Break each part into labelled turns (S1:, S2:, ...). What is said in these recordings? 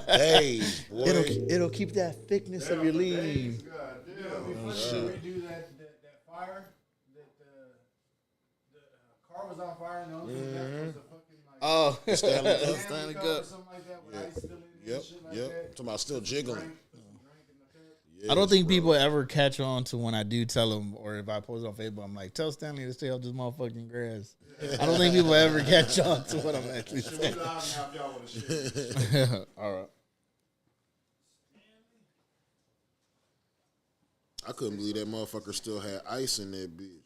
S1: Days, boy.
S2: It'll keep that thickness of your lean.
S3: God damn. Redo that fire. The car was on fire and the only thing left was the fucking like.
S2: Oh,
S1: Stanley
S3: Cup
S1: Cup.
S3: or something like that with ice still in it
S1: Yep,
S3: and shit like
S1: yep.
S3: that.
S1: Talking about still jiggling.
S3: Drink in the cup.
S1: Yes,
S2: I don't think
S1: bro.
S2: people ever catch on to when I do tell them, or if I post on Facebook, I'm like, tell Stanley to stay off this motherfucking grass. I don't think people ever catch on to what I'm actually
S3: Shit,
S2: saying.
S3: we live and have y'all with a shit.
S2: All right.
S1: I couldn't believe that motherfucker still had ice in that bitch.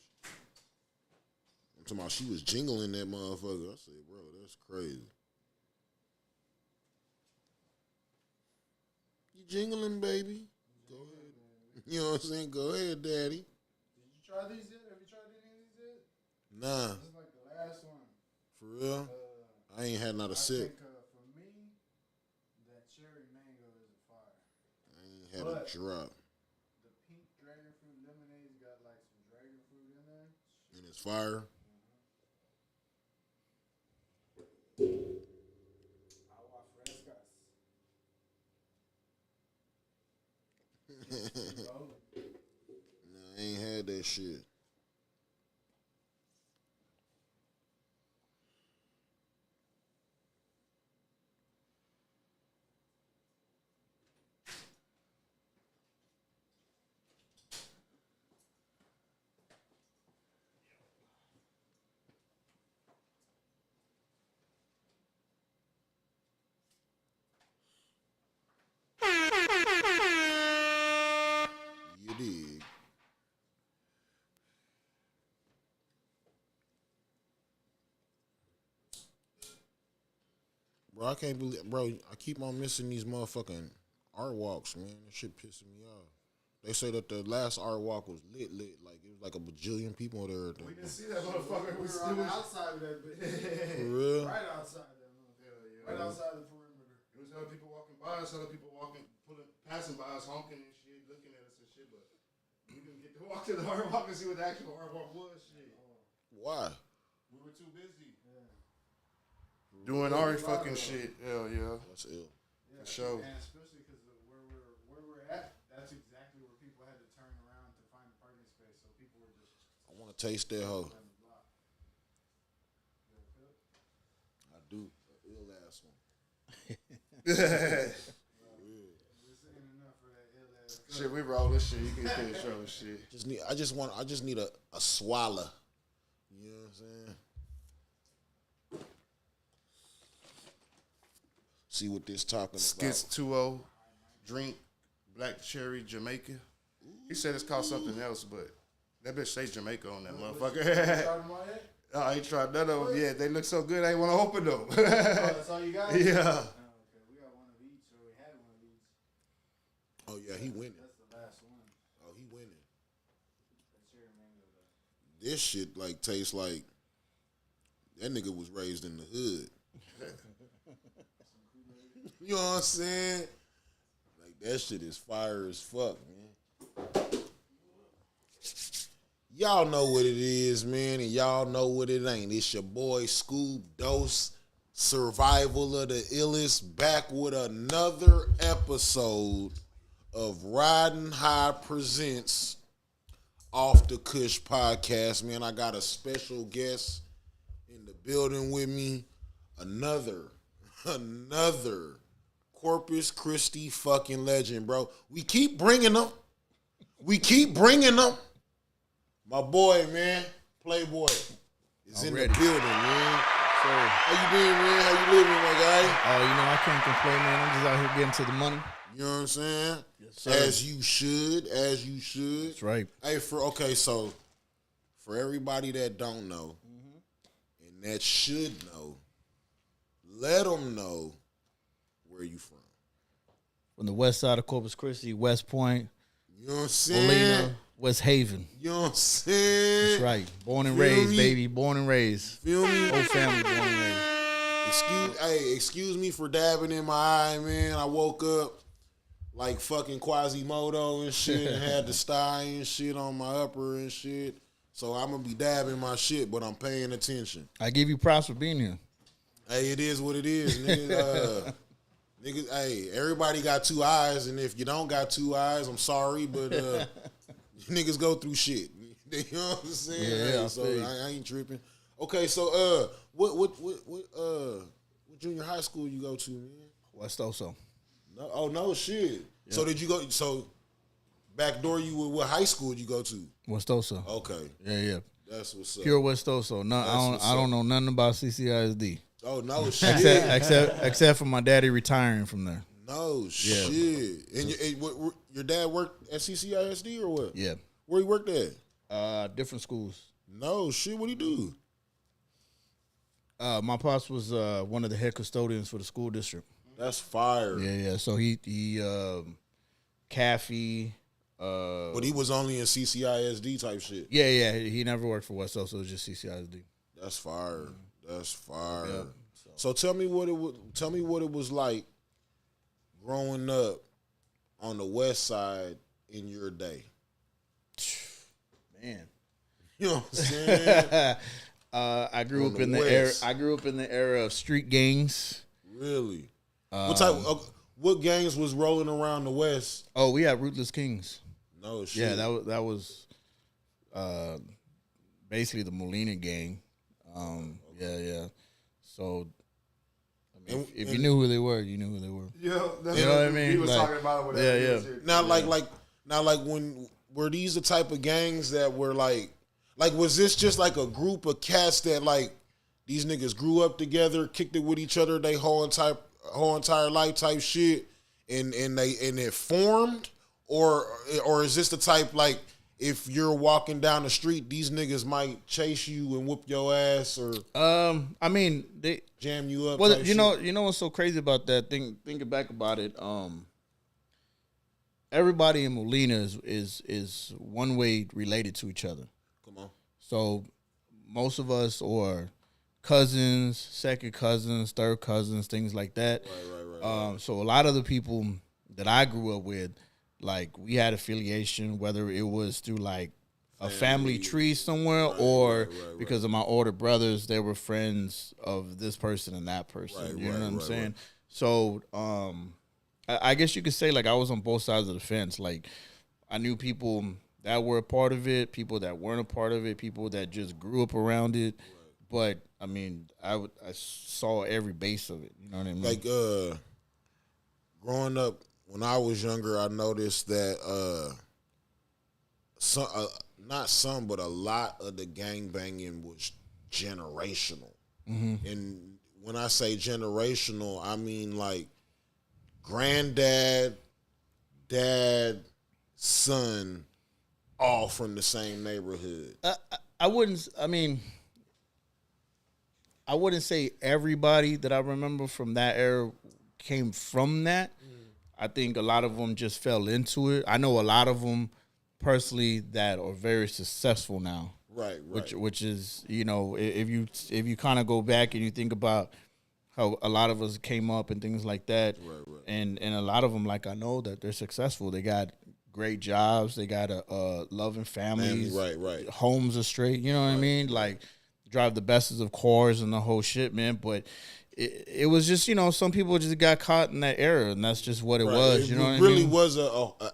S1: I'm talking about she was jingling that motherfucker. I said, bro, that's crazy. You jingling, baby? Go ahead. You know what I'm saying? Go ahead, daddy.
S3: Did you try these yet? Have you tried any of these yet?
S1: Nah,
S3: This is like the last one.
S1: for real? I ain't had not a
S3: I
S1: sip.
S3: think for me, that cherry mango is a fire.
S1: I ain't had a drop.
S3: The pink dragon fruit lemonade's got like some dragon fruit in there.
S1: And it's fire.
S3: Agua frescas.
S1: Nah, I ain't had that shit. You dig? Bro, I can't believe, bro, I keep on missing these motherfucking art walks, man. That shit pissing me off. They say that the last art walk was lit. Like, it was like a bajillion people there.
S3: We didn't see that motherfucker. We were on the outside of that bitch.
S1: For real?
S3: Right outside that motherfucker. Yeah. Right outside the perimeter. It was other people walking by us, other people passing by us, honking and shit, looking at us and shit, but we didn't get to walk to the art walk and see what the actual art walk was. Shit.
S1: Why?
S3: We were too busy. Doing our fucking shit. Hell yeah.
S1: That's ill.
S3: For sure. And especially because where we're at, that's exactly where people had to turn around to find a parking space. So people were just.
S1: I want to taste that hoe. I do. Ill ass one.
S3: Shit, we roll this shit. You can finish your shit.
S1: I just need a swallow. You know what I'm saying? See what this talking
S3: Skits
S1: about.
S3: 2-0, drink, black cherry, Jamaica. He said it's called something else, but that bitch say Jamaica on that motherfucker. I ain't tried none of them yet. They look so good, I ain't want to open them. Oh, that's all you got? Yeah. Oh, okay. We got one of each, or we had one of each.
S1: Oh, yeah, he winning.
S3: That's the last one.
S1: Oh, he winning.
S3: That cherry mango, though.
S1: This shit, like, tastes like that nigga was raised in the hood. You know what I'm saying? Like, that shit is fire as fuck, man. Y'all know what it is, man, and y'all know what it ain't. It's your boy Skub Dose, Survival of the Illest, back with another episode of Riding High Presents Off the Kush podcast. Man, I got a special guest in the building with me. Another Corpus Christi fucking legend, bro. We keep bringing them. My boy, man, Playboy, is in the building, man.
S2: So,
S1: How you been, man? How you living, my guy?
S2: oh, I can't complain, man. I'm just out here getting to the money.
S1: You know what I'm saying?
S2: Yes, sir.
S1: As you should.
S2: That's right.
S1: Hey, so for everybody that don't know and that should know, let them know where you from.
S2: From the west side of Corpus Christi, West Point,
S1: You know what I'm saying?
S2: Molina, West Haven.
S1: You know what I'm saying?
S2: That's right. Born and
S1: Feel
S2: raised,
S1: me?
S2: baby. Born and raised.
S1: Feel me?
S2: Whole family born and raised.
S1: Excuse me for dabbing in my eye, man. I woke up like fucking Quasimodo and shit and had the sty and shit on my upper and shit. So I'm gonna be dabbing my shit, but I'm paying attention.
S2: I give you props for being here.
S1: Hey, it is what it is, nigga. Niggas, hey, everybody got two eyes, and if you don't got two eyes, I'm sorry, but niggas go through shit. You know what I'm saying?
S2: Yeah,
S1: hey, so I ain't tripping. Okay, so what junior high school you go to, man?
S2: West Oso.
S1: No, oh no shit. Yeah. So did you go? So backdoor you what high school you go to?
S2: West Oso.
S1: Okay.
S2: Yeah.
S1: That's what's up.
S2: Pure West Oso. No, I don't know nothing about CCISD.
S1: Oh no shit.
S2: Except for my daddy retiring from there.
S1: No shit. And your dad worked at CCISD or what?
S2: Yeah.
S1: Where he worked at?
S2: Different schools.
S1: No shit. What'd he do?
S2: My pops was one of the head custodians for the school district.
S1: That's fire.
S2: Yeah. So he Caffey.
S1: But he was only in CCISD type shit.
S2: Yeah. He never worked for West Oso. It was just CCISD.
S1: That's fire. That's fire.
S2: Yeah.
S1: So tell me what it was like growing up on the West Side in your day.
S2: Man,
S1: you know what I'm saying?
S2: I grew up in the era of street gangs.
S1: Really? What gangs was rolling around the West?
S2: Oh, we had Ruthless Kings.
S1: No shit.
S2: Yeah, that was basically the Molina gang. Yeah. So, I mean, if you knew who they were, you knew who they were.
S3: Yeah, that's
S2: you know what I mean.
S3: He was talking about it.
S1: Now, when were these the type of gangs that were like was this just like a group of cats that like these niggas grew up together, kicked it with each other, they whole entire life type shit, and it formed, or is this the type like if you're walking down the street, these niggas might chase you and whoop your ass, or
S2: I mean they
S1: jam you up.
S2: Well, you know what's so crazy about that? Thinking back about it, everybody in Molina is one way related to each other.
S1: Come on.
S2: So most of us are cousins, second cousins, third cousins, things like that. Right. So a lot of the people that I grew up with, like, we had affiliation, whether it was through like a family tree somewhere, or because of my older brothers, they were friends of this person and that person. You know what I'm saying? So I guess you could say like I was on both sides of the fence. Like I knew people that were a part of it, people that weren't a part of it, people that just grew up around it. But I mean, I saw every base of it. You know what I mean?
S1: Like growing up when I was younger, I noticed that but a lot of the gangbanging was generational. Mm-hmm. And when I say generational, I mean like granddad, dad, son, all from the same neighborhood.
S2: I wouldn't say everybody that I remember from that era came from that. I think a lot of them just fell into it. I know a lot of them personally that are very successful now.
S1: Right.
S2: Which is, you know, if you kind of go back and you think about how a lot of us came up and things like that, right. And a lot of them, like, I know that they're successful. They got great jobs. They got a loving families.
S1: Right.
S2: Homes are straight. You know what I mean? Like, drive the bestest of cars and the whole shit, man. But it was just, you know, some people just got caught in that era, and that's just what it was. You know what I mean?
S1: It really was a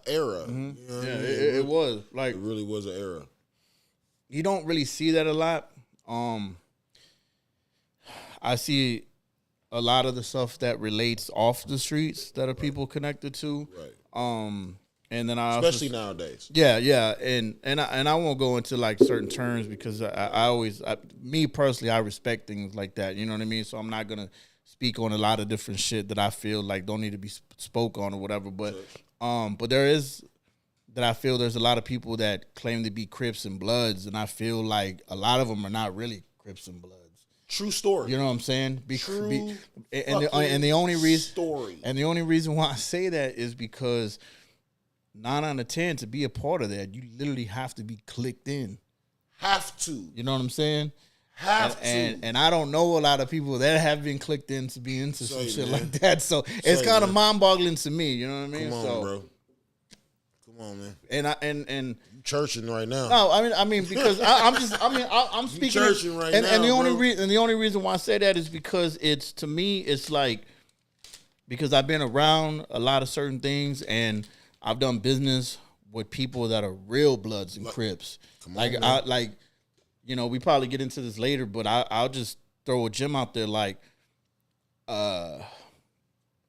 S1: era.
S2: Mm-hmm.
S1: You know what
S2: yeah,
S1: I mean?
S2: it was. Like,
S1: it really was an era.
S2: You don't really see that a lot. I see a lot of the stuff that relates off the streets that are people connected to.
S1: Right.
S2: And then
S1: especially nowadays.
S2: Yeah, and I won't go into like certain terms because me personally, I respect things like that. You know what I mean? So I'm not gonna speak on a lot of different shit that I feel like don't need to be spoke on or whatever. But there is that I feel there's a lot of people that claim to be Crips and Bloods, and I feel like a lot of them are not really Crips and Bloods.
S1: True story.
S2: You know what I'm saying?
S1: And the only
S2: reason why I say that is because 9 out of 10 to be a part of that, you literally have to be clicked in.
S1: Have to.
S2: You know what I'm saying?
S1: Have to.
S2: And I don't know a lot of people that have been clicked in to be into some shit like that. So it's kind of mind-boggling to me. You know what I mean?
S1: Come on, bro. Come on, man.
S2: And
S1: you churching right now.
S2: No, I mean because I'm speaking.
S1: You churching right now.
S2: And the only reason why I say that is because it's, to me, it's like because I've been around a lot of certain things, and I've done business with people that are real Bloods and Crips. We probably get into this later, but I'll just throw a gem out there. Like, I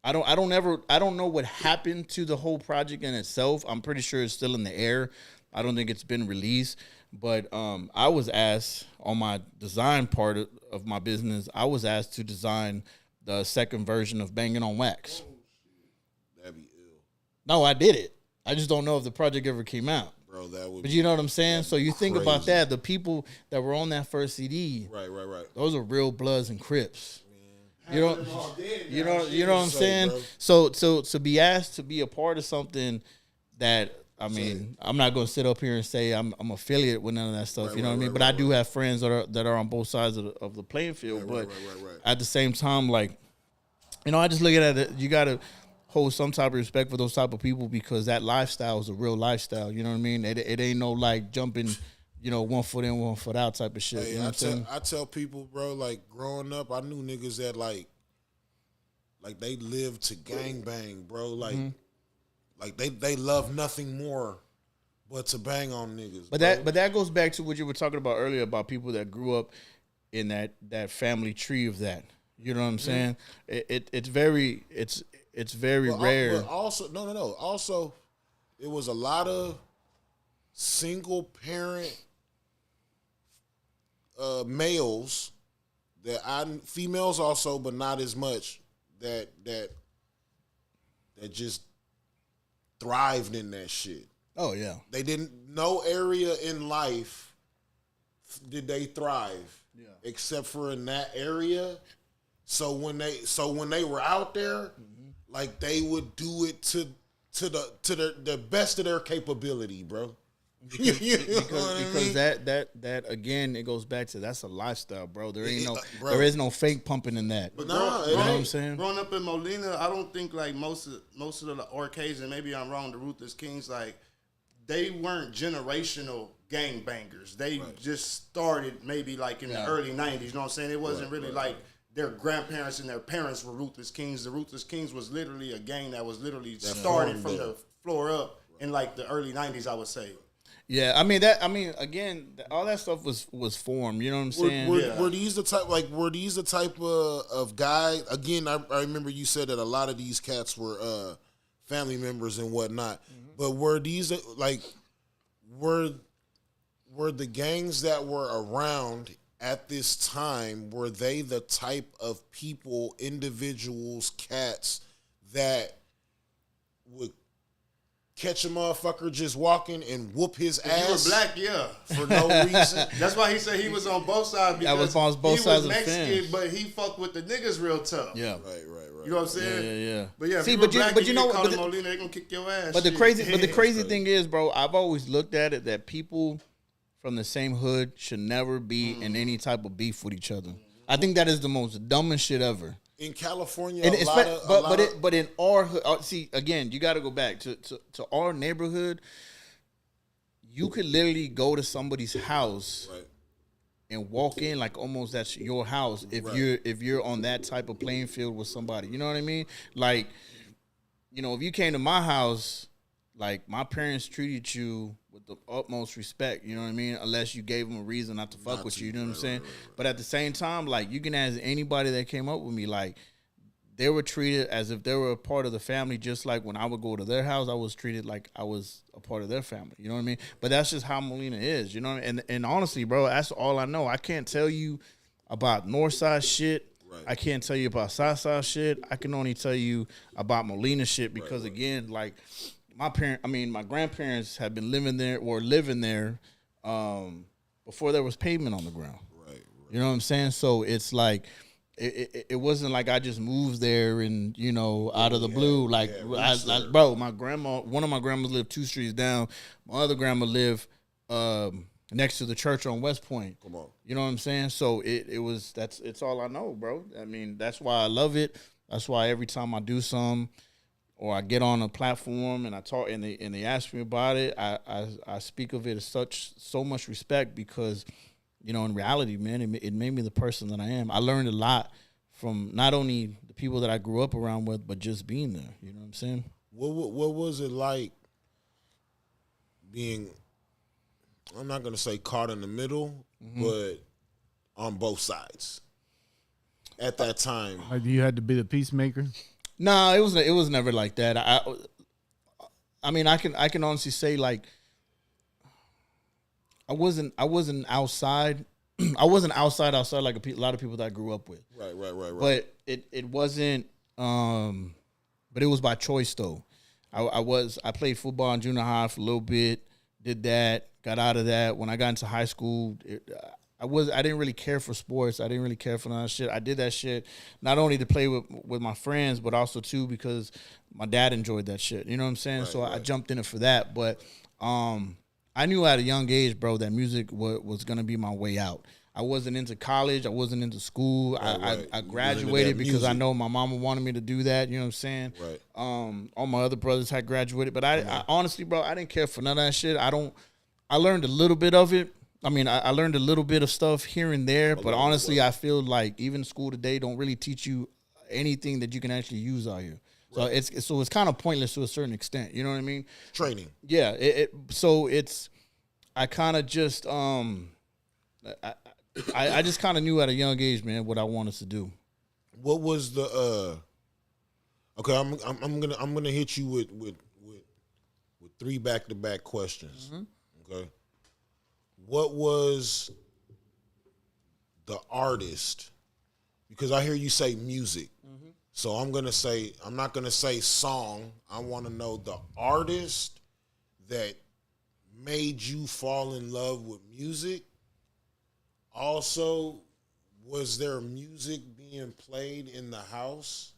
S2: don't know what happened to the whole project in itself. I'm pretty sure it's still in the air. I don't think it's been released. But I was asked on my design part of my business, I was asked to design the second version of Banging on Wax.
S1: That'd be ill.
S2: No, I did it. I just don't know if the project ever came out.
S1: Bro, that would.
S2: But you know what I'm saying? So you think
S1: crazy.
S2: about that. The people that were on that first CD,
S1: Right.
S2: those are real Bloods and Crips. You know what I'm saying?
S1: Bro.
S2: So to be asked to be a part of something that, I mean, I'm not gonna sit up here and say I'm affiliated with none of that stuff. You know what I mean? But I do have friends that are on both sides of the playing field. But at the same time, like, I just look at it. You gotta hold some type of respect for those type of people, because that lifestyle is a real lifestyle. You know what I mean? It ain't no like jumping, 1 foot in, 1 foot out type of shit.
S1: Hey,
S2: you know what I'm saying?
S1: I tell people, bro, like growing up, I knew niggas that like they lived to gangbang, bro. Like they love nothing more but to bang on niggas.
S2: But that goes back to what you were talking about earlier about people that grew up in that family tree of that. You know what I'm saying? It's very rare.
S1: But also, no. Also, it was a lot of single parent males females also, but not as much, that just thrived in that shit.
S2: Oh yeah.
S1: They didn't, no area in life did they thrive, except for in that area. So when they were out there, like they would do it to the best of their capability, bro.
S2: Because that again, it goes back to, that's a lifestyle, bro. There is no fake pumping in that.
S3: But
S2: you know what I'm saying?
S3: Growing up in Molina, I don't think like most of the arcades, and maybe I'm wrong, the Ruthless Kings, like they weren't generational gangbangers. They just started maybe like in the early 90s. You know what I'm saying? It wasn't really like their grandparents and their parents were Ruthless Kings. The Ruthless Kings was literally a gang that was literally started from the floor up in like the early 90s, I would say.
S2: Yeah, I mean again, all that stuff was formed. You know what I'm saying?
S1: Were these the type of guy? Again, I remember you said that a lot of these cats were family members and whatnot. But were these were the gangs that were around at this time? Were they the type of people, individuals, cats that would catch a motherfucker just walking and whoop his ass?
S3: You were black, yeah,
S1: for no reason.
S3: That's why he said he was on both sides, because
S2: was on both sides of the
S3: Mexican,
S2: fence.
S3: but he fucked with the niggas real tough.
S2: Yeah,
S1: Right.
S3: You know what I'm saying?
S2: Yeah.
S3: But yeah,
S2: see,
S3: but you
S2: know,
S3: call them Molina, they gonna kick your ass.
S2: But the crazy thing is, bro, I've always looked at it that people from the same hood should never be in any type of beef with each other. I think that is the most dumbest shit ever.
S1: In California,
S2: but in our hood, see, again, you got to go back to our neighborhood. You could literally go to somebody's house and walk in like almost that's your house if you're on that type of playing field with somebody. You know what I mean? Like, if you came to my house, like my parents treated you with the utmost respect. You know what I mean? Unless you gave them a reason not to fuck with you. You know what I'm saying? But at the same time, like you can ask anybody that came up with me, like they were treated as if they were a part of the family. Just like when I would go to their house, I was treated like I was a part of their family. You know what I mean? But that's just how Molina is. You know what I mean? And honestly, bro, that's all I know. I can't tell you about Northside shit. I can't tell you about Southside shit. I can only tell you about Molina shit because again, like my grandparents had been living there before there was pavement on the ground. Right. You know what I'm saying? So it's like it wasn't like I just moved there and out of the blue. Like, bro, one of my grandmas lived 2 streets down. My other grandma lived next to the church on West Point.
S1: Come on.
S2: You know what I'm saying? So it's all I know, bro. I mean, that's why I love it. That's why every time I do something or I get on a platform and I talk and they ask me about it, I speak of it as so much respect because, in reality, man, it made me the person that I am. I learned a lot from not only the people that I grew up around with, but just being there. You know what I'm saying?
S1: What was it like being? I'm not gonna say caught in the middle, but on both sides at that time.
S4: Like you had to be the peacemaker.
S2: No, it was never like that. I mean, I can honestly say like I wasn't outside. I wasn't outside like a lot of people that I grew up with.
S1: Right.
S2: But it wasn't. But it was by choice though. I played football in junior high for a little bit. Did that. Got out of that. When I got into high school, I didn't really care for sports. I didn't really care for none of that shit. I did that shit not only to play with my friends, but also too because my dad enjoyed that shit. You know what I'm saying?
S1: Right,
S2: so
S1: right.
S2: I jumped in it for that. But I knew at a young age, bro, that music was gonna be my way out. I wasn't into college. I wasn't into school.
S1: Right.
S2: I
S1: You was
S2: graduated
S1: into that
S2: because I
S1: music.
S2: know my mama wanted me to do that. You know what I'm saying?
S1: Right.
S2: All my other brothers had graduated, but I honestly, bro, I didn't care for none of that shit. I learned a little bit of it. I mean, I learned a little bit of stuff here and there, but honestly, I feel like even school today don't really teach you anything that you can actually use out here. So it's kind of pointless to a certain extent. You know what I mean?
S1: Training.
S2: Yeah. I kind of just I just kind of knew at a young age, man, what I wanted to do.
S1: What was the Okay, I'm gonna hit you with 3 back-to-back questions. Okay. What was the artist? Because I hear you say music. So I'm not gonna say song. I want to know the artist that made you fall in love with music. Also, was there music being played in the house?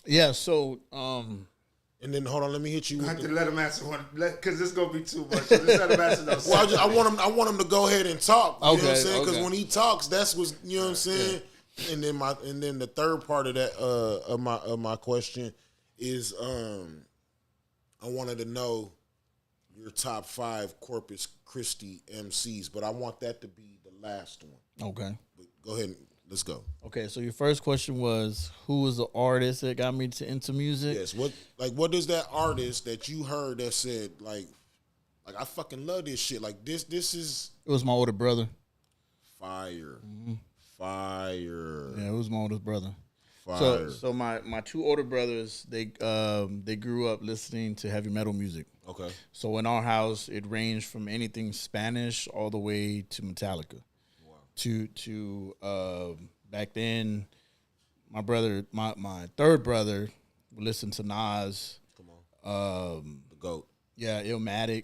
S2: Yeah, so
S1: And then hold on, let me hit you
S3: I
S1: with
S3: have to let him answer one because this is gonna be too much. So just let him answer those.
S1: Well, I want him to go ahead and talk. You know what I'm
S2: Okay,
S1: saying? Because
S2: okay.
S1: when he talks, that's what you know what I'm saying. And then the third part of that of my question is I wanted to know your top 5 Corpus Christi MCs, but I want that to be the last one.
S2: okay.
S1: But go ahead, let's go.
S2: Okay, so your first question was who was the artist that got me into music?
S1: Yes, what does that artist that you heard that said like I fucking love this shit. Like this is
S2: It was my older brother.
S1: fire. Fire.
S2: Yeah, it was my oldest brother.
S1: Fire.
S2: So my 2 older brothers, they grew up listening to heavy metal music.
S1: Okay.
S2: So in our house, it ranged from anything Spanish all the way to Metallica.
S1: Wow.
S2: To back then, my brother, my third brother, would listen to Nas.
S1: Come on. The GOAT.
S2: Yeah, Illmatic.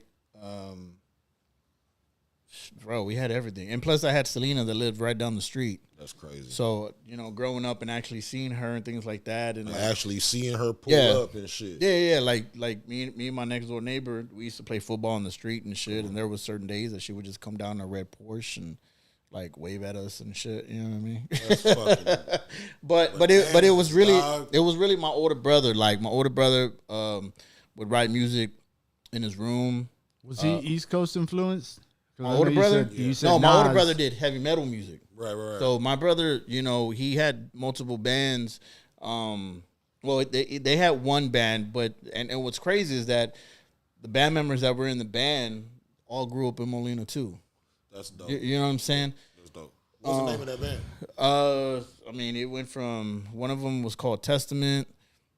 S2: Bro, we had everything. And plus I had Selena that lived right down the street.
S1: That's crazy.
S2: So, growing up and actually seeing her and things like that. And
S1: Actually seeing her pull up and shit.
S2: Yeah. Like me and my next door neighbor, we used to play football on the street and shit. And there was certain days that she would just come down in a red Porsche and like wave at us and shit. You know what I mean?
S1: That's fucking
S2: but it was really
S1: dog.
S2: it was really my older brother. Like my older brother would write music in his room.
S4: Was he East Coast influenced?
S2: My older brother?
S4: You said
S2: No, my older
S4: Nas.
S2: brother did heavy metal music.
S1: right.
S2: So my brother, he had multiple bands. Well, they had one band, but and what's crazy is that the band members that were in the band all grew up in Molina too.
S1: That's dope.
S2: You know what I'm saying?
S1: That's dope. What's the name of that band?
S2: I mean, it went from one of them was called Testament.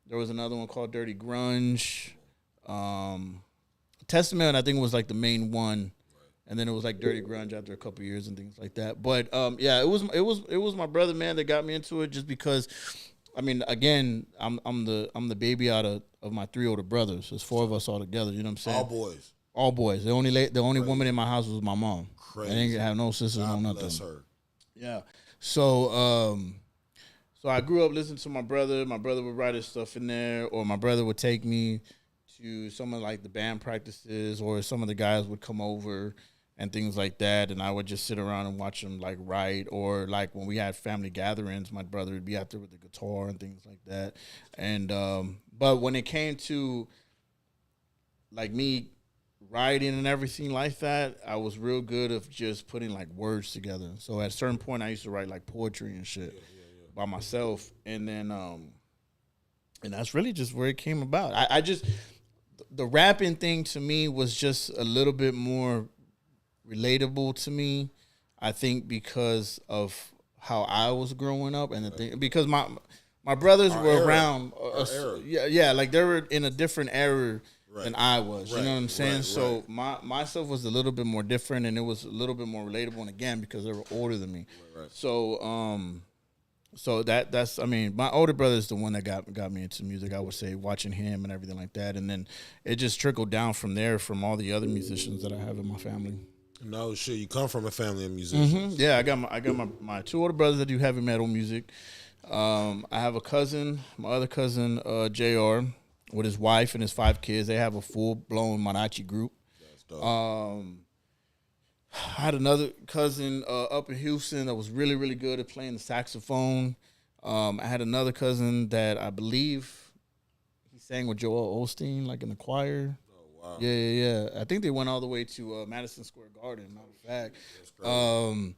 S2: There was another one called Dirty Grunge. Testament, I think, was like the main one. And then it was like Dirty Grunge after a couple years and things like that. But yeah, it was my brother, man, that got me into it just because. I mean, again, I'm the baby out of my 3 older brothers. There's 4 of us all together. You know what I'm saying?
S1: All boys.
S2: All boys. The only woman in my house was my mom.
S1: Crazy.
S2: I didn't have no sisters, no
S1: God
S2: nothing.
S1: bless her.
S2: Yeah. So so I grew up listening to my brother. My brother would write his stuff in there, or my brother would take me to some of like the band practices, or some of the guys would come over and things like that, and I would just sit around and watch them like write, or like when we had family gatherings, my brother would be out there with the guitar and things like that. And but when it came to like me writing and everything like that, I was real good of just putting like words together. So at a certain point, I used to write like poetry and shit. by myself, and then and that's really just where it came about. I just the rapping thing to me was just a little bit more relatable to me. I think because of how I was growing up and the thing, because my brothers were
S1: era.
S2: around,
S1: Era.
S2: yeah, like they were in a different era
S1: Right.
S2: than I was. You know what I'm saying?
S1: Right,
S2: So my stuff was a little bit more different, and it was a little bit more relatable. And again, because they were older than me,
S1: Right.
S2: so that's I mean, my older brother is the one that got me into music. I would say watching him and everything like that, and then it just trickled down from there from all the other musicians that I have in my family.
S1: No shit, you come from a family of musicians.
S2: Yeah, I got my two older brothers that do heavy metal music. I have a cousin, my other cousin, JR, with his wife and his 5 kids. They have a full blown mariachi group.
S1: That's dope.
S2: I had another cousin up in Houston that was really, really good at playing the saxophone. I had another cousin that I believe he sang with Joel Osteen, like in the choir.
S1: Oh, wow.
S2: Yeah. I think they went all the way to Madison Square Garden, matter of fact.
S1: That's crazy.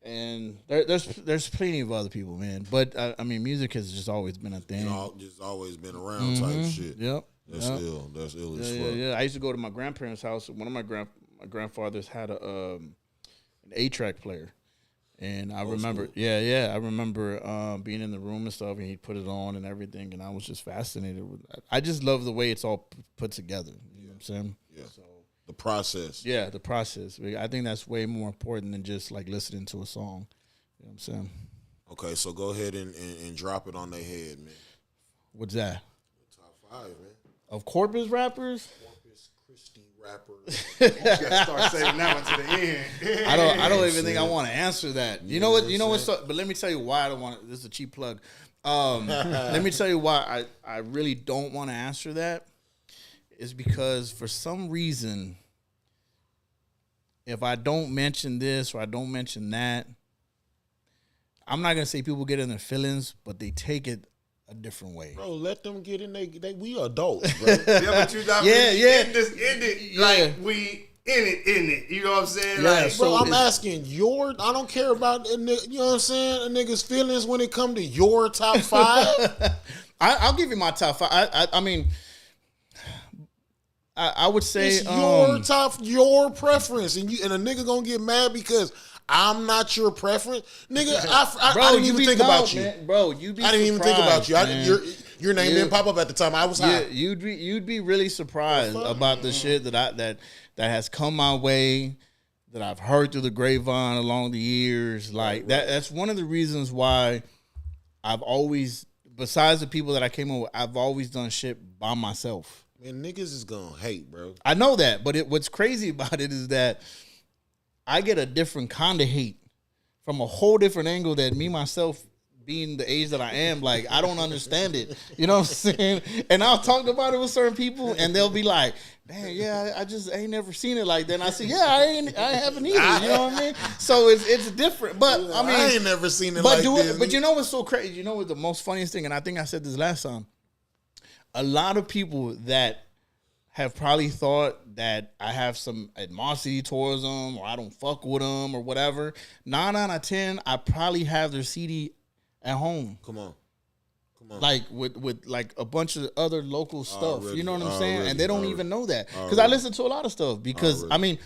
S2: And there's plenty of other people, man. But I mean, music has just always been a thing.
S1: Just always been around type shit.
S2: Yep.
S1: That's ill. That's ill as
S2: Yeah,
S1: fuck.
S2: yeah. I used to go to my grandparents' house. One of my grandfathers had an 8-track player, and I remember,
S1: school.
S2: I remember being in the room and stuff, and he'd put it on and everything, and I was just fascinated with that. I just love the way it's all put together. You know what I'm saying?
S1: Yeah.
S2: So,
S1: The process.
S2: yeah, the process. I think that's way more important than just like listening to a song. You know what I'm saying?
S1: Okay, so go ahead and drop it on their head, man.
S2: What's that?
S1: Top 5, man.
S2: Of Corpus rappers?
S1: Corpus Christi rappers.
S3: You gotta start saving that one to the end.
S2: I don't even think I want to answer that. You know what? So, but let me tell you why I don't want to. This is a cheap plug. Let me tell you why I really don't want to answer that. Is because for some reason, if I don't mention this or I don't mention that, I'm not gonna say people get in their feelings, but they take it a different way.
S1: Bro, let them get in. We adults, bro.
S3: Yeah, but you not
S2: Yeah,
S3: really
S2: yeah.
S3: in it
S2: Yeah.
S3: like we in it. You know what I'm saying?
S2: Yeah,
S3: Like,
S2: so
S1: Bro, I'm
S2: it's-
S1: asking I don't care about, you know what I'm saying, a nigga's feelings when it come to your top 5.
S2: I'll give you my top 5. I mean, I would say
S1: It's your preference, and a nigga gonna get mad because I'm not your preference, nigga. I didn't even think about you,
S2: bro. You be
S1: I didn't even think about you.
S2: surprised,
S1: Your name didn't pop up at the time. I was high.
S2: Yeah, you'd be really surprised about the shit that has come my way, that I've heard through the grapevine along the years. Like that's one of the reasons why I've always, besides the people that I came up with, I've always done shit by myself.
S1: Man, niggas is gonna hate, bro.
S2: I know that, but what's crazy about it is that I get a different kind of hate from a whole different angle that me myself, being the age that I am, like I don't understand it. You know what I'm saying? And I'll talk about it with certain people, and they'll be like, "Man, yeah, I just ain't never seen it like that." And I say, "Yeah, I haven't either." You know what I mean? So it's different, but I mean,
S1: I ain't never seen it like this.
S2: But you know what's so crazy? You know what the most funniest thing? And I think I said this last time. A lot of people that have probably thought that I have some animosity towards them, or I don't fuck with them, or whatever. 9 out of 10, I probably have their CD at home,
S1: Come on.
S2: like with like a bunch of other local stuff.
S1: Already,
S2: You know what I'm saying?
S1: already,
S2: And they don't
S1: already.
S2: even know that because I listen to a lot of stuff. Because
S1: Already.
S2: I mean,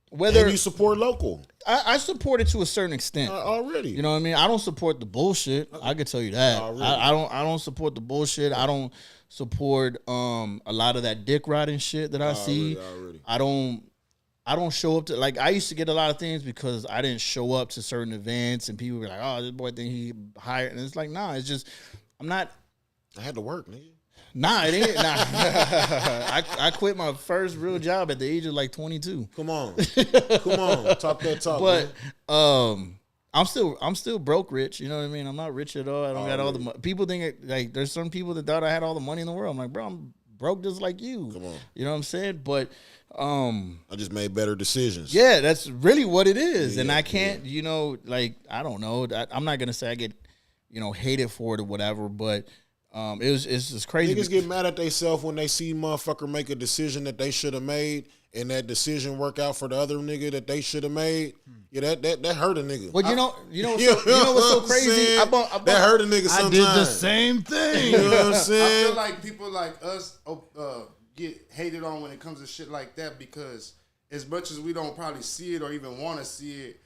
S2: whether
S1: And you support local
S2: I support it to a certain extent.
S1: already.
S2: You know what I mean? I don't support the bullshit. I can tell you that.
S1: Already.
S2: I don't support the bullshit. I don't support a lot of that dick riding shit that I see.
S1: Already.
S2: I don't show up to, like, I used to get a lot of things because I didn't show up to certain events and people were like, "Oh, this boy think he hired," and it's like, nah, it's just I'm not.
S1: I had to work, nigga.
S2: Nah, it ain't. Nah, I quit my first real job at the age of like 22.
S1: Come on. Talk that talk.
S2: But
S1: man.
S2: I'm still broke rich. You know what I mean? I'm not rich at all. I don't got all the money. People think like there's some people that thought I had all the money in the world. I'm like, bro, I'm broke just like you.
S1: Come on.
S2: You know what I'm saying? But
S1: I just made better decisions.
S2: yeah, that's really what it is. And I can't, you know, like I don't know. I'm not gonna say I get, you know, hated for it or whatever. But It's just crazy.
S1: Niggas get mad at themselves when they see motherfucker make a decision that they should have made, and that decision work out for the other nigga that they should have made. Yeah, that hurt a nigga.
S2: Well, you know what's so crazy?
S1: That hurt a nigga sometimes.
S4: I did the same thing.
S1: You know what I'm
S3: I
S1: saying?
S3: feel like people like us get hated on when it comes to shit like that because as much as we don't probably see it or even want to see it,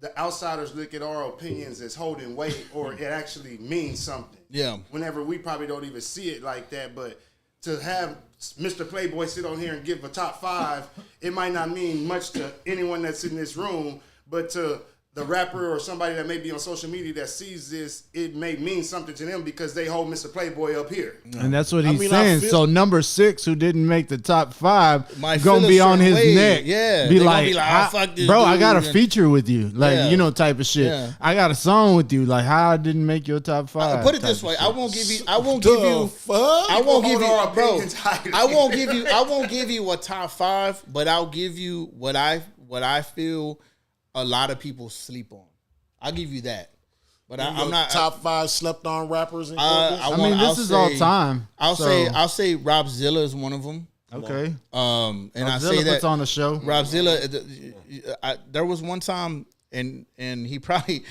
S3: the outsiders look at our opinions as holding weight or it actually means something.
S2: Yeah.
S3: Whenever we probably don't even see it like that, but to have Mr. Playboy sit on here and give a top 5, it might not mean much to anyone that's in this room, but to the rapper or somebody that may be on social media that sees this, it may mean something to them because they hold Mr. Playboy up here.
S4: And that's what he's saying. So number 6, who didn't make the top 5, gonna be
S2: a
S4: on his
S2: way.
S4: neck.
S2: Yeah,
S4: be
S2: they gonna
S4: like,
S2: be like, fuck this
S4: bro,
S2: dude.
S4: I got a feature with you, like
S2: Yeah.
S4: type of shit.
S2: Yeah.
S4: I got a song with you, like how I didn't make your top 5.
S2: Put it this way: I won't give you a top 5, but I'll give you what I feel a lot of people sleep on. I'll give you that, but I'm not
S1: top 5 slept on rappers.
S4: This is all time.
S2: I'll say Rob Zilla is one of them.
S4: Okay.
S2: And
S4: Rob
S2: I
S4: Zilla
S2: say that
S4: puts on the show.
S2: Rob Zilla. There was one time, and he probably.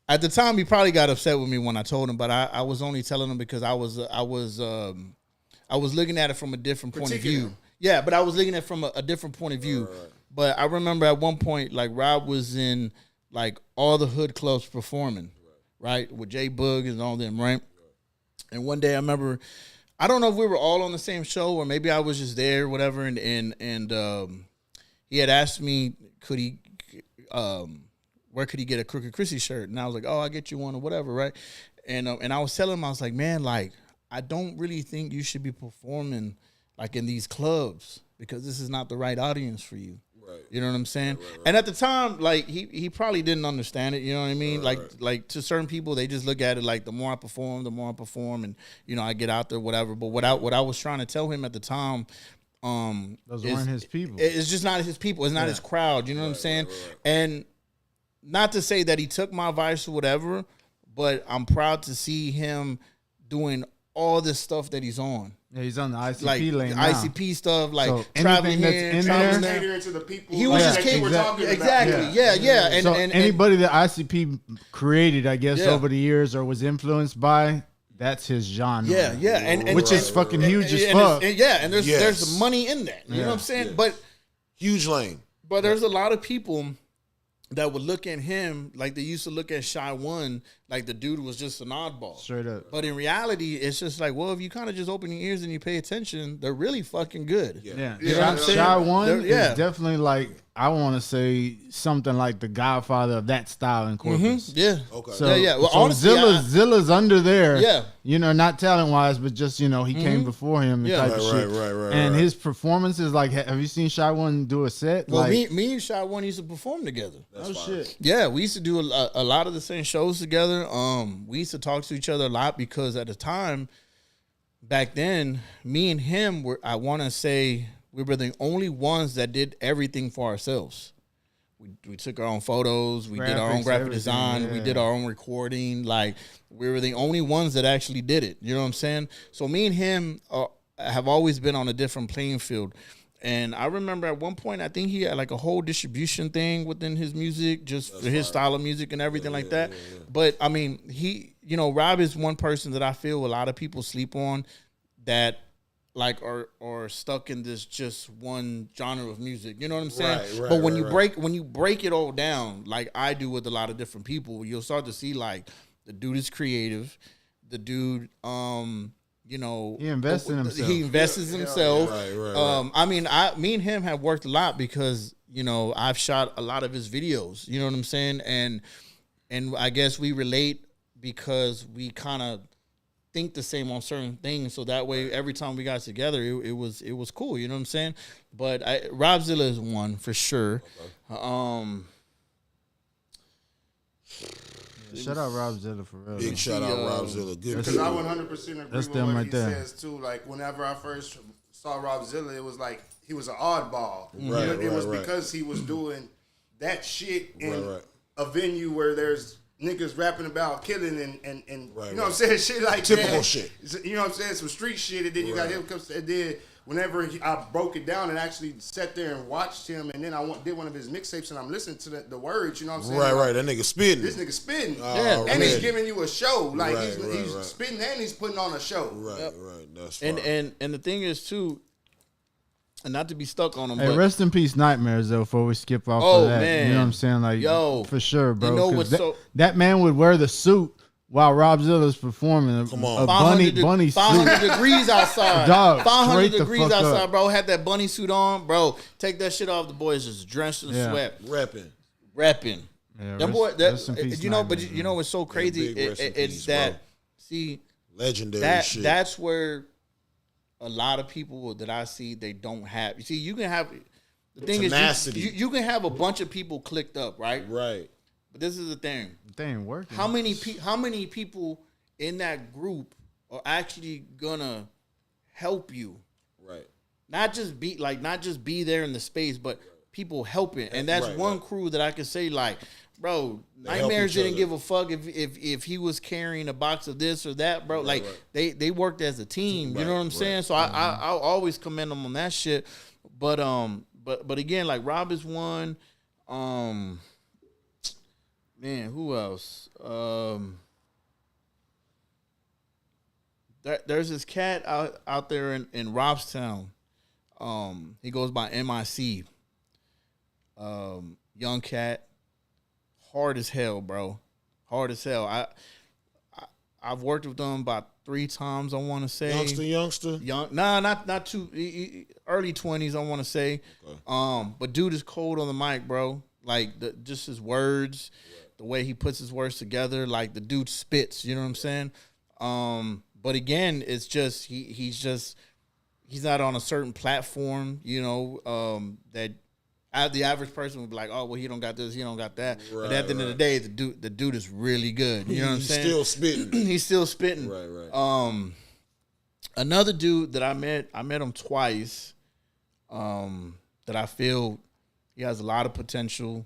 S2: At the time, he probably got upset with me when I told him, but I was only telling him because I was looking at it from a different point of view. Yeah, but I was looking at it from a different point of view. Right. But I remember at one point, like Rob was in like all the hood clubs performing, right, with J Boog and all them, right? And one day I remember, I don't know if we were all on the same show or maybe I was just there, or whatever. And he had asked me, where could he get a Crooked Chrissy shirt? And I was like, oh, I'll get you one or whatever, right? And I was telling him, I was like, man, like, I don't really think you should be performing like in these clubs because this is not the right audience for you. Right. You know what I'm saying? Right. And at the time, like, he probably didn't understand it, you know what I mean? Right. Like to certain people, they just look at it like the more I perform, and, you know, I get out there, whatever. But what I was trying to tell him at the time,
S4: those weren't his people.
S2: It's just not his people. It's not his crowd. You know what I'm saying? Right. And not to say that he took my advice or whatever, but I'm proud to see him doing all this stuff that he's on.
S4: Yeah, he's on the ICP
S2: like,
S4: lane now.
S2: ICP stuff, like
S4: so
S2: traveling
S4: here,
S2: traveling
S3: there. Catering to the people.
S2: He was just
S3: catering
S2: exactly. Yeah. And,
S4: so
S2: and
S4: anybody that ICP created, I guess, over the years or was influenced by, that's his genre.
S2: Yeah. And
S4: which is fucking huge as fuck.
S2: And there's money in that. You know what I'm saying? Yes. But
S1: huge lane.
S2: But there's a lot of people that would look at him like they used to look at Shy One, like the dude was just an oddball.
S4: Straight up.
S2: But in reality, it's just like, well, if you kind of just open your ears and you pay attention, they're really fucking good.
S4: Yeah.
S2: You know what I'm saying?
S4: Shy One is definitely like, I want to say something like the godfather of that style in Corpus.
S2: Mm-hmm. Yeah.
S1: Okay.
S2: So, Well,
S4: so honestly, Zilla's under there.
S2: Yeah.
S4: You know, not talent wise, but just, you know, he came before him and type of shit.
S1: Right.
S4: And his performances, like, have you seen Shy One do a set?
S2: Well,
S4: like,
S2: me and Shy One used to perform together.
S1: That's
S4: shit.
S2: Yeah, we used to do a lot of the same shows together. We used to talk to each other a lot because at the time, back then, me and him were, I want to say, we were the only ones that did everything for ourselves. We took our own photos. We did our own graphic design. Yeah. We did our own recording. Like, we were the only ones that actually did it. You know what I'm saying? So me and him have always been on a different playing field. And I remember at one point, I think he had like a whole distribution thing within his music, just for his style of music and everything like that. Yeah. But I mean, Rob is one person that I feel a lot of people sleep on that like are stuck in this just one genre of music. You know what I'm saying? But when you break it all down, like I do with a lot of different people, you'll start to see like the dude is creative, the dude he invests in himself. He invests in himself. Right. I mean, me and him have worked a lot because, I've shot a lot of his videos. You know what I'm saying? And I guess we relate because we kind of think the same on certain things. So that way, every time we got together, it was cool. You know what I'm saying? But Rob Zilla is one for sure. Okay.
S4: Shout out Rob Zilla for real.
S1: Big shout out Rob Zilla. Good.
S3: Because I 100% agree with what he says too. Like whenever I first saw Rob Zilla, it was like he was an oddball. It was because he was doing that shit in a venue where there's niggas rapping about killing and
S1: Right,
S3: you know what I'm saying, shit like
S1: typical
S3: that.
S1: shit.
S3: You know what I'm saying, some street shit, and then you got him come and then whenever I broke it down and actually sat there and watched him, and then I did one of his mixtapes and I'm listening to the words, you know what I'm saying?
S1: Right. That nigga spitting.
S3: This nigga spitting.
S1: And
S3: he's giving you a show. Like
S1: Right,
S3: he's spitting and he's putting on a show.
S1: Right. That's fine.
S2: And the thing is too, and not to be stuck on him.
S4: Hey,
S2: but
S4: rest in peace, Nightmares, though, before we skip off
S2: Oh,
S4: of that.
S2: man.
S4: You know what I'm saying? Like,
S2: Yo,
S4: for sure, bro.
S2: you know
S4: 'Cause
S2: what's
S4: that man would wear the suit while Rob Zilla's performing.
S1: Come on.
S4: A bunny suit.
S2: 500 degrees outside.
S4: Dog,
S2: 500
S4: straight the
S2: degrees
S4: fuck
S2: outside,
S4: up.
S2: bro. Had that bunny suit on, bro. Take that shit off. The boy is just drenched in sweat.
S1: Repping.
S2: Repping.
S4: Yeah,
S2: That
S4: rest-
S2: boy,
S4: rest in peace,
S2: you know, but
S4: Nightmares,
S2: you know what's so crazy?
S1: big rest in
S2: It's
S1: peace,
S2: that,
S1: bro.
S2: see,
S1: Legendary shit.
S2: that's where a lot of people that I see, they don't have. You see, you can have, the thing
S1: tenacity.
S2: is, you can have a bunch of people clicked up, right?
S1: Right.
S2: But this is the thing.
S4: They ain't working.
S2: How many people in that group are actually gonna help you?
S1: Right.
S2: Not just be there in the space, but people helping. And that's
S1: Right,
S2: one
S1: right.
S2: crew that I could say, like, bro,
S1: They help
S2: Nightmares
S1: each
S2: didn't
S1: other.
S2: give a fuck if he was carrying a box of this or that, bro. Like they worked as a team. You know what I'm saying? So I'll always commend them on that shit. But again, like Rob is one. Man, who else? There's this cat out there in Robstown. He goes by MIC. Young cat, hard as hell, bro. Hard as hell. I've worked with them about 3 times. I want to say
S1: Youngster.
S2: not too early 20s. I want to say,
S1: Okay.
S2: but dude is cold on the mic, bro. Like just his words, the way he puts his words together. Like the dude spits. You know what I'm saying? But again, it's just he's not on a certain platform. You know, that the average person would be like, oh, well, he don't got this, he don't got that. But at the end of the day, the dude is really good. You know what I'm saying?
S1: He's still spitting.
S2: He's still spitting.
S1: Right.
S2: Another dude that I met him twice. That I feel he has a lot of potential.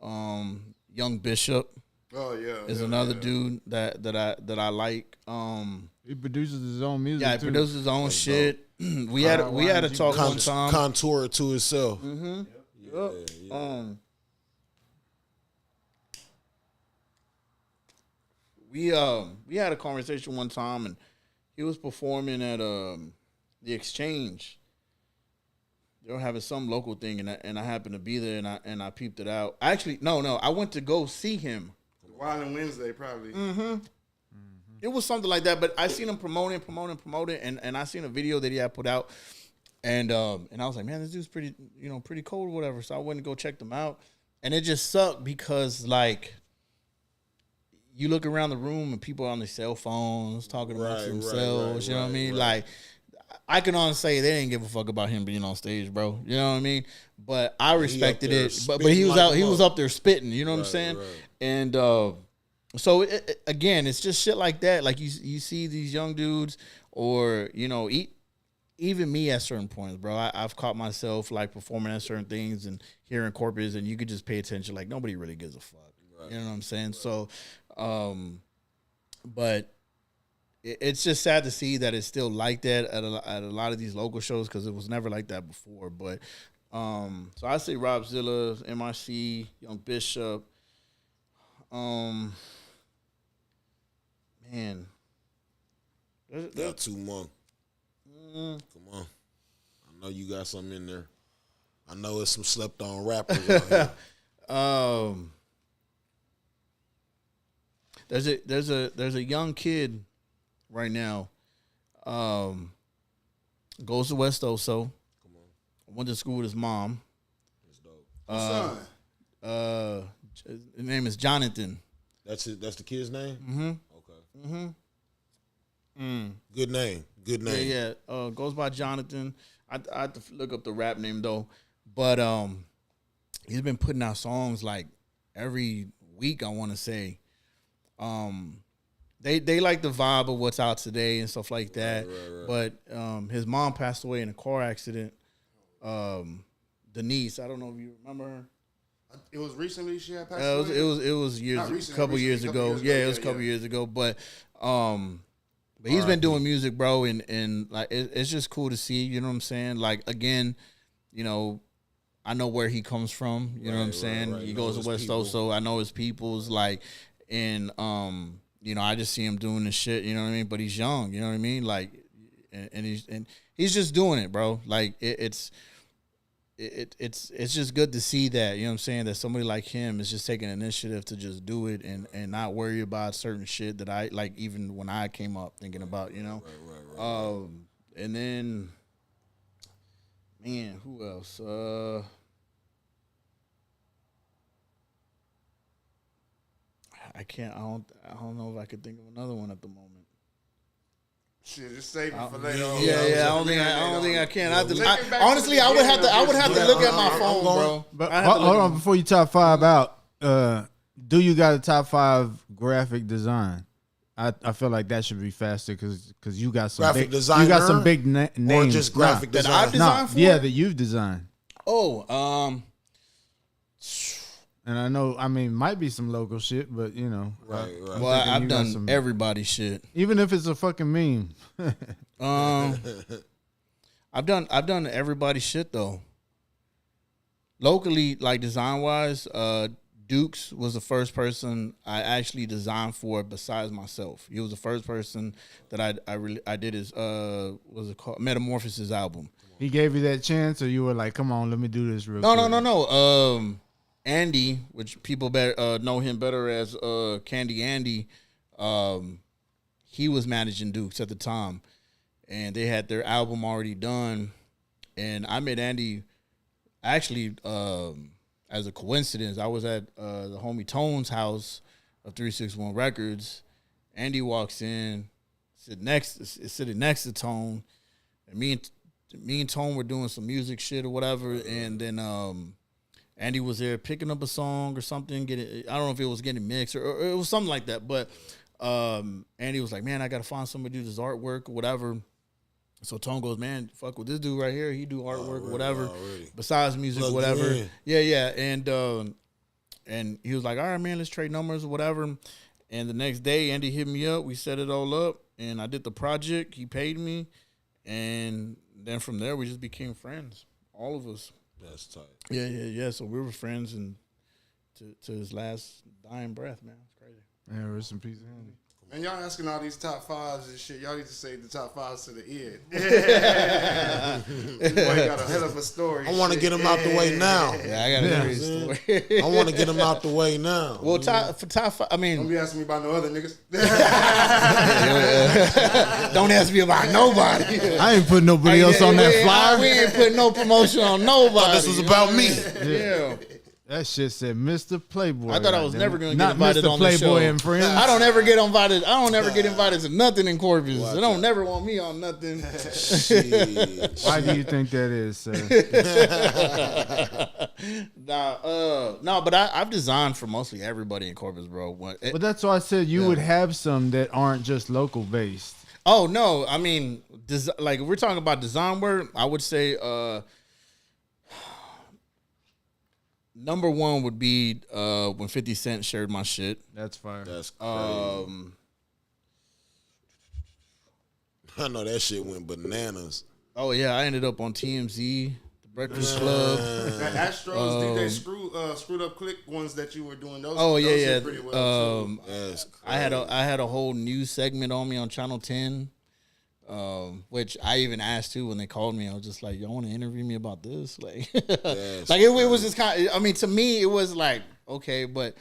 S2: Young Bishop is another dude that I like.
S4: He produces his own music.
S2: Yeah, he
S4: too.
S2: produces his own shit. We had a talk one time.
S1: Contour it to itself.
S2: Mm-hmm.
S1: Yeah.
S2: We had a conversation one time, and he was performing at the Exchange. They were having some local thing, and I happened to be there, and I peeped it out. Actually, no, I went to go see him.
S3: Wild and Wednesday, probably.
S2: Mm-hmm. It was something like that, but I seen him promoting, and I seen a video that he had put out, and I was like, man, this dude's pretty cool or whatever. So I went and go check them out, and it just sucked because like you look around the room and people are on their cell phones talking amongst themselves. You know what I mean? Like I can honestly say they didn't give a fuck about him being on stage, bro. You know what I mean? But I respected it. But he was
S1: like
S2: he was up there spitting. You know what I'm saying?
S1: Right.
S2: And so again, it's just shit like that. Like you see these young dudes, or you know, even me at certain points, bro. I've caught myself like performing at certain things and hearing corpus, and you could just pay attention. Like nobody really gives a fuck. Right. You know what I'm saying? Right. So, but it's just sad to see that it's still like that at a lot of these local shows, because it was never like that before. But so I say Rob Zilla, MIC, Young Bishop. Man,
S1: Got 2 more. Come on. I know you got something in there. I know it's some slept on rappers out here.
S2: There's a young kid right now. Goes to West Oso.
S1: Come on.
S2: Went to school with his mom.
S1: That's dope.
S2: His name is Jonathan.
S1: That's the kid's name?
S2: Mm-hmm.
S1: Okay.
S2: Mm-hmm.
S1: Good name.
S2: Yeah. Goes by Jonathan. I had to look up the rap name though, but he's been putting out songs like every week. I want to say, they like the vibe of what's out today and stuff like that. Right. But his mom passed away in a car accident. Denise, I don't know if you remember her.
S3: It was recently she had passed
S2: It
S3: away?
S2: was
S3: Not
S2: years,
S3: recently,
S2: couple years ago. Yeah, it was a couple years ago. But he's been doing music, bro, and like it's just cool to see. You know what I'm saying? Like again, you know, I know where he comes from. You know what I'm saying?
S1: right.
S2: He
S1: Know
S2: goes
S1: his
S2: to West
S1: people.
S2: Coast, so I know his people's like, and you know, I just see him doing this shit. You know what I mean? But he's young. You know what I mean? Like, and he's just doing it, bro. Like it's just good to see that, you know what I'm saying, that somebody like him is just taking initiative to just do it and not worry about certain shit that I like, even when I came up thinking about, you know. Right. And then, man, who else? I don't know if I could think of another one at the moment.
S3: Shit, just save it for later on.
S2: Yeah, I don't think I can. Honestly, I would have to look at my phone, bro.
S4: But hold on, before you top 5 out, do you got a top 5 graphic design? I feel like that should be faster because you got some
S1: Graphic
S4: big,
S1: designer
S4: you got some big names.
S1: or just graphic
S2: that
S1: design.
S2: I've designed for?
S4: Yeah, that you've designed.
S2: Oh,
S4: And I know, I mean, might be some local shit, but you know,
S1: Right.
S2: well, I've done everybody's shit.
S4: Even if it's a fucking meme.
S2: I've done everybody's shit though. Locally, like design wise, Dukes was the first person I actually designed for besides myself. He was the first person that I did his what's it called, Metamorphosis album.
S4: He gave you that chance, or you were like, "Come on, let me do this real
S2: No,
S4: quick."
S2: no. Andy, which people better know him better as Candy Andy, he was managing Dukes at the time, and they had their album already done. And I met Andy actually as a coincidence. I was at the homie Tone's house of 361 Records. Andy walks in, sitting next to Tone, and me and Tone were doing some music shit or whatever, and then Andy was there picking up a song or something. I don't know if it was getting mixed or it was something like that. But Andy was like, "Man, I gotta find somebody to do this artwork or whatever." So Tone goes, "Man, fuck with this dude right here. He do artwork or whatever, besides music,
S1: Plug
S2: whatever."
S1: in.
S2: Yeah. And he was like, "All right, man, let's trade numbers or whatever." And the next day, Andy hit me up. We set it all up, and I did the project. He paid me, and then from there, we just became friends, all of us.
S1: That's tight.
S2: Yeah. So we were friends, and to his last dying breath, man. It's crazy.
S4: Yeah, rest in peace, Andy.
S3: And y'all asking all these top 5s and shit. Y'all need to save the top 5s to the end. This boy got a hell of a story.
S1: I want to get him out the way now.
S2: Yeah, I got a great story.
S1: I want to get him out the way now.
S2: Well, top 5. I mean,
S3: Don't be asking me about no other niggas.
S2: don't ask me about nobody.
S4: I ain't putting nobody else on that flyer.
S2: We ain't putting no promotion on nobody.
S1: This was about me.
S2: Yeah.
S4: That shit said Mr. Playboy.
S2: I thought I was
S4: goddamn
S2: never
S4: it.
S2: going to get
S4: Not
S2: invited
S4: Mr.
S2: on the show.
S4: Playboy and friends.
S2: I don't ever get invited. I don't ever get invited to nothing in Corpus. They don't never want me on nothing.
S1: Shit.
S4: Why do you think that is, sir?
S2: No, but I've designed for mostly everybody in Corpus, bro.
S4: But that's why I said you would have some that aren't just local based.
S2: Oh no, I mean, like if we're talking about design work, I would say number one would be when 50 Cent shared my shit.
S4: That's fire.
S1: That's crazy. I know that shit went bananas.
S2: Oh yeah, I ended up on TMZ, The Breakfast Club.
S3: The Astros, DJ screwed up click ones that you were doing. Those,
S2: Oh
S3: those
S2: yeah.
S3: did pretty well too.
S1: That's crazy.
S2: I had a whole news segment on me on Channel 10, which I even asked too when they called me. I was just like, "Y'all want to interview me about this?" Like, like it was just kind of. I mean, to me, it was like okay, but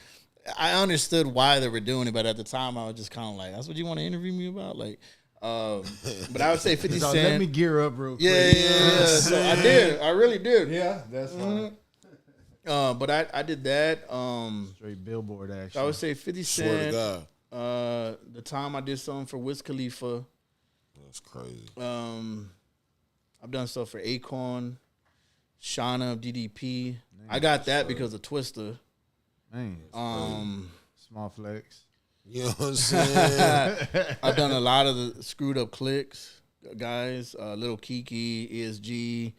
S2: I understood why they were doing it. But at the time, I was just kind of like, "That's what you want to interview me about?" Like, but I would say 50
S4: So
S2: Cent.
S4: let me gear up real quick.
S2: Yeah. So I did. I really did.
S4: Yeah, that's fine.
S2: But I did that.
S4: Straight billboard action.
S2: So I would say 50
S1: Swear
S2: Cent.
S1: to God.
S2: The time I did something for Wiz Khalifa.
S1: That's crazy.
S2: I've done stuff for Akon, Shauna of DDP. I got that because of Twister.
S4: Man, small flex.
S1: You know what I'm saying?
S2: I've done a lot of the screwed up clicks, guys. Little Kiki, ESG.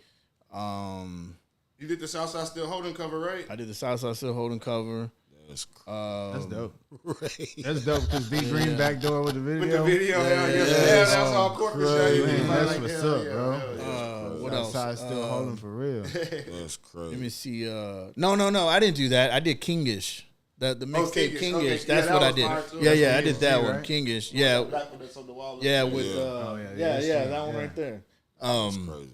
S3: You did the Southside Still Holding cover, right?
S2: I did the Southside Still Holding cover.
S1: That's
S4: That's dope.
S1: right.
S4: That's dope because D Green backdoor with the video.
S3: With the video, hell yeah. That's all corporate shit.
S4: Man, that's
S3: Like,
S4: what's
S3: hell
S4: up,
S3: yeah,
S4: bro.
S3: hell yeah.
S2: What else?
S4: Southside still holding for real.
S1: That's crazy.
S2: Let me see. No, I didn't do that. I did Kingish. The mixtape
S3: Kingish.
S2: Kingish.
S3: Okay.
S2: That's
S3: Yeah, that
S2: what I
S3: was
S2: did.
S3: fire, too.
S2: Yeah,
S3: That's
S2: I did that one.
S4: right?
S2: Kingish. Yeah,
S3: Black one that's on the wall.
S2: yeah, with
S1: Yeah.
S2: that one right there.
S1: That's crazy.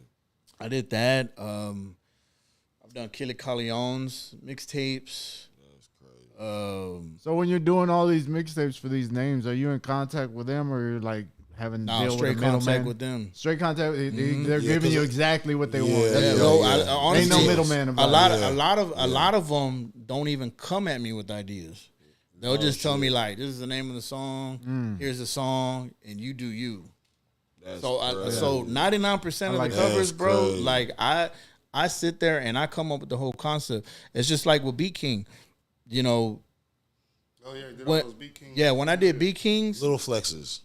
S2: I did that. I've done Killer Corleone's mixtapes.
S1: That's crazy.
S4: So when you're doing all these mixtapes for these names, are you in contact with them, or you're like having
S2: No,
S4: deal
S2: straight
S4: with a middleman?
S2: contact with them.
S4: Straight contact. They're
S1: Yeah,
S4: giving you
S1: 'cause
S4: exactly what they
S1: Yeah,
S4: want. That's
S1: yeah,
S4: dope.
S1: yeah.
S2: Honestly,
S4: Ain't no middleman about it.
S2: a lot of them don't even come at me with ideas. They'll just tell me like, "This is the name of the song. Here's the song, and you do you."
S1: That's
S2: So,
S1: crazy.
S2: so 99% of
S4: like
S2: the
S4: that.
S2: covers,
S1: That's
S2: bro.
S1: crazy.
S2: Like I sit there and I come up with the whole concept. It's just like with Beat King, you know.
S3: Oh yeah, did all
S2: What?
S3: those Beat Kings.
S2: Yeah, when I did Beat Kings,
S1: Little flexes.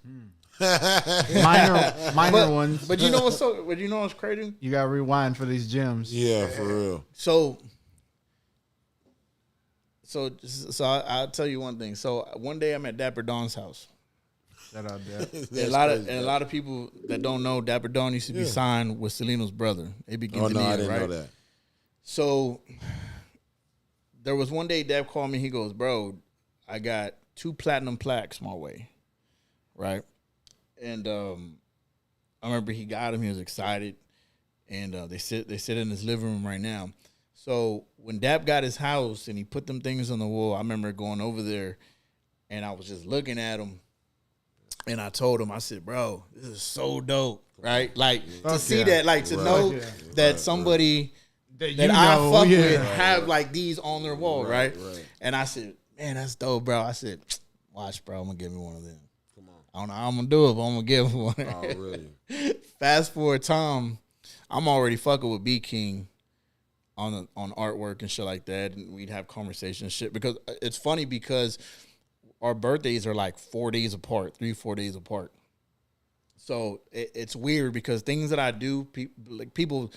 S4: minor ones.
S2: but you know what's crazy?
S4: You gotta rewind for these gems.
S1: Yeah, for real.
S2: So I'll tell you one thing. So one day I'm at Dapper Dawn's house.
S4: Shout out there.
S2: And a lot of people that don't know, Dapper Dawn used to be signed with Selena's brother. AB
S1: Oh no, I didn't
S2: right?
S1: know that.
S2: So there was one day Dap called me. He goes, "Bro, I got 2 platinum plaques my way." Right? And I remember he got him. He was excited. And they sit in his living room right now. So when Dap got his house and he put them things on the wall, I remember going over there and I was just looking at him. And I told him, I said, "Bro, this is so dope." Right? Like to see that, like to know that somebody that I fuck with have like these on their wall, right? And I said, "Man, that's dope, bro." I said, "Watch, bro, I'm gonna give me one of them."
S1: Come on.
S2: I don't know how I'm gonna do it, but I'm gonna give him one.
S1: Oh, really?
S2: Fast forward time, I'm already fucking with B King on artwork and shit like that, and we'd have conversations and shit. Because it's funny because our birthdays are like 4 days apart, 3-4 days apart. So it's weird because things that I do, people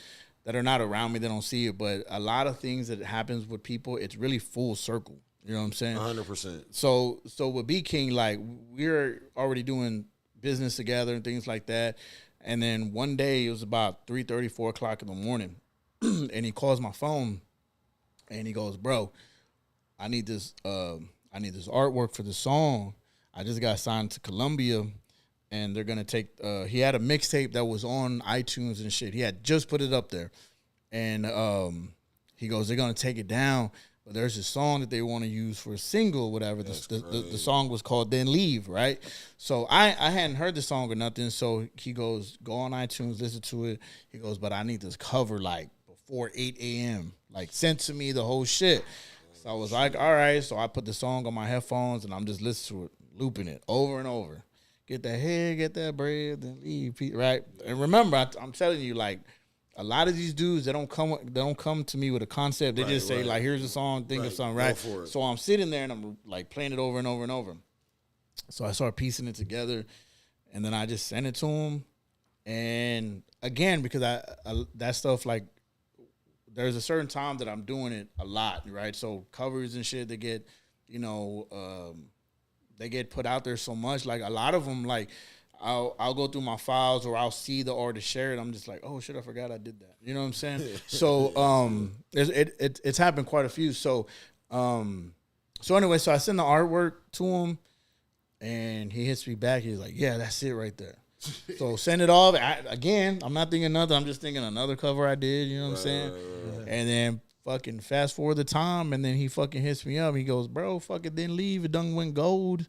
S2: that are not around me, they don't see it. But a lot of things that happens with people, it's really full circle. You know what I'm saying?
S1: 100%.
S2: So with B King, like we're already doing business together and things like that. And then one day it was about 3:30, 4 o'clock in the morning, and he calls my phone, and he goes, "Bro, I need this artwork for the song. I just got signed to Columbia, and they're gonna take." He had a mixtape that was on iTunes and shit. He had just put it up there, and he goes, "They're gonna take it down." But there's a song that they want to use for a single, whatever. The song was called "Then Leave," right? So I hadn't heard the song or nothing. So he goes, "Go on iTunes, listen to it." He goes, "But I need this cover like before 8 a.m. Like sent to me the whole shit." So I was like, "All right." So I put the song on my headphones and I'm just listening to it, looping it over and over. Get that head, get that bread, then leave, right? And remember, I'm telling you, like, a lot of these dudes, they don't come to me with a concept. They just say like, "Here's a song, think of something," right? So I'm sitting there and I'm like playing it over and over and over. So I start piecing it together, and then I just send it to him. And again, because I that stuff, like, there's a certain time that I'm doing it a lot, right? So covers and shit, they get, they get put out there so much. Like a lot of them, like, I'll go through my files or I'll see the artist share it. I'm just like, "Oh shit, I forgot I did that." You know what I'm saying? So it's happened quite a few. So anyway, so I send the artwork to him, and he hits me back. He's like, "Yeah, that's it right there." So send it off. Again, I'm not thinking nothing. I'm just thinking another cover I did. You know what I'm saying? And then fucking fast forward the time, and then he fucking hits me up. He goes, "Bro, fucking didn't leave. It done went gold."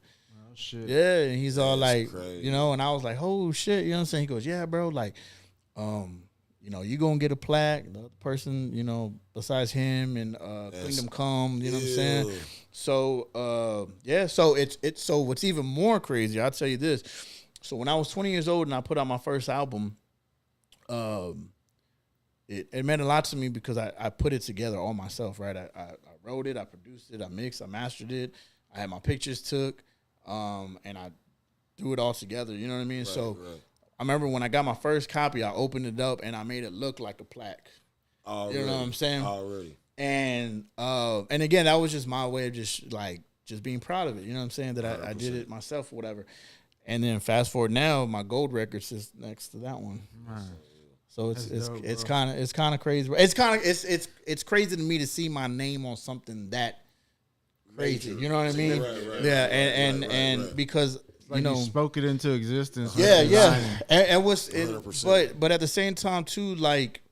S4: Shit.
S2: Yeah, and he's all like,
S1: crazy.
S2: and I was like, "Oh shit," you know what I'm saying? He goes, "Yeah, bro, like, you gonna get a plaque, the other person, besides him and Kingdom Come, you know what I'm saying?" So so it's so what's even more crazy, I'll tell you this. So when I was 20 years old and I put out my first album, it meant a lot to me because I put it together all myself, right? I wrote it, I produced it, I mixed, I mastered it, I had my pictures took. And I threw it all together, you know what I mean? I remember when I got my first copy, I opened it up and I made it look like a plaque.
S1: Already,
S2: you know what I'm saying?
S1: Already.
S2: And again, that was just my way of just being proud of it. You know what I'm saying? That I did it myself or whatever. And then fast forward now, my gold record sits next to that one. Man. So it's kind of crazy. It's crazy to me to see my name on something that crazy. You know what I mean?
S1: Right,
S2: yeah, and because
S4: like you spoke it into existence.
S2: Yeah. And but at the same time too, like,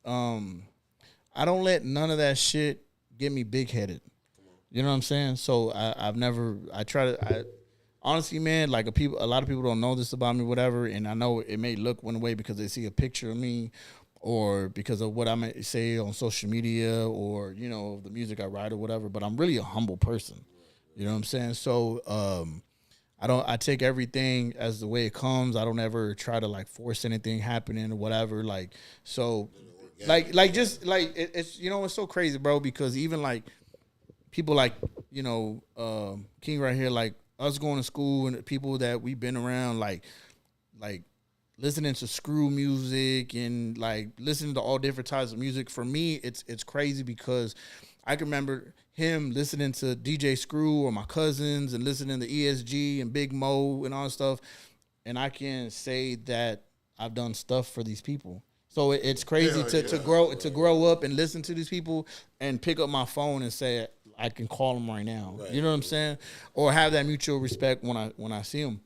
S2: I don't let none of that shit get me big headed. You know what I'm saying? So honestly, man, like a lot of people don't know this about me, whatever, and I know it may look one way because they see a picture of me or because of what I may say on social media or, you know, the music I write or whatever, but I'm really a humble person. You know what I'm saying? So I take everything as the way it comes. I don't ever try to like force anything happening or whatever. Like, so it's, you know, it's so crazy, bro, because even like people like, you know, King right here, like us going to school and people that we've been around, like listening to screw music and like listening to all different types of music. For me, it's crazy because I can remember him listening to DJ Screw or my cousins and listening to ESG and Big Mo and all that stuff. And I can say that I've done stuff for these people. So it's crazy to grow up and listen to these people and pick up my phone and say I can call them right now. Right. You know what I'm saying? Or have that mutual respect when I see them.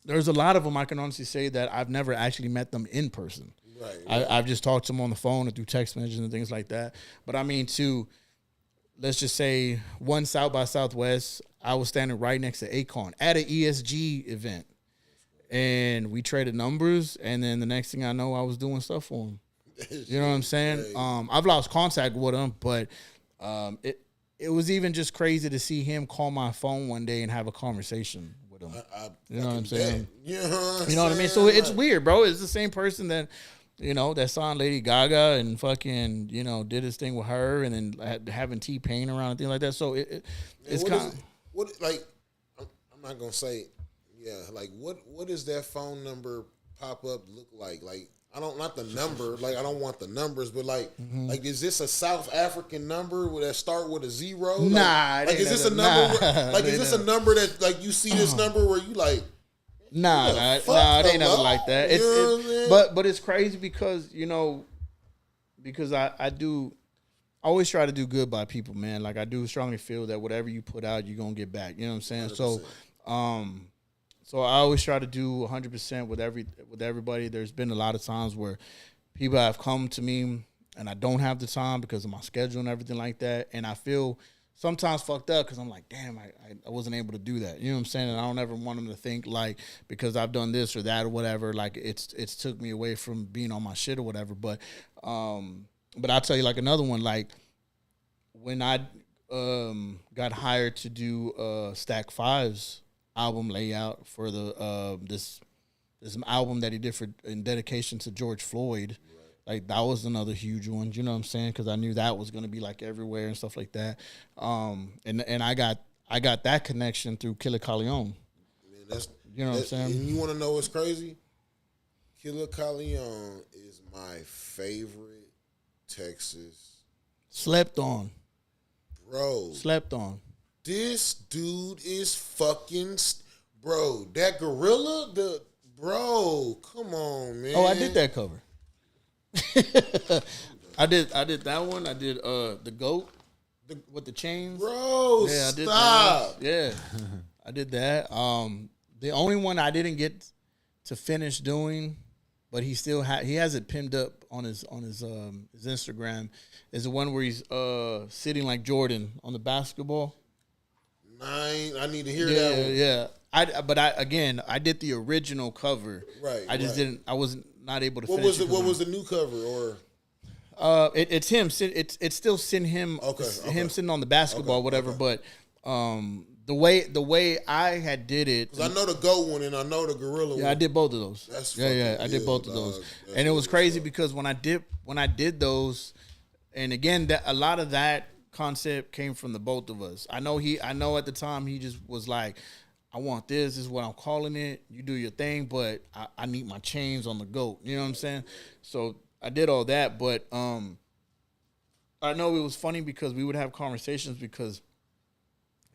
S2: There's a lot of them I can honestly say that I've never actually met them in person. Right. I've just talked to them on the phone and through text messages and things like that. But I mean, let's just say one South by Southwest, I was standing right next to Akon at an ESG event. And we traded numbers, and then the next thing I know, I was doing stuff for him. You know what I'm saying? I've lost contact with him, but it was even just crazy to see him call my phone one day and have a conversation with him. You know what I'm saying? You know what I mean? So it's weird, bro. It's the same person that, you know, that signed Lady Gaga and fucking, you know, did his thing with her, and then having T-Pain around and things like that. So it's kind of
S1: like I'm not gonna say. Yeah, like what does that phone number pop up look like? Like not the number, like I don't want the numbers, but like is this a South African number that start with a 0?
S2: Nah,
S1: like is this a number? Like is this a number that like you see this number where you like?
S2: Nah, it ain't nothing like that. But it's crazy because I always try to do good by people, man. Like I do strongly feel that whatever you put out, you're gonna get back. You know what I'm saying? 100%. So I always try to do 100% with everybody. There's been a lot of times where people have come to me and I don't have the time because of my schedule and everything like that. And I feel sometimes fucked up because I'm like, damn, I wasn't able to do that. You know what I'm saying? And I don't ever want them to think like because I've done this or that or whatever, like it's took me away from being on my shit or whatever. But I'll tell you like another one, like when I got hired to do Stack 5's album layout for the this album that he did in dedication to George Floyd. Right. Like that was another huge one, you know what I'm saying? Because I knew that was gonna be like everywhere and stuff like that. And I got that connection through Killer Calion. Man, you know what I'm saying?
S1: And you want to know what's crazy? Killer Calion is my favorite Texas.
S2: Slept on.
S1: Bro.
S2: Slept on.
S1: This dude is fucking, bro. That gorilla, bro. Come on, man.
S2: Oh, I did that cover. I did that one. I did the goat with the chains.
S1: Bro, yeah, I did stop.
S2: That. Yeah, I did that. The only one I didn't get to finish doing, but he has it pinned up on his Instagram, is the one where he's sitting like Jordan on the basketball.
S1: I need to hear that one.
S2: Yeah. I did the original cover.
S1: Right.
S2: I just didn't. I wasn't not able to.
S1: What
S2: finish
S1: was What was the new cover or?
S2: It's him. It's still sitting him. Okay. Him sitting on the basketball, whatever. Okay. But the way I had did it.
S1: Because I know the goat one and I know the gorilla one.
S2: Yeah, I did both of those.
S1: That's
S2: I did both of those, and it was crazy because when I did those, and again that a lot of that concept came from the both of us. I know at the time he just was like, I want this is what I'm calling it. You do your thing, but I need my chains on the goat. You know what I'm saying? So I did all that, but I know it was funny because we would have conversations because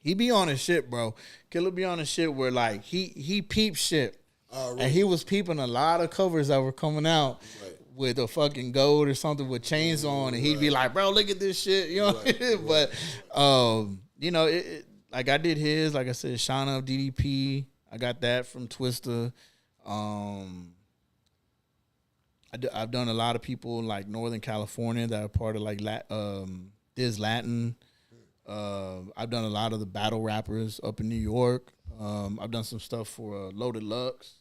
S2: he be on his shit, bro. Killer be on his shit where like he peeps shit. Really? And he was peeping a lot of covers that were coming out with a fucking gold or something with chains on, and he'd be like, "Bro, look at this shit," you know. But you know, like I did his, like I said, Shauna of DDP. I got that from Twista. I've done a lot of people in like Northern California that are part of like Diz Latin. I've done a lot of the battle rappers up in New York. I've done some stuff for Loaded Lux.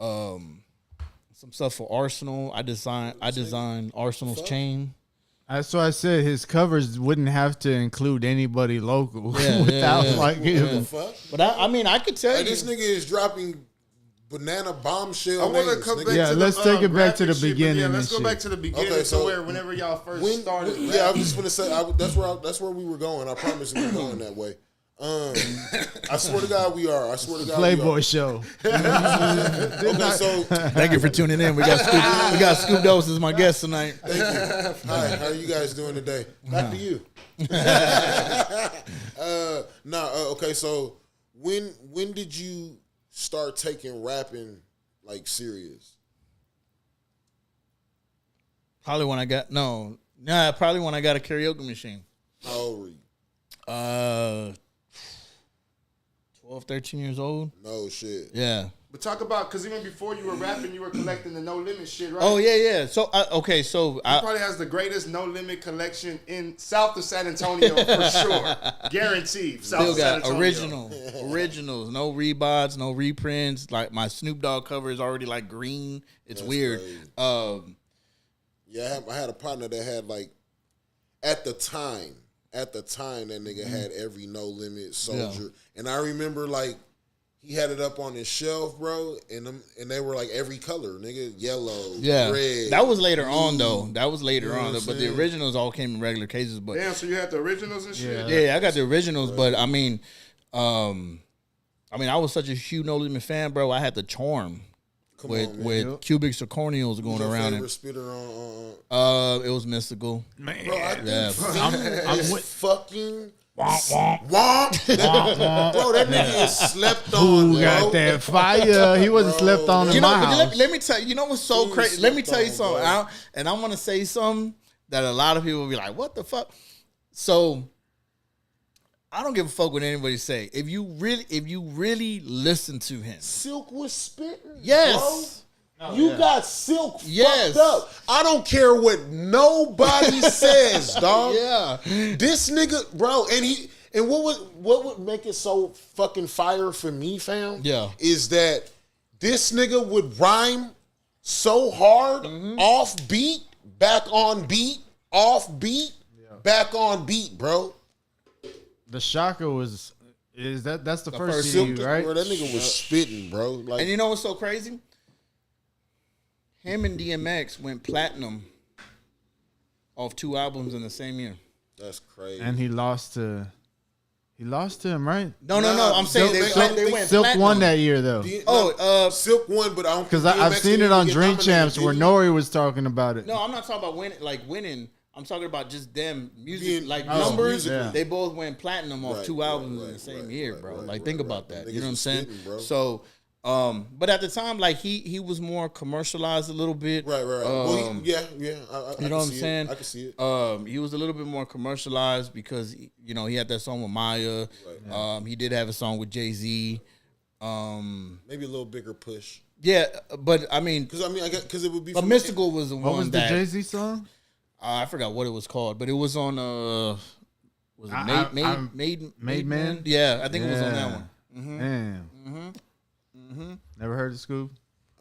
S2: Some stuff for Arsenal. I designed Arsenal's chain.
S4: That's why I said his covers wouldn't have to include anybody local without like even.
S2: But I mean, I could tell you
S1: this nigga is dropping banana bombshell.
S3: I want to come back to
S4: let's take it back to the
S3: shit,
S4: beginning.
S3: Yeah, let's go back to the beginning.
S1: Okay, so
S3: whenever y'all first started.
S1: I was just gonna say that's where we were going. I promise we were going that way. I swear to God we are. I swear to God
S4: Playboy show.
S1: Okay, so
S2: thank you for tuning in. We got Skub Dose as my guest tonight.
S1: Thank you. Hi, how are you guys doing today? Back to you. Okay, so when did you start taking rapping like serious?
S2: Probably when I got a karaoke machine.
S1: How old were you?
S2: 12, 13 years old.
S1: No shit.
S2: Yeah.
S3: But talk about, because even before you were rapping, you were collecting the No Limit shit, right?
S2: Oh, yeah. So, he
S3: probably has the greatest No Limit collection in south of San Antonio for sure. Guaranteed.
S2: Still got originals, no rebots, no reprints. Like my Snoop Dogg cover is already like green. It's weird.
S1: I had a partner that had like, at the time that nigga had every No Limit Soldier. And I remember like he had it up on his shelf, bro, and they were like every color, nigga, yellow, red.
S2: That was later on though. But the originals all came in regular cases. But
S3: damn, so you had the originals and shit?
S2: Yeah, I got the originals, but I mean, I was such a huge No Limit fan, bro. I had the Charm. With cubic zirconials going around it.
S1: Spitter on,
S2: it was Mystical.
S1: Man, bro, I think I'm with fucking womp. Bro, that nigga is slept on.
S4: Who got that fire? He wasn't slept on in my house.
S2: Let me tell you. You know what's so crazy? Let me tell you something. And I'm gonna say something that a lot of people will be like, "What the fuck?" So I don't give a fuck what anybody say. If you really listen to him,
S1: Silk was spitting.
S2: Yes.
S1: Bro. You got Silk fucked up. I don't care what nobody says, dog.
S2: Yeah.
S1: This nigga, bro, and what would make it so fucking fire for me, fam?
S2: Yeah.
S1: Is that this nigga would rhyme so hard, off beat, back on beat, off beat, back on beat, bro.
S4: The Shocker that's the first CD, right?
S1: Bro, that nigga was spitting, bro. Like,
S2: and you know what's so crazy? Him and DMX went platinum off 2 albums in the same year.
S1: That's crazy.
S4: And he lost to him, right?
S2: No. I'm saying they went
S4: Silk
S2: platinum.
S4: won that year though.
S1: Silk won, but I don't
S4: because I've seen it on Drink Champs where Nori was talking about it.
S2: No, I'm not talking about winning. I'm talking about just them music, numbers.
S1: Music.
S2: They both went platinum off 2 albums in the same year, bro. Think about that. You know what I'm saying?
S1: Bro.
S2: So, but at the time, like he was more commercialized a little bit.
S1: Right. Well,
S2: you know what I'm saying?
S1: I can see it.
S2: He was a little bit more commercialized because he had that song with Maya. Right. He did have a song with Jay-Z.
S1: Maybe a little bigger push.
S2: Yeah, but I mean,
S1: because it would be.
S2: But Mystical was the one.
S4: What was the Jay-Z song?
S2: I forgot what it was called, but it was on was it Made Man? Yeah, I think it was on that one.
S4: Damn. Never heard of Skub?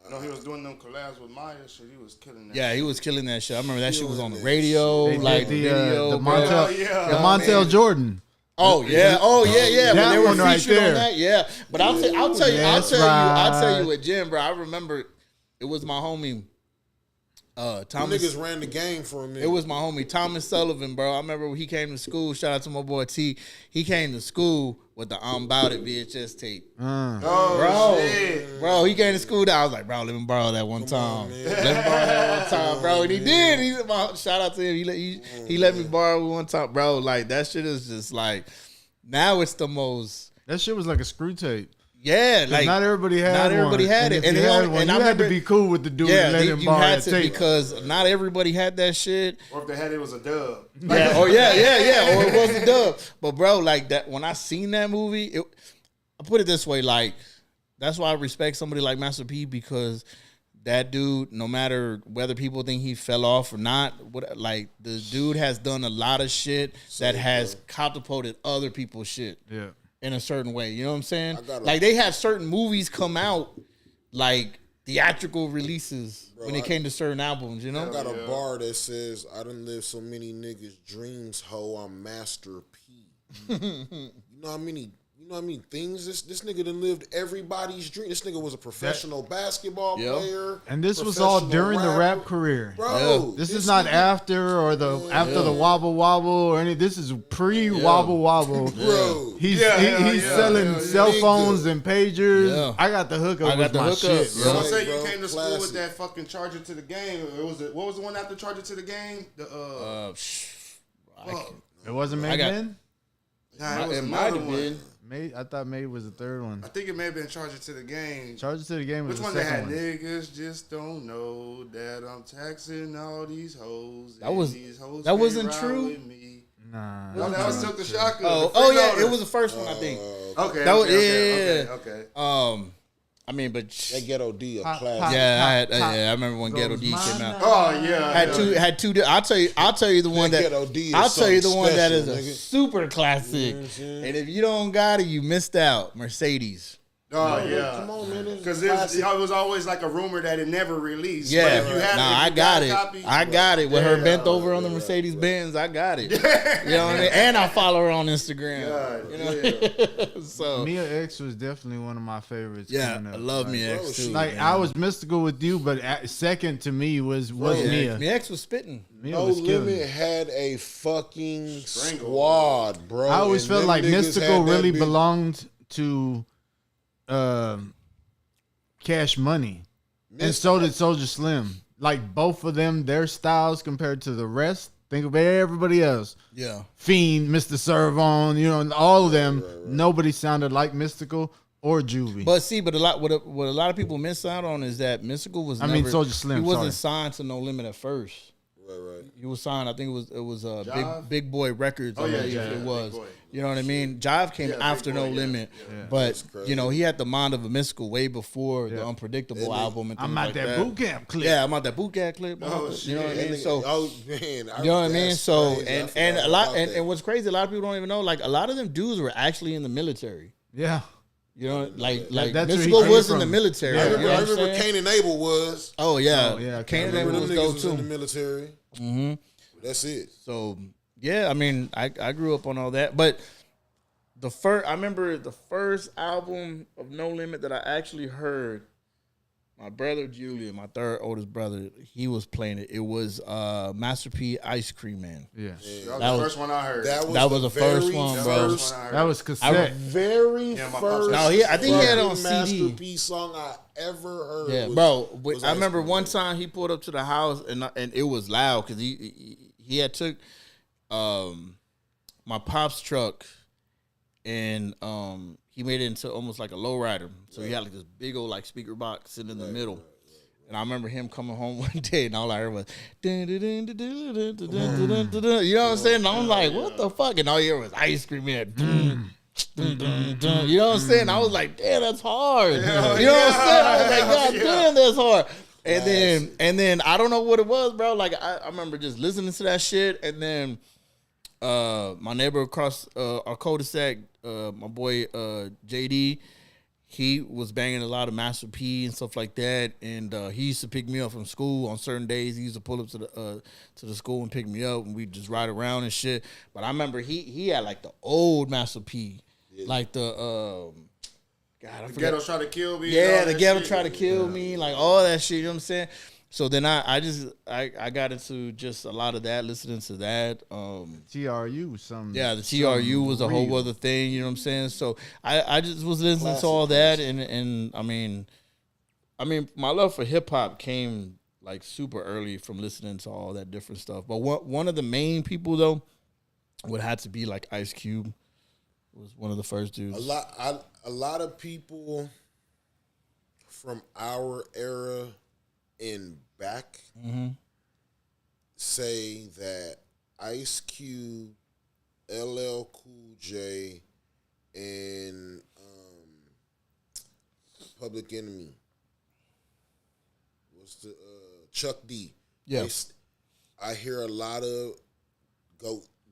S3: I know he was doing them collabs with Maya, so he was killing that.
S2: Yeah, he was killing that shit. I remember that shit was on the radio,
S4: the
S2: video.
S4: The Montel Jordan.
S2: Oh yeah.
S4: That
S2: But they were
S4: one right
S2: featured
S4: there.
S2: on that. Yeah, but I'll tell you with Jim, bro. I remember it was my homie.
S1: Them
S2: Thomas.
S1: niggas ran the game for a minute.
S2: It was my homie Thomas Sullivan, bro. I remember when he came to school. Shout out to my boy T. He came to school with the I'm Bout It VHS tape. Bro, he came to school. I was like, bro, let me borrow that one time. Let me borrow that one time, bro. And he did. Shout out to him. He let me borrow it one time, bro. Like that shit is just like now it's the most.
S4: That shit was like a screw tape.
S2: Yeah, like
S4: not everybody had.
S2: Not everybody had it,
S4: and you had to be cool with the dude.
S2: Yeah,
S4: let him
S2: you
S4: borrow
S2: had
S4: that
S2: to
S4: tape.
S2: because not everybody had that shit.
S3: Or if they had it, was a dub.
S2: Yeah, or yeah, or it was a dub. But bro, like that when I seen that movie, I put it this way, like that's why I respect somebody like Master P because that dude, no matter whether people think he fell off or not, like the dude has done a lot of shit that has catapulted other people's shit.
S4: Yeah.
S2: In a certain way, you know what I'm saying? Like they had certain movies come out, like theatrical releases when it came to certain albums. You know,
S1: I got a bar that says, "I done lived so many niggas' dreams, ho. I'm Master P." You know how many things this nigga done lived everybody's dream. This nigga was a professional basketball player,
S4: and this was all during the rap career,
S1: bro.
S4: This is not after or after the wobble wobble or any. This is pre wobble wobble,
S1: bro.
S4: He's selling cell phones and pagers.
S2: Yeah.
S4: I got the hookup.
S2: I got the hookup.
S4: Shit,
S3: So
S4: bro.
S3: say you came to school with that fucking charger to the game. What was the one after charger to the game?
S4: It wasn't made then.
S3: Nah, it was
S2: it might
S3: another
S2: have
S3: one.
S2: been.
S4: I thought May was the third one.
S3: I think it may have been charger to the game.
S4: Charger to the game was
S3: Which
S4: the
S3: one they
S4: second
S3: had?
S4: one.
S3: Niggas just don't know that I'm taxing all these hoes.
S2: That was-
S3: these hoes
S2: that wasn't
S3: can't
S2: true?
S3: ride with me.
S4: Nah.
S3: No, that was Took the Shotgun.
S2: Oh yeah, it was the first one I think.
S3: Okay.
S2: That was-
S3: Okay.
S2: I mean, but
S1: That Ghetto D a
S4: Pop,
S1: classic.
S4: pop.
S2: I remember when Ghetto D came out.
S3: Oh yeah.
S2: Had two. I'll tell you the one that
S1: Ghetto D is
S2: I'll tell you the one that is
S1: something
S2: a
S1: special, nigga.
S2: super classic. And if you don't got it, you missed out. Mercedes.
S3: Oh yeah.
S1: Come on, man.
S3: Because it was always like a rumor that it never released.
S2: Yeah,
S3: But if you had
S2: I got it. I got it with her bent over on the Mercedes Benz. I got it. You know what I mean? And I follow her on Instagram.
S3: God,
S2: you know, so
S4: Mia X was definitely one of my favorites.
S2: yeah,
S4: coming
S2: I
S4: up.
S2: love
S4: Like,
S2: Mia X too.
S4: Like
S2: man.
S4: I was mystical with you, but second to me was Mia.
S2: Mia X was spitting.
S4: Mia
S1: No
S4: was killing
S1: Limit
S4: it.
S1: had a fucking squad, bro.
S4: I always
S1: and
S4: felt
S1: them
S4: like
S1: niggas
S4: Mystical
S1: had that
S4: really
S1: big-
S4: belonged to Cash Money, and so did Soldier Slim. Like both of them, their styles compared to the rest. Think of everybody else.
S2: Yeah.
S4: Fiend, Mr. Servon, you know, and all of them. Nobody sounded like Mystical or Juvie.
S2: But see, what a lot of people miss out on is that Mystical was.
S4: I mean, Soulja Slim,
S2: He wasn't
S4: sorry.
S2: signed to No Limit at first.
S1: Right.
S2: He was signed. I think it was
S3: Jive?
S2: Big Boy Records.
S3: Oh,
S2: I
S3: yeah,
S2: believe
S3: yeah,
S2: it
S3: Big
S2: was.
S3: Boy.
S2: You know what I mean? Jive came
S3: Big
S2: after
S3: Boy,
S2: No
S3: yeah,
S2: Limit,
S3: yeah.
S2: but you know he had the mind of a Mystical way before the Unpredictable album. And things
S4: I'm at
S2: like
S4: that boot camp clip.
S2: Yeah, I'm at that boot camp clip.
S3: Oh,
S2: You know what I mean?
S3: shit.
S2: So.
S1: Oh man,
S2: You know what I mean?
S1: that's
S2: So
S1: crazy. I
S2: and
S1: forgot
S2: a lot
S1: about that.
S2: and what's crazy, a lot of people don't even know. Like a lot of them dudes were actually in the military.
S4: Yeah.
S2: You know, like
S4: that's where he
S2: Mystical
S4: came
S2: was in the
S4: from.
S2: military.
S1: I
S2: you know
S1: remember,
S2: what
S1: I
S2: I'm
S1: remember
S2: saying?
S1: Cain and Abel was.
S2: Oh yeah,
S4: Oh, yeah,
S2: Cain and
S1: I remember
S2: Abel
S1: them
S2: was
S1: niggas
S2: dope
S1: was in the
S2: too.
S1: military.
S2: Mm-hmm.
S1: That's it.
S2: So yeah, I mean, I grew up on all that, but I remember the first album of No Limit that I actually heard. My brother Julian, my third oldest brother, he was playing it. It was Master P, Ice Cream Man.
S4: Yeah.
S3: That was the first one I heard.
S1: That was,
S2: That was the first
S1: very
S2: one, bro.
S1: first-
S4: That was cassette.
S1: Very
S3: Yeah, my
S1: first.
S3: pops-
S2: No, I think he had it on
S1: fucking
S2: CD.
S1: Masterpiece song I ever heard.
S2: Yeah,
S1: was-
S2: bro.
S1: was
S2: I remember
S1: Ice Cream
S2: one
S1: Man.
S2: time he pulled up to the house and it was loud because he had took my pop's truck and he made it into almost like a lowrider. So he had like this big old like speaker box sitting in the middle. And I remember him coming home one day and all I heard was dun, dun, dun, dun, dun, dun, dun, dun, dun, dun, dun. You know what I'm saying? And I'm like, what the fuck? And all you hear was Ice Cream Man. Dun, dun, dun, dun. You know what I'm saying? I was like, damn, that's hard. You know what I'm saying? I was like, God damn, that's hard. And then I don't know what it was, bro. Like I remember just listening to that shit, and then my neighbor across our cul-de-sac, my boy JD, he was banging a lot of Master P and stuff like that, and he used to pick me up from school on certain days. He used to pull up to the school and pick me up, and we just ride around and shit. But I remember he had like the old Master P, like the God, I forgot.
S3: Ghetto tried to kill me.
S2: Yeah,
S3: all
S2: the
S3: that
S2: ghetto
S3: shit.
S2: tried to kill me, like all that shit. You know what I'm saying? So then I got into just a lot of that, listening to that.
S4: TRU, some
S2: Yeah, the TRU was a whole other thing. You know what I'm saying? So I just was listening to all that, and I mean, my love for hip hop came like super early from listening to all that different stuff. But one of the main people though would have to be like Ice Cube. Was one of the first dudes.
S1: A lot of people from our era and back say that Ice Cube, LL Cool J, and Public Enemy. What's the Chuck D?
S2: Yeah,
S1: I hear a lot of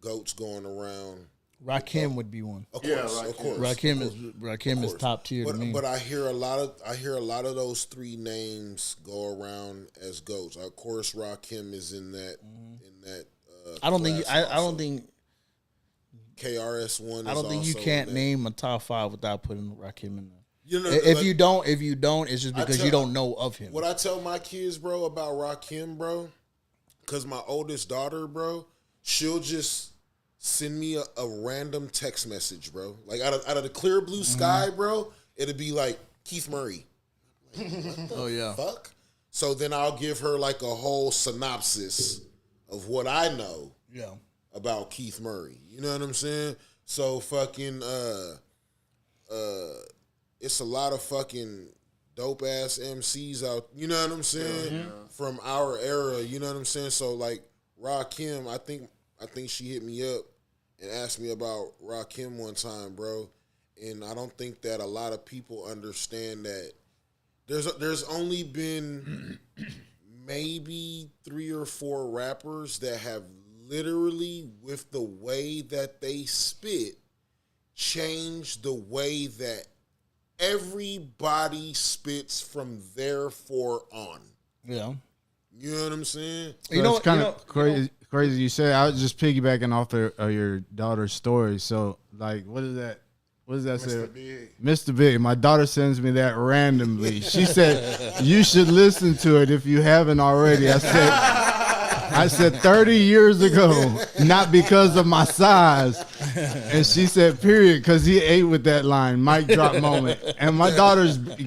S1: goats going around.
S2: Rakim would be one.
S1: Of course.
S2: Rakim is top tier to me.
S1: But I hear a lot of those three names go around as goats. Of course, Rakim is in that.
S2: I don't think
S1: KRS-One.
S2: I don't think you can't name a top 5 without putting Rakim in there.
S1: You know,
S2: if you don't, it's just because you don't know of him.
S1: What I tell my kids, bro, about Rakim, bro, because my oldest daughter, bro, she'll just send me a random text message, bro. Like out of the clear blue sky, bro, it'll be like Keith Murray. Like, what the fuck? So then I'll give her like a whole synopsis of what I know about Keith Murray. You know what I'm saying? So fucking it's a lot of fucking dope ass MCs out, you know what I'm saying? From our era, you know what I'm saying? So like Rakim, I think she hit me up and asked me about Rakim one time, bro. And I don't think that a lot of people understand that there's only been maybe 3 or 4 rappers that have literally, with the way that they spit, changed the way that everybody spits from therefore on.
S2: Yeah.
S1: You know what I'm saying?
S4: So it's kind of crazy. Crazy you say. I was just piggybacking off of your daughter's story. So, like, what is that? What does that say? Mr. Big. My daughter sends me that randomly. She said, you should listen to it if you haven't already. I said 30 years ago, not because of my size. And she said, period, because he ate with that line. Mic drop moment. And my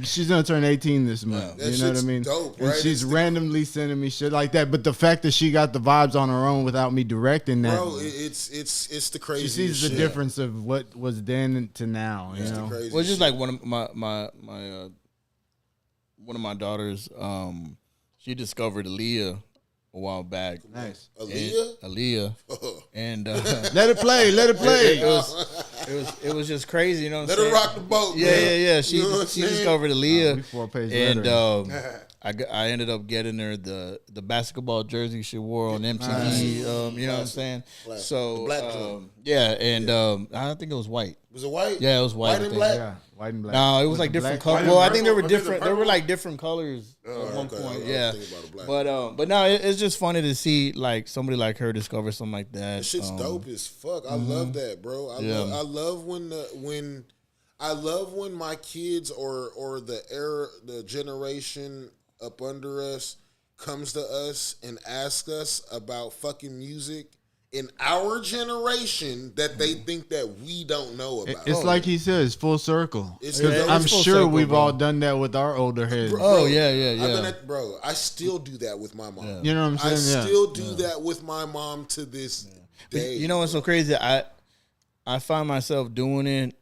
S4: she's going to turn 18 this month.
S1: That
S4: you know what I mean?
S1: Dope,
S4: and
S1: right?
S4: she's randomly sending me shit like that. But the fact that she got the vibes on her own without me directing that.
S1: Bro, it's the crazy.
S4: She sees the difference of what was then to now. You know?
S2: Well, it's just like one of my daughters, she discovered Aaliyah a while back.
S4: Nice.
S1: Aaliyah?
S2: And
S4: let it play.
S2: It was just crazy, you know what I'm
S1: Let
S2: saying?
S1: her rock the boat.
S2: Yeah. She
S1: You know what I'm
S2: discovered Aaliyah.
S4: 4-page
S2: And
S4: letter.
S2: I ended up getting her the basketball jersey she wore on MTV. You know what I'm saying? So
S1: The black one.
S2: I think it was white.
S1: Was it white?
S2: Yeah, it was white.
S1: White and black?
S4: Yeah, white and black.
S2: No, it was like different colors. Well, I think they were different. They were like different colors at one point. Yeah, but no, it's just funny to see like somebody like her discover something like that.
S1: That shit's dope as fuck. I love that, bro. I love when my kids or the generation up under us comes to us and asks us about fucking music in our generation that they think that we don't know about.
S4: It's like he says, full circle. I'm
S2: full
S4: sure
S2: circle,
S4: we've
S2: bro.
S4: all done that with our older heads.
S2: Oh yeah.
S1: I've done that, bro. I still do that with my mom.
S2: Yeah.
S4: You know what I'm saying?
S1: I still do that with my mom to this day.
S2: You know what's so crazy? I find myself doing it,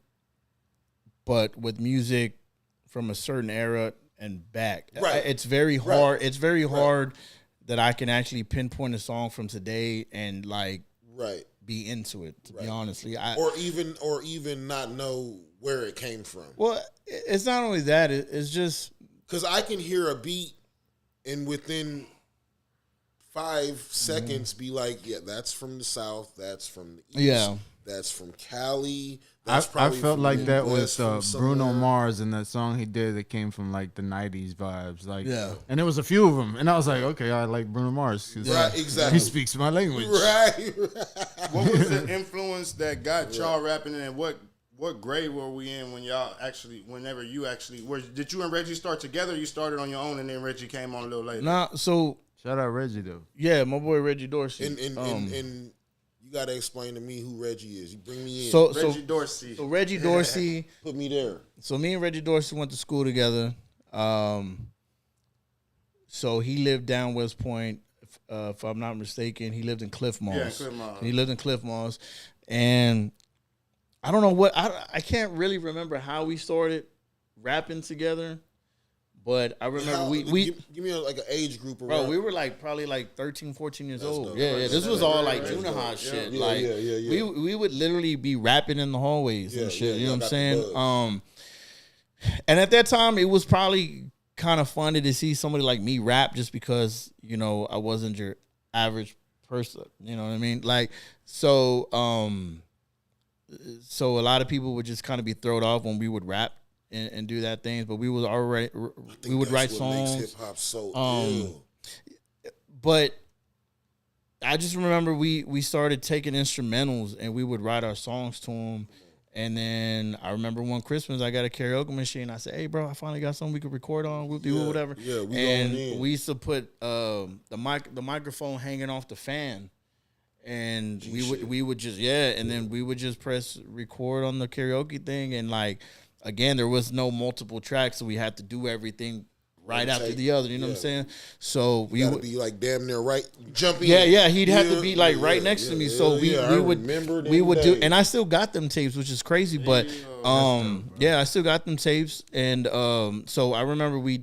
S2: but with music from a certain era and back.
S1: Right.
S2: It's very hard. It's very hard that I can actually pinpoint a song from today and like be into it. To be honestly, or
S1: even not know where it came from.
S2: Well, it's not only that. It's just
S1: because I can hear a beat and within 5 seconds be like, yeah, that's from the South. That's from the East.
S2: Yeah.
S1: That's from Cali.
S4: I
S1: That's
S4: felt like that with
S1: from
S4: Bruno
S1: somewhere.
S4: Mars and that song he did that came from like the 90s vibes. Like,
S2: Yeah.
S4: And there was a few of them. And I was like, okay, I like Bruno Mars. 'Cause
S1: Right, exactly.
S4: He speaks my language.
S1: Right.
S3: What was the influence that got y'all rapping and what what grade were we in when whenever you actually did you and Reggie start together? Or you started on your own and then Reggie came on a little later.
S2: Nah, so
S4: shout out Reggie though.
S2: Yeah, my boy Reggie Dorsey.
S1: And you gotta explain to me who Reggie is. You bring me in.
S2: So
S3: Reggie Dorsey.
S2: So Reggie Dorsey
S1: put me there.
S2: So me and Reggie Dorsey went to school together. So he lived down West Point, if I'm not mistaken. He lived in Cliff Moss.
S3: Yeah, Cliff Moss.
S2: He lived in Cliff Moss, and I don't know what I can't really remember how we started rapping together. But I remember
S1: give me like an age group around.
S2: Bro, we were like probably like 13, 14 years old.
S1: Dope.
S2: Yeah. This was all like junior high shit. We would literally be rapping in the hallways and shit. You know what I'm saying? And at that time, it was probably kind of funny to see somebody like me rap just because, you know, I wasn't your average person. You know what I mean? Like, so a lot of people would just kind of be thrown off when we would rap and do that things, but we would already we would write songs.
S1: Hip hop so ill.
S2: But I just remember we started taking instrumentals and we would write our songs to them. And then I remember one Christmas I got a karaoke machine. I said, "Hey, bro, I finally got something we could record on. We'll do whatever."
S1: Yeah,
S2: we used to put the microphone hanging off the fan. And we would just and then we would just press record on the karaoke thing, and like again there was no multiple tracks, so we had to do everything right after the other. You know what I'm saying? So we would be
S1: like damn near right jumping.
S2: Yeah. He'd have to be like right next to me. So we would do, and I still got them tapes, which is crazy. But I still got them tapes, and so I remember we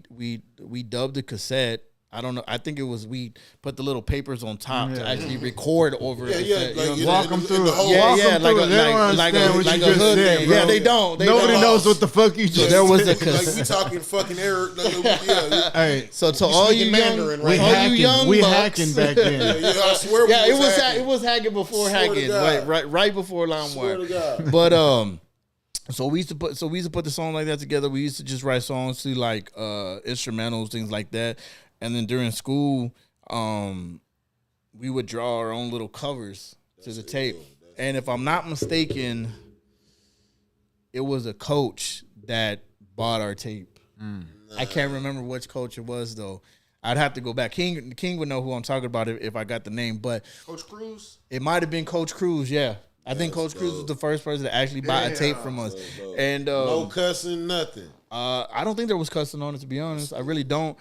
S2: dubbed the cassette. I don't know. I think it was we put the little papers on top to actually record over.
S4: Walk them through.
S2: Like a hood thing. Yeah, they don't.
S4: Nobody knows what the fuck you just.
S1: So there was a like we talking fucking error.
S2: Hey, so to all you young,
S4: we hacking back then.
S1: I swear.
S2: Yeah, it was hacking before hacking. Right before LimeWire. But So we used to put the song like that together. We used to just write songs to like instrumentals, things like that. And then during school, we would draw our own little covers to the tape. And if I'm not mistaken, it was a coach that bought our tape. I can't remember which coach it was though. I'd have to go back. King would know who I'm talking about if I got the name. But
S3: Coach Cruz?
S2: It might have been Coach Cruz, yeah. I think Coach Cruz was the first person to actually buy a tape from us. And
S1: no cussing, nothing.
S2: I don't think there was cussing on it, to be honest. I really don't.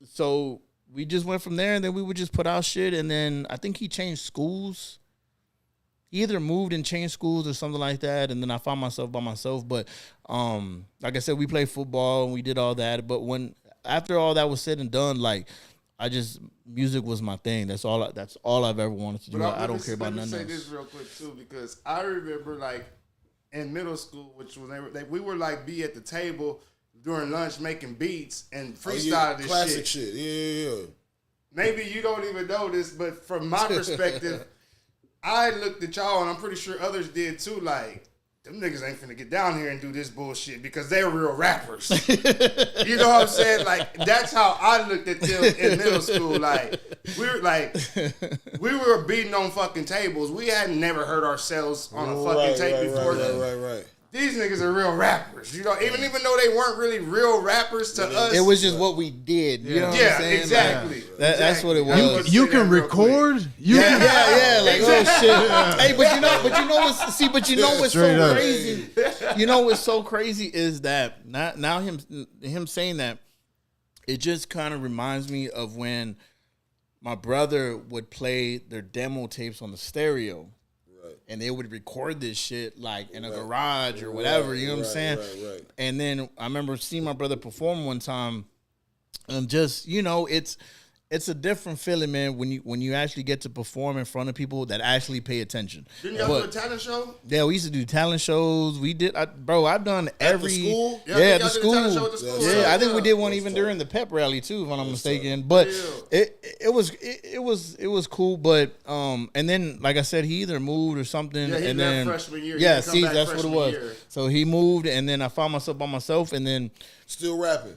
S2: So we just went from there, and then we would just put out shit. And then I think he changed schools. He either moved and changed schools or something like that. And then I found myself by myself. But like I said, we played football and we did all that. But after all that was said and done, like music was my thing. That's all I've ever wanted to do. I don't care about nothing else.
S3: Let me say this real quick too, because I remember like in middle school, which was we were like be at the table during lunch making beats and freestyle this
S1: classic shit. Yeah.
S3: Maybe you don't even know this, but from my perspective, I looked at y'all and I'm pretty sure others did too. Like, them niggas ain't finna get down here and do this bullshit because they're real rappers. You know what I'm saying? Like, that's how I looked at them in middle school. Like, we were beating on fucking tables. We had never heard ourselves on a fucking tape before.
S1: Right.
S3: These niggas are real rappers. You know, even though they weren't really real rappers to us.
S2: It was just what we did. You know what I'm saying?
S3: Exactly.
S2: Like, that's what it was.
S4: You can record?
S2: Like, oh shit. Hey, but you know what's so crazy? You know what's so crazy is that now him saying that, it just kind of reminds me of when my brother would play their demo tapes on the stereo. And they would record this shit like in a garage or whatever, you know what I'm saying?
S1: Right.
S2: And then I remember seeing my brother perform one time, and just, you know, it's a different feeling, man, when you actually get to perform in front of people that actually pay attention.
S3: Didn't y'all do a talent show?
S2: Yeah, we used to do talent shows. We did, I've done every
S1: school.
S2: At the school. Yeah, I think we did one even during the pep rally too, if I'm not mistaken. But it was cool. But and then like I said, he either moved or something.
S3: Yeah,
S2: and then
S3: freshman year.
S2: Yeah, see, that's what it was. So he moved, and then I found myself by myself, and then
S1: still rapping,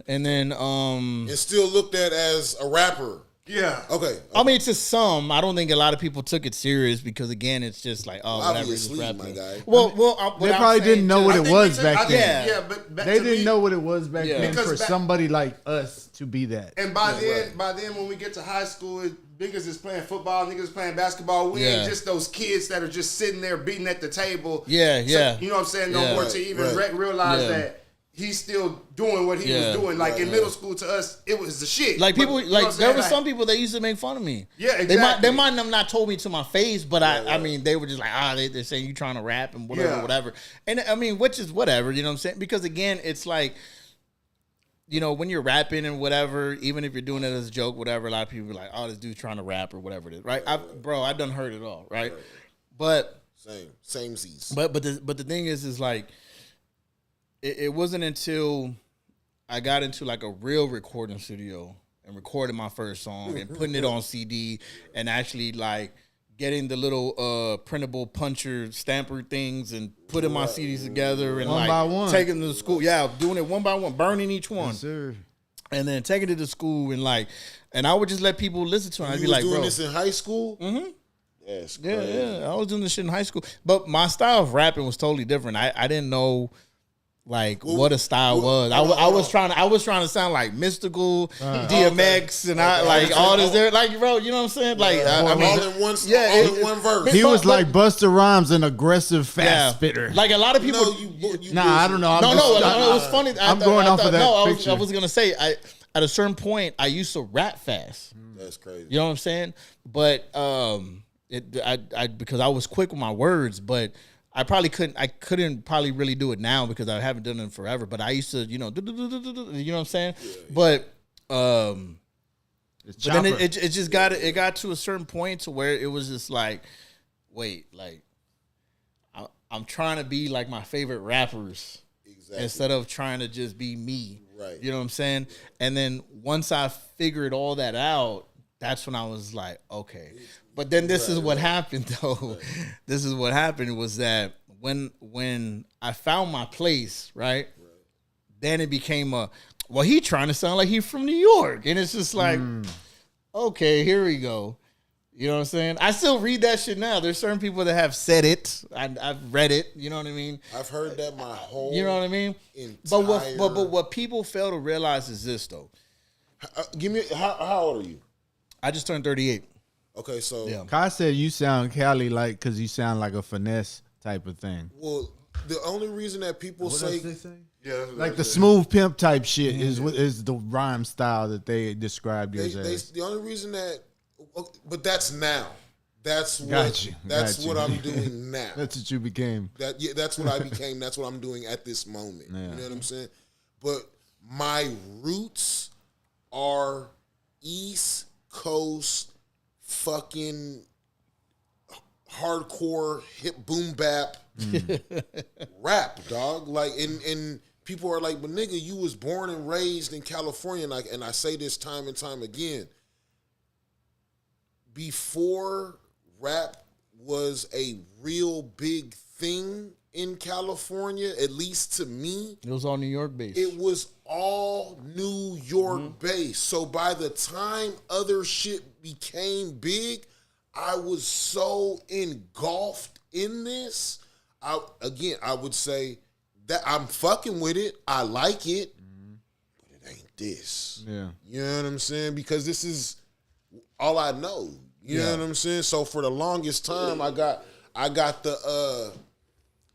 S2: and then
S1: and still looked at as a rapper.
S3: Yeah.
S1: Okay.
S2: I mean, to some, I don't think a lot of people took it serious because again, it's just like, oh, whatever.
S1: Obviously, my guy.
S4: They probably didn't know what it was back then.
S3: Yeah, but
S4: they didn't know what it was back then for somebody like us to be that.
S3: And by then, when we get to high school, niggas is playing football, niggas is playing basketball. We ain't just those kids that are just sitting there beating at the table.
S2: Yeah.
S3: So, you know what I'm saying? No more to even realize that he's still doing what he was doing. Like in middle school, to us, it was the shit.
S2: Like people, there were some people that used to make fun of me.
S3: Yeah, exactly.
S2: They might have not told me to my face, but I mean, they were just like, they're saying you trying to rap and whatever. And I mean, which is whatever, you know what I'm saying? Because again, it's like, you know, when you're rapping and whatever, even if you're doing it as a joke, whatever, a lot of people are like, oh, this dude's trying to rap or whatever it is, right? I done heard it all, right? But
S1: same Z's.
S2: But the thing is like, it wasn't until I got into like a real recording studio and recorded my first song and putting it on CD and actually like getting the little printable puncher stamper things and putting my CDs together and
S4: one by one.
S2: Taking them to school. Yeah, doing it one by one, burning each one.
S4: Yes, sir.
S2: And then taking it to school and I would just let people listen to it. I'd be
S1: was
S2: like,
S1: doing
S2: bro,
S1: this in high school?
S2: Mm-hmm.
S1: That's crazy.
S2: Yeah. I was doing this shit in high school. But my style of rapping was totally different. I didn't know what a style was. I was trying to sound like Mystical, DMX, and I like all this there. Like, bro, you know what I'm saying? Like, I mean,
S1: all in one verse.
S4: He was like Busta Rhymes, an aggressive fast spitter.
S2: Like a lot of people.
S4: I don't know.
S2: It was funny.
S4: I'm going off of that picture.
S2: I was gonna say, at a certain point, I used to rap fast.
S1: That's crazy.
S2: You know what I'm saying? But because I was quick with my words, but I couldn't probably really do it now because I haven't done it forever. But I used to, you know what I'm saying? Yeah. But then it got to a certain point to where it was just like, wait, like I'm trying to be like my favorite rappers instead of trying to just be me.
S1: Right.
S2: You know what I'm saying? And then once I figured all that out, that's when I was like, okay. But then this is what happened, though. Right. This is what happened was that when I found my place, right? Then it became he trying to sound like he from New York. And it's just like, okay, here we go. You know what I'm saying? I still read that shit now. There's certain people that have said it. I've read it. You know what I mean?
S1: I've heard that my whole
S2: You know what I mean? But what people fail to realize is this, though.
S1: How old are you?
S2: I just turned 38.
S1: Okay, so
S4: Kai said you sound Cali like because you sound like a finesse type of thing.
S1: Well, the only reason that people say
S4: like the smooth pimp type shit is the rhyme style that they described yours as.
S1: The only reason that, but that's now. That's what I'm doing now.
S4: That's what you became.
S1: That's what I became. That's what I'm doing at this moment. Yeah. You know what I'm saying? But my roots are East Coast fucking hardcore hip boom bap rap, dog. Like, and people are like, but nigga, you was born and raised in California. Like, and I say this time and time again. Before rap was a real big thing in California, at least to me,
S2: it was all New York based.
S1: It was all New York based. So by the time other shit became big, I was so engulfed in this. I would say that I'm fucking with it. I like it, but it ain't this. Yeah, you know what I'm saying? Because this is all I know. You know what I'm saying? So for the longest time, I got the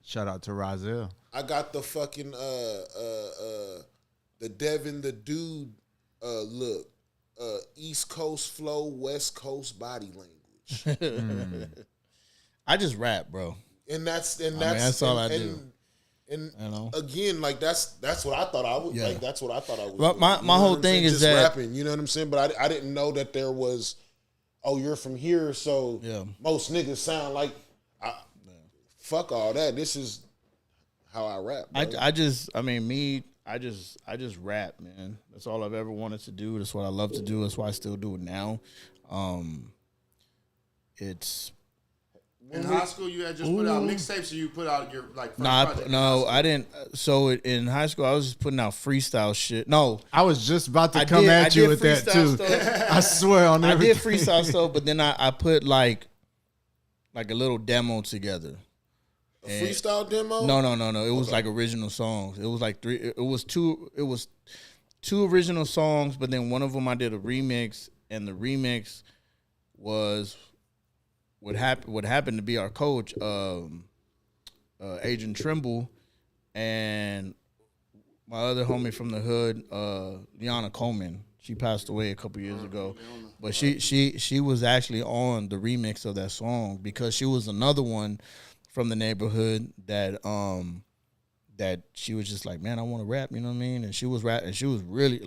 S4: shout out to Rozelle.
S1: I got the fucking the Devin the Dude look. East Coast flow, West Coast body language.
S2: I just rap, bro.
S1: And that's
S2: all I do.
S1: And again, like that's what I thought I would like. That's what I thought I was.
S2: But my whole thing is
S1: just
S2: that
S1: rapping. You know what I'm saying? But I didn't know that there was. Oh, you're from here, so most niggas sound like. Fuck all that. This is how I rap. Bro.
S2: I just rap, man. That's all I've ever wanted to do. That's what I love to do. That's why I still do it now.
S3: In high school, you had just put out mixtapes, or you put out your like.
S2: I didn't. So in high school, I was just putting out freestyle shit. No,
S4: I was just about to come at you with that too. I swear on everything.
S2: I did freestyle stuff, but then I put like a little demo together.
S1: A freestyle demo?
S2: No. It was like original songs. It was like three. It was two original songs, but then one of them I did a remix, and the remix was what happened to be our coach, Agent Trimble, and my other homie from the hood, Liana Coleman. She passed away a couple years ago, but she was actually on the remix of that song because she was another one from the neighborhood that she was just like, man, I want to rap, you know what I mean? And she was rap, and she was really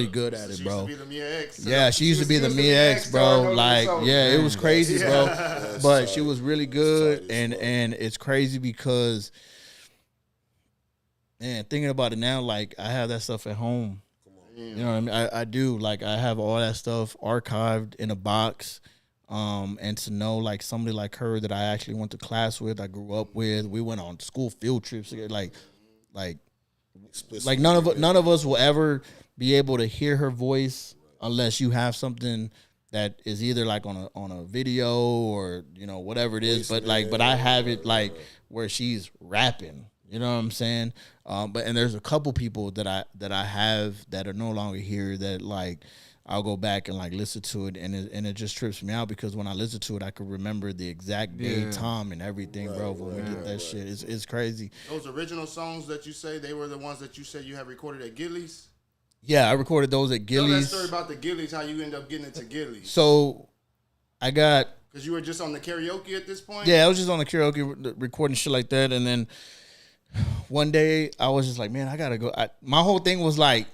S2: good at it, bro.
S3: She used to be the Mia X.
S2: Yeah, she used to be the Mia X, bro. Like, yeah, it was crazy, bro. But she was really good, and it's crazy because, man, thinking about it now, like I have that stuff at home. You know what I mean? I do. Like I have all that stuff archived in a box. And to know like somebody like her that I actually went to class with, I grew up with, we went on school field trips together, like none of us will ever be able to hear her voice unless you have something that is either like on a video or you know whatever it is, but I have it like where she's rapping. You know what I'm saying? And there's a couple people that I have that are no longer here that like I'll go back and like listen to it and it just trips me out because when I listen to it I could remember the exact day, time, and everything, bro. When we get that shit, it's crazy.
S3: Those original songs that you say they were the ones that you said you have recorded at Gillies.
S2: Yeah, I recorded those at Gillies.
S3: Tell that story about the Gillies, how you end up getting into Gillies.
S2: So I got
S3: because you were just on the karaoke at this point.
S2: Yeah, I was just on the karaoke recording shit like that, and then one day I was just like, man, I gotta go. My whole thing was like,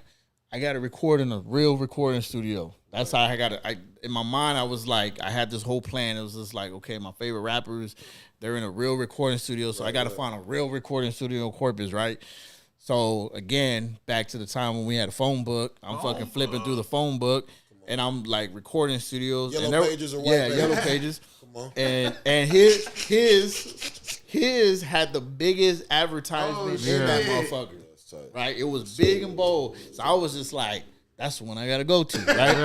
S2: I got to record in a real recording studio. That's how I got it. In my mind, I was like, I had this whole plan. It was just like, okay, my favorite rappers, they're in a real recording studio, so I got to find a real recording studio in Corpus, right? So, again, back to the time when we had a phone book. I'm fucking flipping through the phone book, and I'm like recording studios.
S1: Yellow pages or white pages?
S2: Yeah, yellow pages.
S1: Come on.
S2: And his had the biggest advertisement in that motherfucker. Right, it was big and bold, so I was just like, "That's the one I gotta go to." Right,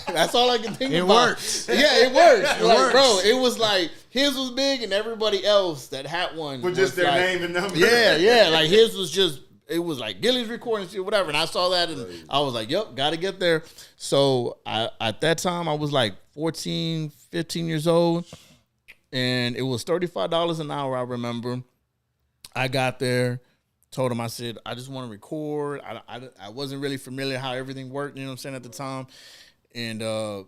S2: that's all I can think about. It
S4: works.
S2: Yeah, it works. Bro, it was like his was big, and everybody else that had one
S3: with just their
S2: like,
S3: name and number.
S2: Yeah, like his was just. It was like Gilly's recording studio, whatever, and I saw that, and I was like, "Yep, gotta get there." So at that time, I was like 14, 15 years old, and it was $35 an hour. I remember. I got there. Told him, I said, I just want to record. I wasn't really familiar how everything worked, you know what I'm saying, at the time. And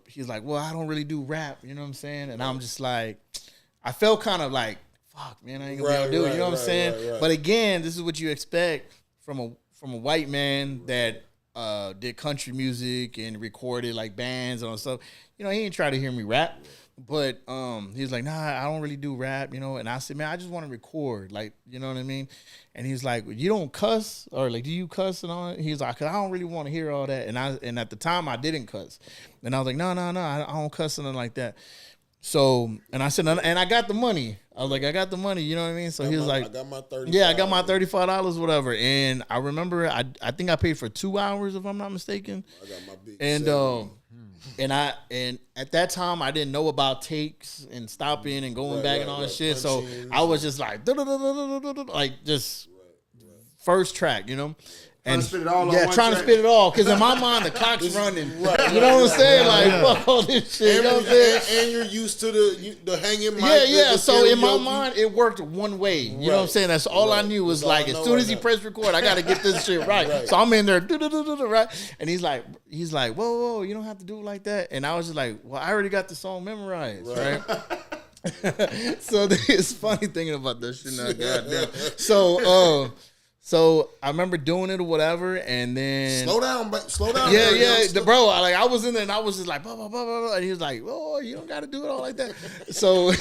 S2: he's like, well, I don't really do rap, you know what I'm saying? And I'm just like, I felt kind of like, fuck, man, I ain't going to be able to do it, you know what I'm saying? Right. But again, this is what you expect from a white man that did country music and recorded like bands and all stuff. You know, he ain't try to hear me rap. But he was like, nah, I don't really do rap, you know. And I said, man, I just want to record, like, you know what I mean? And he's like, you don't cuss, or like, do you cuss and all that? He's like, cause I don't really want to hear all that. And at the time, I didn't cuss. And I was like, no, I don't cuss nothing like that. So, and I said, and I got the money. I was like, I got the money, you know what I mean? So he was like,
S1: I got my $35.
S2: Yeah, I got my $35, whatever. And I remember, I think I paid for 2 hours, if I'm not mistaken.
S1: I got my big
S2: and at that time I didn't know about takes and stopping and going back and all that shit. So I was just like, like just first track, you know.
S3: And spit it all
S2: trying to spit it all. Because in my mind, the clock's running. You know what I'm saying? Like, fuck all this shit. You know what I'm saying?
S1: And you're used to the hanging mic.
S2: Yeah. So in my mind, it worked one way. You know what I'm saying? That's all I knew was like, as soon as he pressed record, I got to get this shit right. So I'm in there, right? And he's like, whoa, you don't have to do it like that. And I was just like, well, I already got the song memorized, right? So it's funny thinking about this shit now. Goddamn. So I remember doing it or whatever, and then
S1: slow down.
S2: Yeah, bro. I was in there and I was just like, blah, blah, blah, blah, and he was like, oh, you don't got to do it all like that. So,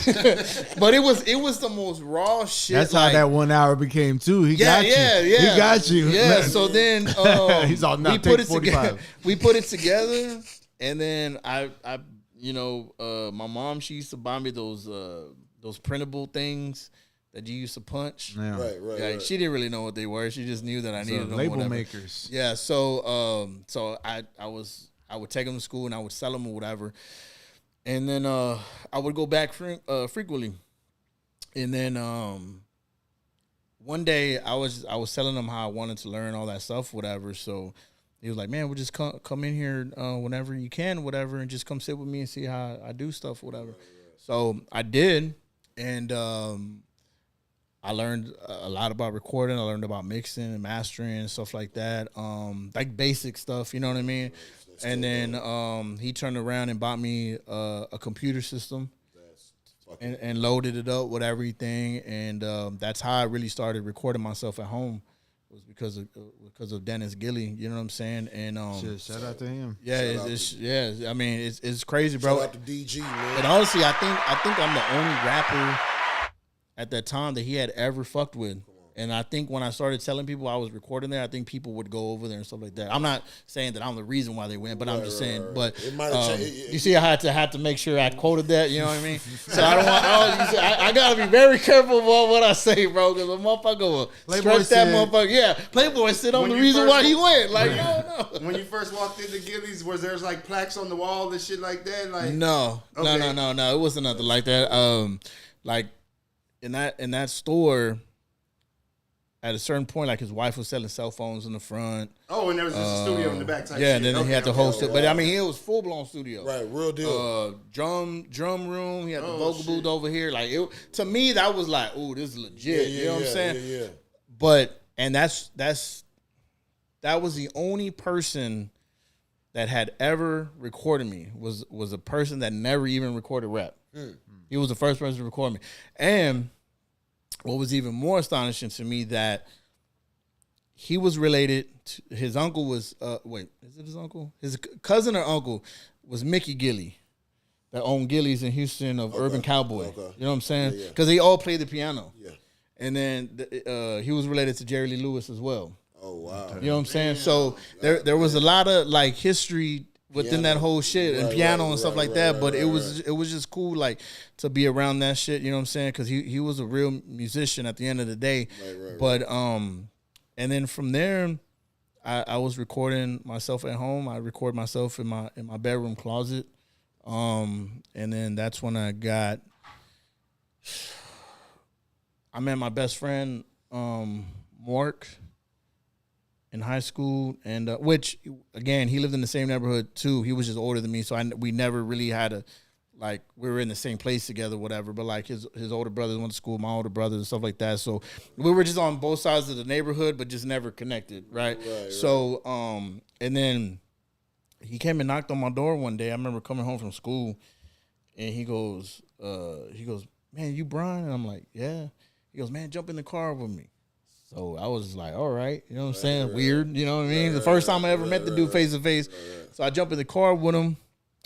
S2: but it was the most raw shit.
S4: That's how that 1 hour became 2. He got you. He got you.
S2: Yeah. So then
S4: he's all now. Take 45.
S2: We put it together, and then I my mom, she used to buy me those those printable things that you used to punch.
S4: Yeah.
S1: Right.
S2: She didn't really know what they were. She just knew that I needed them.
S4: Label
S2: whatever.
S4: makers.
S2: Yeah. So I would take them to school and I would sell them or whatever, and then I would go back frequently, and then one day I was telling him how I wanted to learn all that stuff, whatever. So he was like, "Man, we'll just come in here whenever you can, whatever, and just come sit with me and see how I do stuff, whatever." Right. So I did, and I learned a lot about recording. I learned about mixing and mastering and stuff like that, like basic stuff. You know what I mean? And then he turned around and bought me a computer system. And loaded it up with everything, and that's how I really started recording myself at home. Was because of Dennis Gilly, you know what I'm saying? And
S4: shout out to him.
S2: Yeah, I mean, it's crazy, bro.
S1: Shout out to DG, man.
S2: And honestly, I think I'm the only rapper at that time that he had ever fucked with. And I think when I started telling people I was recording there, I think people would go over there and stuff like that. I'm not saying that I'm the reason why they went, but I'm just saying. But
S1: it might have changed.
S2: You see, I had to make sure I quoted that. You know what I mean? So I don't want. I gotta be very careful about what I say, bro, because a motherfucker will stretch that motherfucker. Yeah, Playboy said I'm the reason why he went. Like, no.
S3: When you first walked into Gillies, was there like plaques on the wall and shit like that? Like,
S2: no, it wasn't nothing like that. Like in that store. At a certain point, like his wife was selling cell phones in the front.
S3: Oh, and there was just a studio in the back type.
S2: Yeah, and then he had to host it. But I mean, it was full blown studio.
S1: Right, real deal.
S2: Drum room. He had the vocal booth over here. Like to me, that was like, oh, this is legit. You know what I'm saying?
S1: Yeah.
S2: But that was the only person that had ever recorded me was a person that never even recorded rap. He was the first person to record me, and what was even more astonishing to me that he was related to, his uncle was, is it his uncle? His cousin or uncle was Mickey Gilly that owned Gillies in Houston of Urban Cowboy. Okay. You know what I'm saying? Because they all played the piano. Yeah. And then he was related to Jerry Lee Lewis as well.
S1: Oh, wow.
S2: You know what I'm saying? So there was a lot of like history within that whole shit and piano and stuff like that, but it was just cool like to be around that shit. You know what I'm saying? Because he was a real musician at the end of the day. But and then from there, I was recording myself at home. I record myself in my bedroom closet, and then that's when I met my best friend Mark. In high school, and which again, he lived in the same neighborhood too. He was just older than me, so we never really had we were in the same place together, whatever. But like his older brothers went to school, my older brothers and stuff like that. So we were just on both sides of the neighborhood, but just never connected, right? So and then he came and knocked on my door one day. I remember coming home from school, and he goes, "Man, you Brian?" And I'm like, "Yeah." He goes, "Man, jump in the car with me." So I was like, all right, you know what I'm saying? Weird, you know what I mean? The first time I ever met the dude face to face. So I jump in the car with him.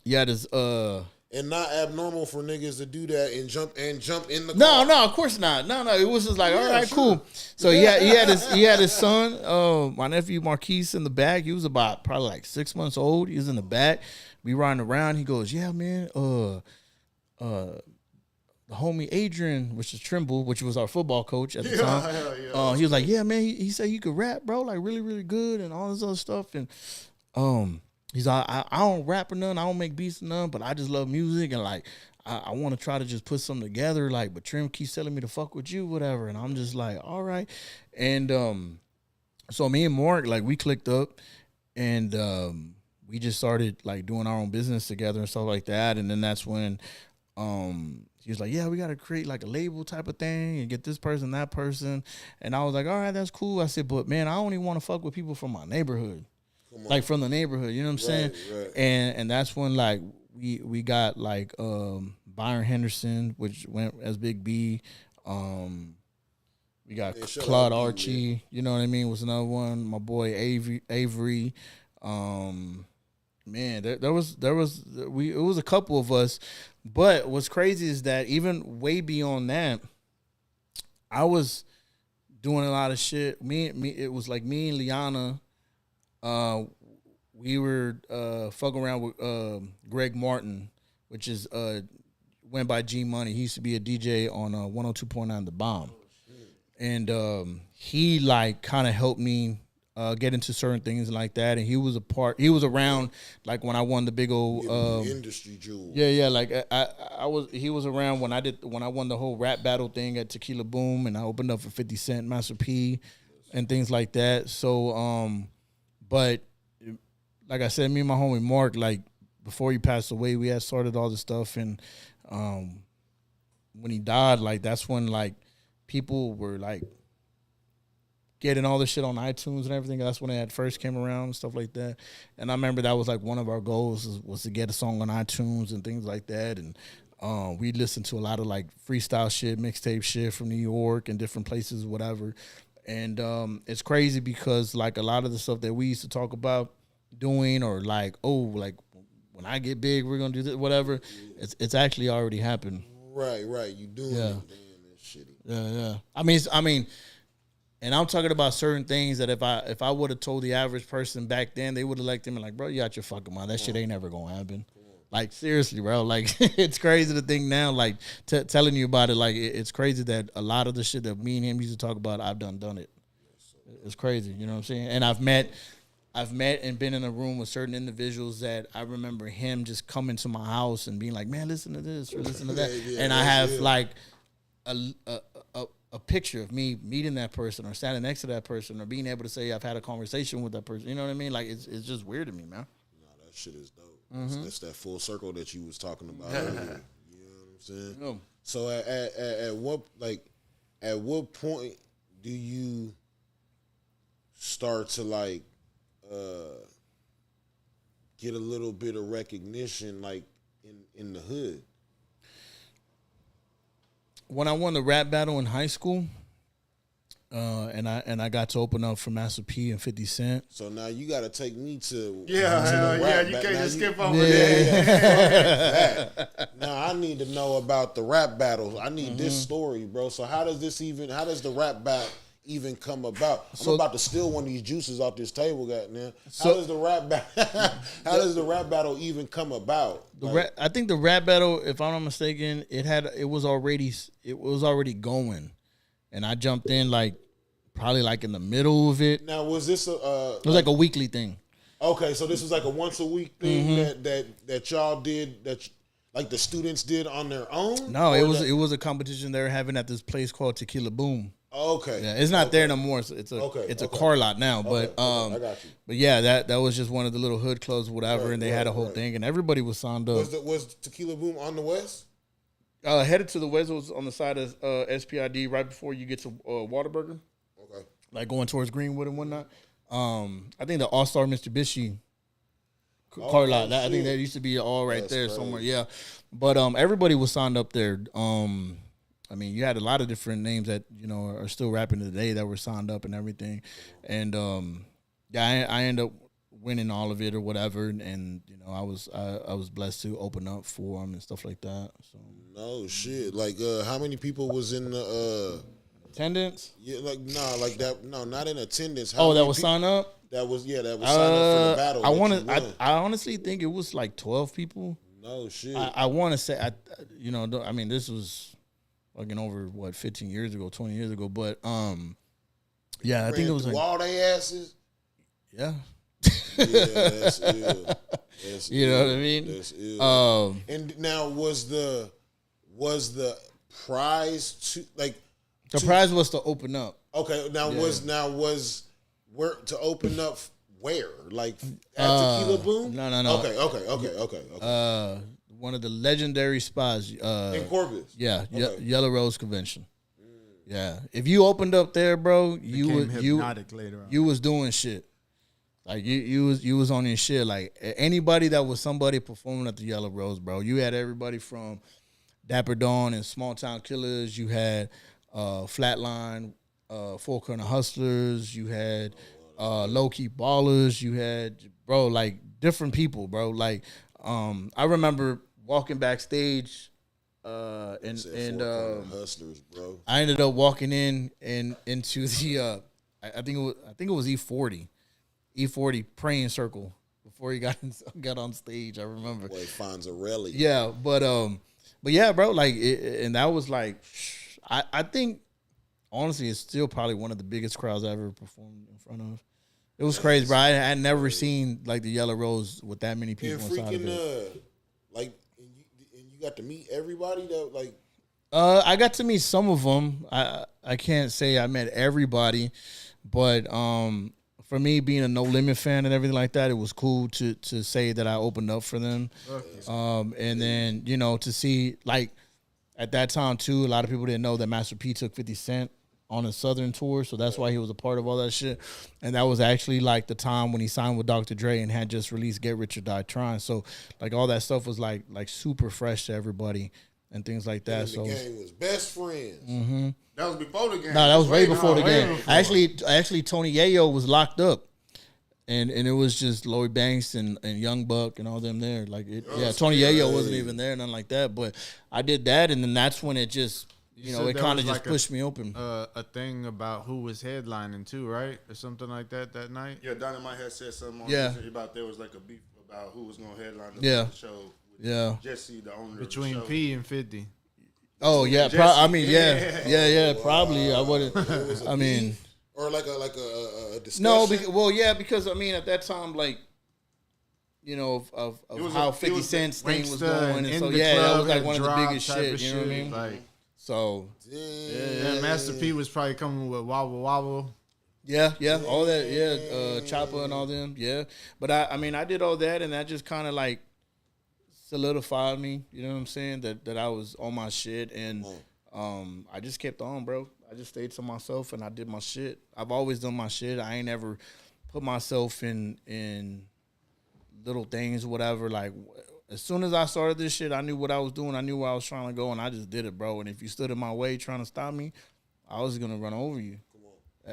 S2: Yeah, this
S1: and not abnormal for niggas to do that and jump in the
S2: car.
S1: No,
S2: of course not. No, it was just like, all right, cool. So he had his son, my nephew Marquise in the back. He was about probably like 6 months old. He was in the back. We riding around. He goes, "Yeah, man, the homie Adrian, which is Trimble, which was our football coach at the time. He was like, "Yeah, man." He said you could rap, bro, like really, really good, and all this other stuff. And he's like, I don't rap or none, I don't make beats or none, but I just love music, and like I want to try to just put something together. Like, but Trim keeps telling me to fuck with you, whatever. And I'm just like, all right. And so me and Mark, like, we clicked up, and we just started like doing our own business together and stuff like that. And then that's when he was like, "Yeah, we got to create like a label type of thing and get this person, that person." And I was like, "All right, that's cool." I said, "But man, I only want to fuck with people from my neighborhood, like from the neighborhood." You know what I'm saying? Right. And that's when like we got like Byron Henderson, which went as Big B. We got Claude Archie. You know what I mean? Was another one. My boy Avery. Man, it was a couple of us. But what's crazy is that even way beyond that, I was doing a lot of shit. It was like me and Liana. We were fucking around with Greg Martin, which is went by G Money. He used to be a DJ on 102.9 The Bomb. And he like kind of helped me get into certain things like that. And he was around like when I won the big old
S1: industry jewel.
S2: Yeah. Like he was around when I won the whole rap battle thing at Tequila Boom, and I opened up for 50 Cent, Master P, and things like that. So, but like I said, me and my homie Mark, like before he passed away, we had started all this stuff, and when he died, like that's when like people were like getting all this shit on iTunes and everything. That's when it had first came around and stuff like that. And I remember that was like one of our goals was to get a song on iTunes and things like that. And we listened to a lot of like freestyle shit, mixtape shit from New York and different places, whatever. And it's crazy because like a lot of the stuff that we used to talk about doing, or like, oh, like when I get big, we're gonna do this, whatever. It's actually already happened.
S1: Right. You doing it. Damn, that's shitty.
S2: Yeah. I mean, and I'm talking about certain things that if I would have told the average person back then, they would have looked at me like, bro, you out your fucking mind. That shit ain't never gonna happen. Like seriously, bro. Like it's crazy to think now. Like telling you about it. Like it's crazy that a lot of the shit that me and him used to talk about, I've done it. It's crazy. You know what I'm saying? And I've met and been in a room with certain individuals that I remember him just coming to my house and being like, man, listen to this or listen to that. And I have like a picture of me meeting that person or standing next to that person or being able to say I've had a conversation with that person. You know what I mean? Like it's just weird to me, man.
S1: No, that shit is dope. That's that full circle that you was talking about earlier. You know what I'm saying?
S2: Yeah.
S1: So at what point do you start to like get a little bit of recognition like in the hood?
S2: When I won the rap battle in high school, and I got to open up for Master P and 50 Cent.
S1: So now you got to take me to
S3: You can't just skip over
S1: that. Now I need to know about the rap battles. I need this story, bro. So how does the rap battle even come about? I'm about to steal one of these juices off this table, goddamn. How does the rap battle even come about?
S2: I think the rap battle, if I'm not mistaken, it was already going, and I jumped in like probably like in the middle of it.
S1: Now was this
S2: it was like a weekly thing.
S1: Okay, so this was like a once a week thing that y'all did like the students did on their own?
S2: No, it was a competition they were having at this place called Tequila Boom.
S1: Okay.
S2: Yeah, it's not there no more. It's a car lot now. But
S1: I got you.
S2: But yeah, that was just one of the little hood clubs, whatever, and they had a whole thing, and everybody was signed up.
S1: Was Tequila Boom on the west?
S2: Headed to the west, was on the side of SPID, right before you get to Whataburger.
S1: Okay.
S2: Like going towards Greenwood and whatnot. I think the All Star Mitsubishi car lot. I think that used to be all right there somewhere. Yeah, but everybody was signed up there. I mean, you had a lot of different names that are still rapping today that were signed up and everything, and I ended up winning all of it or whatever, and I was blessed to open up for them and stuff like that. So
S1: no shit, like how many people was in the
S2: attendance?
S1: Yeah, like that. No, not in attendance.
S2: That was signed up.
S1: That was signed up for the battle.
S2: I honestly think it was like 12 people.
S1: No shit.
S2: I want to say I mean this was fucking over 15 years ago, 20 years ago, but yeah, I think it was like
S1: all they asses.
S2: Yeah.
S1: Yeah, that's ill. That's
S2: you know what I mean?
S1: That's ill. And now was the prize to like
S2: the prize was to open up.
S1: Okay, was where to open up where? Like at Tequila Boom?
S2: No.
S1: Okay.
S2: One of the legendary spots
S1: in Corpus.
S2: Yeah, Yellow Rose Convention. Yeah, if you opened up there, bro, you was doing shit. Like you was on your shit. Like anybody that was somebody performing at the Yellow Rose, bro. You had everybody from Dapper Dawn and Small Town Killers. You had Flatline, Four Corner Hustlers. You had Low Key Ballers. You had like different people, bro. Like I remember walking backstage, and
S1: Hustlers, bro.
S2: I ended up walking into the I think it was E40 praying circle before he got on stage. I remember.
S1: Boy, Fonzarelli.
S2: Yeah, but But yeah, bro, like, and that was like, I think honestly, it's still probably one of the biggest crowds I ever performed in front of. It was crazy, bro. I had never seen like the Yellow Rose with that many people
S1: And
S2: inside of
S1: freaking,
S2: it.
S1: like, and you got to meet everybody that, like,
S2: I got to meet some of them. I can't say I met everybody, but for me being a No Limit fan and everything like that, it was cool to say that I opened up for them. And then to see like at that time too, a lot of people didn't know that Master P took 50 Cent on a Southern tour, so that's why he was a part of all that shit. And that was actually like the time when he signed with Dr. Dre and had just released Get Rich or Die Trying. So like all that stuff was like super fresh to everybody and things like that.
S1: and
S2: So
S1: the game was best friends.
S2: Mm-hmm.
S3: That was before the game.
S2: No, that was way before the
S4: way
S2: game.
S4: before.
S2: Actually, Tony Yayo was locked up, and it was just Lloyd Banks and Young Buck and all them there. Like, Tony Yayo wasn't even there, nothing like that. But I did that, and then that's when it just,
S4: You
S2: it
S4: said there
S2: kind of
S4: was
S2: just
S4: like
S2: pushed me open.
S4: A thing about who was headlining too, right, or something like that night.
S3: Yeah, Dynamite had said something on
S2: Yeah.
S3: about there was like a beef about who was going to headline the show. With
S2: Yeah.
S3: Jesse, the owner
S4: Between
S3: of the show.
S4: P and 50.
S2: Oh yeah,
S3: Jesse.
S2: probably I wouldn't.
S1: It was a
S2: I mean,
S1: beef or like a discussion.
S2: no, because I mean at that time like. Of
S3: was
S2: how
S3: a-
S2: 50
S3: it was
S2: Cent's thing was
S4: Wanksta
S2: going, and
S4: in
S2: so
S4: the
S2: that
S4: club
S2: was like
S4: and
S2: one of the
S4: drop
S2: biggest
S4: type
S2: shit.
S4: of
S2: You know what I mean?
S4: Like,
S2: So
S4: yeah, Master P was probably coming with Wobble Wobble.
S2: yeah, all that, Chopper and all them, yeah. But I mean, I did all that, and that just kind of like solidified me. You know what I'm saying? That I was on my shit, and I just kept on, bro. I just stayed to myself, and I did my shit. I've always done my shit. I ain't ever put myself in little things, whatever. Like as soon as I started this shit, I knew what I was doing. I knew where I was trying to go, and I just did it, bro. And if you stood in my way trying to stop me, I was gonna run over you.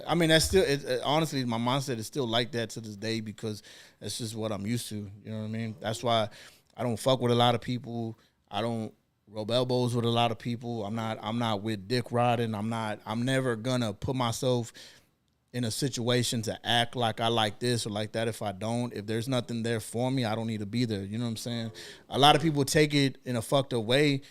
S2: I mean, that's still honestly, my mindset is still like that to this day because that's just what I'm used to. You know what I mean? That's why I don't fuck with a lot of people. I don't rub elbows with a lot of people. I'm not with dick riding. I'm never gonna put myself in a situation to act like I like this or like that. If I don't, if there's nothing there for me, I don't need to be there. You know what I'm saying? A lot of people take it in a fucked up way,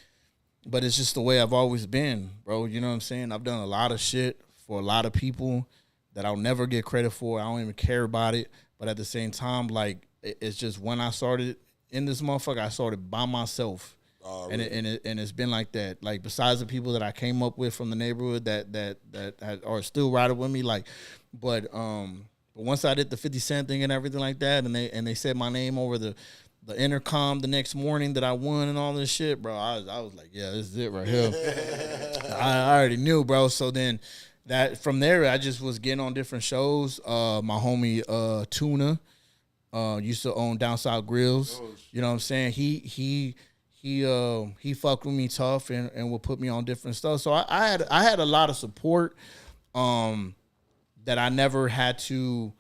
S2: but it's just the way I've always been, bro. You know what I'm saying? I've done a lot of shit for a lot of people that I'll never get credit for. I don't even care about it. But at the same time, like, it's just when I started in this motherfucker, I started by myself. And it's been like that. Like, besides the people that I came up with from the neighborhood that are still riding with me, like, but once I did the 50 Cent thing and everything like that, and they said my name over the intercom the next morning that I won and all this shit, bro, I was like, yeah, this is it right here. I already knew, bro. So then that from there, I just was getting on different shows. My homie Tuna used to own Down South Grills. You know what I'm saying? He fucked with me tough and would put me on different stuff. So I had a lot of support that I never had to.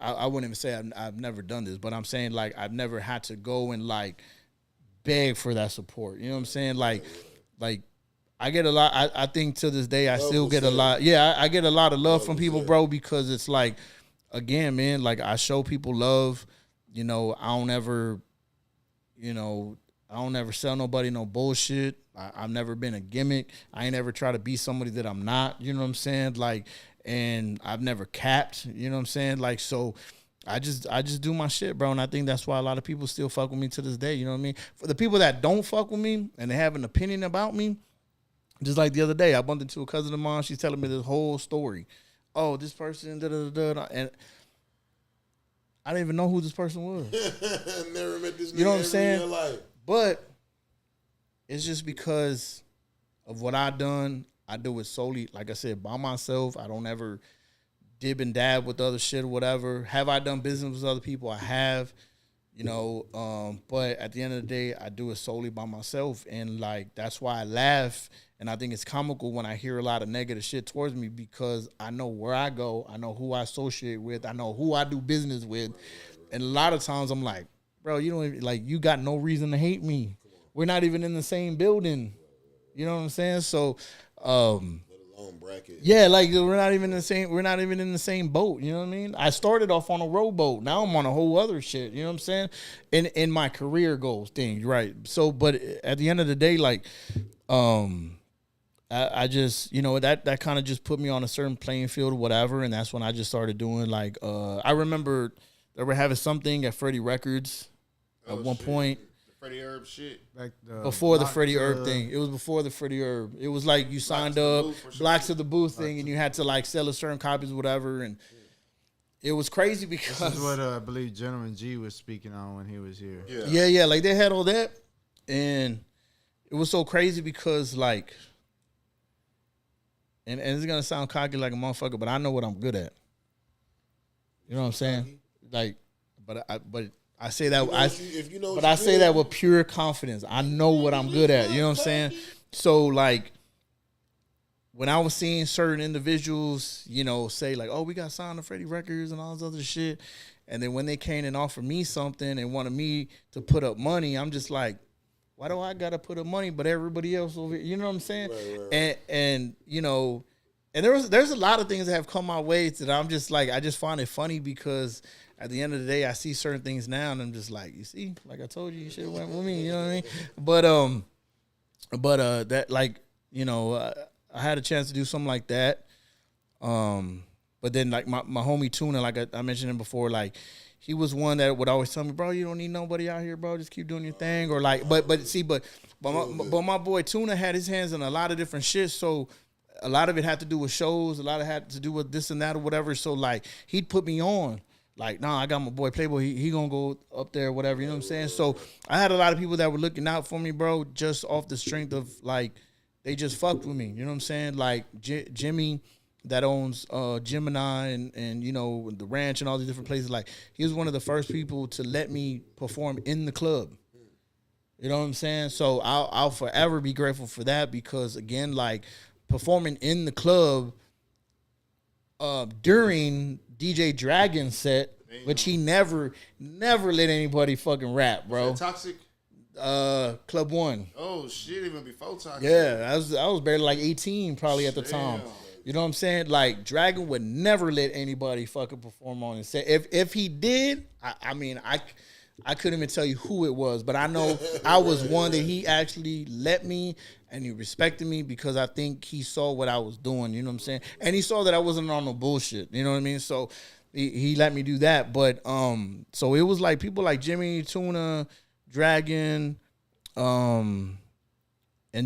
S2: I wouldn't even say I've never done this, but I'm saying like I've never had to go and like beg for that support. You know what I'm saying? Like I get a lot. I think to this day I still get a lot. Yeah, I get a lot of love from people, bro, because it's like, again, man, like I show people love. You know, I don't ever sell nobody no bullshit. I've never been a gimmick. I ain't ever try to be somebody that I'm not. You know what I'm saying? Like, and I've never capped. You know what I'm saying? Like, so I just do my shit, bro. And I think that's why a lot of people still fuck with me to this day. You know what I mean? For the people that don't fuck with me and they have an opinion about me, just like the other day, I bumped into a cousin of mine. She's telling me this whole story. Oh, this person, da-da-da-da. And I didn't even know who this person was.
S1: Never met this nigga
S2: You know what I'm
S1: ever in
S2: saying?
S1: your life.
S2: But it's just because of what I done. I do it solely, like I said, by myself. I don't ever dib and dab with other shit or whatever. Have I done business with other people? I have, but at the end of the day, I do it solely by myself. And like, that's why I laugh. And I think it's comical when I hear a lot of negative shit towards me because I know where I go. I know who I associate with. I know who I do business with. And a lot of times I'm like, bro, you don't even, like, you got no reason to hate me. We're not even in the same building. You know what I'm saying? So,
S1: own bracket.
S2: Yeah, like we're not even in the same boat. You know what I mean? I started off on a rowboat. Now I'm on a whole other shit. You know what I'm saying? In my career goals thing, right? So, but at the end of the day, like, I just, that kind of just put me on a certain playing field or whatever, and that's when I just started doing like, I remember they were having something at Freddie Records at one point.
S3: Freddie Herb shit.
S2: Before the Freddie Herb thing. It was before the Freddie Herb. It was like you signed up, Blacks of the Booth thing, and you had to like sell a certain copies or whatever. And it was crazy because...
S4: This is what I believe Gentleman G was speaking on when he was here.
S2: Yeah. Like they had all that. And it was so crazy because like... And it's going to sound cocky like a motherfucker, but I know what I'm good at. You know what I'm saying? Like, but I say that I say that with pure confidence. I know what I'm good at. You know what I'm saying? So like when I was seeing certain individuals, say like, "Oh, we got signed to Freddie Records and all this other shit," and then when they came and offered me something and wanted me to put up money, I'm just like, why do I gotta put up money but everybody else over here? You know what I'm saying? Right. And and there's a lot of things that have come my way that I'm just like, I just find it funny because at the end of the day, I see certain things now, and I'm just like, you see, like I told you, you should have went with me. You know what I mean? But that like, I had a chance to do something like that. But then like my homie Tuna, like I mentioned him before, like he was one that would always tell me, bro, you don't need nobody out here, bro. Just keep doing your thing. Or like, but my boy Tuna had his hands in a lot of different shit. So a lot of it had to do with shows. A lot of it had to do with this and that or whatever. So like he'd put me on. Like, nah, I got my boy Playboy. He gonna go up there, whatever. You know what I'm saying? So I had a lot of people that were looking out for me, bro, just off the strength of like they just fucked with me. You know what I'm saying? Like Jimmy that owns Gemini and the ranch and all these different places. Like he was one of the first people to let me perform in the club. You know what I'm saying? So I'll forever be grateful for that because again, like performing in the club during DJ Dragon's set, which he never let anybody fucking rap, bro.
S3: Toxic?
S2: Club 1.
S3: Oh shit, even before Toxic.
S2: Yeah, I was barely like 18 probably at the time. You know what I'm saying? Like Dragon would never let anybody fucking perform on his set. If he did, I couldn't even tell you who it was, but I know I was one that he actually let me and he respected me because I think he saw what I was doing, you know what I'm saying? And he saw that I wasn't on no bullshit, you know what I mean? So he let me do that. But so it was like people like Jimmy, Tuna, Dragon, and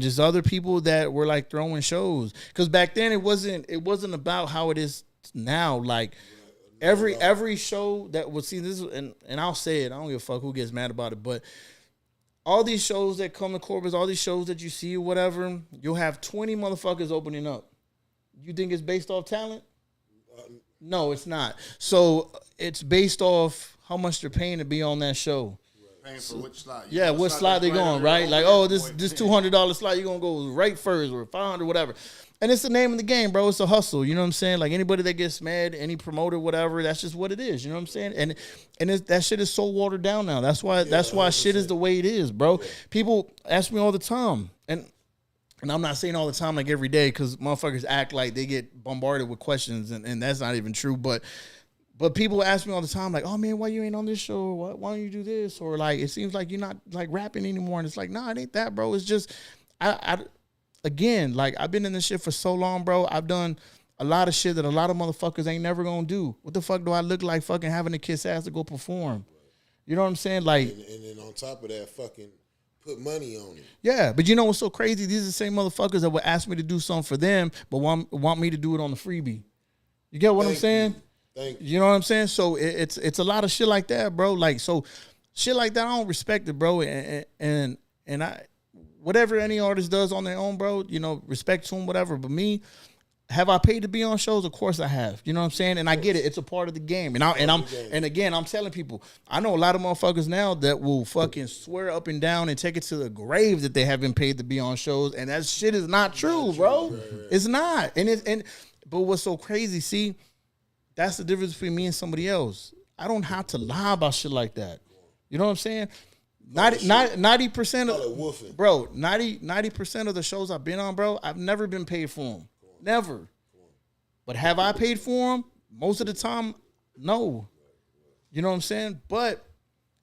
S2: just other people that were like throwing shows. Because back then it wasn't about how it is now. Like every show that would see this, and I'll say it, I don't give a fuck who gets mad about it, but all these shows that come to Corpus, all these shows that you see or whatever, you'll have 20 motherfuckers opening up. You think it's based off talent? No, it's not. So it's based off how much they're paying to be on that show.
S3: Paying for which slot?
S2: Yeah, what slot they going, right? Like, oh, this $200 slot, you're going to go right first or $500, whatever. And it's the name of the game, bro. It's a hustle. You know what I'm saying? Like anybody that gets mad, any promoter, whatever, that's just what it is. You know what I'm saying? And that shit is so watered down now. That's why shit is the way it is, bro. People ask me all the time, and I'm not saying all the time like every day because motherfuckers act like they get bombarded with questions, and that's not even true. But people ask me all the time, like, oh man, why you ain't on this show? Why don't you do this? Or like, it seems like you're not like rapping anymore. And it's like, nah, it ain't that, bro. It's just Again, like I've been in this shit for so long, bro. I've done a lot of shit that a lot of motherfuckers ain't never gonna do. What the fuck do I look like fucking having to kiss ass to go perform? You know what I'm saying? Like,
S1: and then on top of that, fucking put money on it.
S2: Yeah, but you know what's so crazy? These are the same motherfuckers that would ask me to do something for them, but want me to do it on the freebie. You get what I'm saying?
S1: Thank you.
S2: You know what I'm saying? So it's a lot of shit like that, bro. Like, so shit like that, I don't respect it, bro. And I. Whatever any artist does on their own, bro, respect to them, whatever. But me, have I paid to be on shows? Of course I have. You know what I'm saying? And I get it. It's a part of the game. And again, I'm telling people, I know a lot of motherfuckers now that will fucking swear up and down and take it to the grave that they haven't paid to be on shows. And that shit is not true, bro. Right. It's not. But what's so crazy, see, that's the difference between me and somebody else. I don't have to lie about shit like that. You know what I'm saying? 90% of bro, 90% of the shows I've been on, bro, I've never been paid for them. Never. But have I paid for them? Most of the time, no. You know what I'm saying? But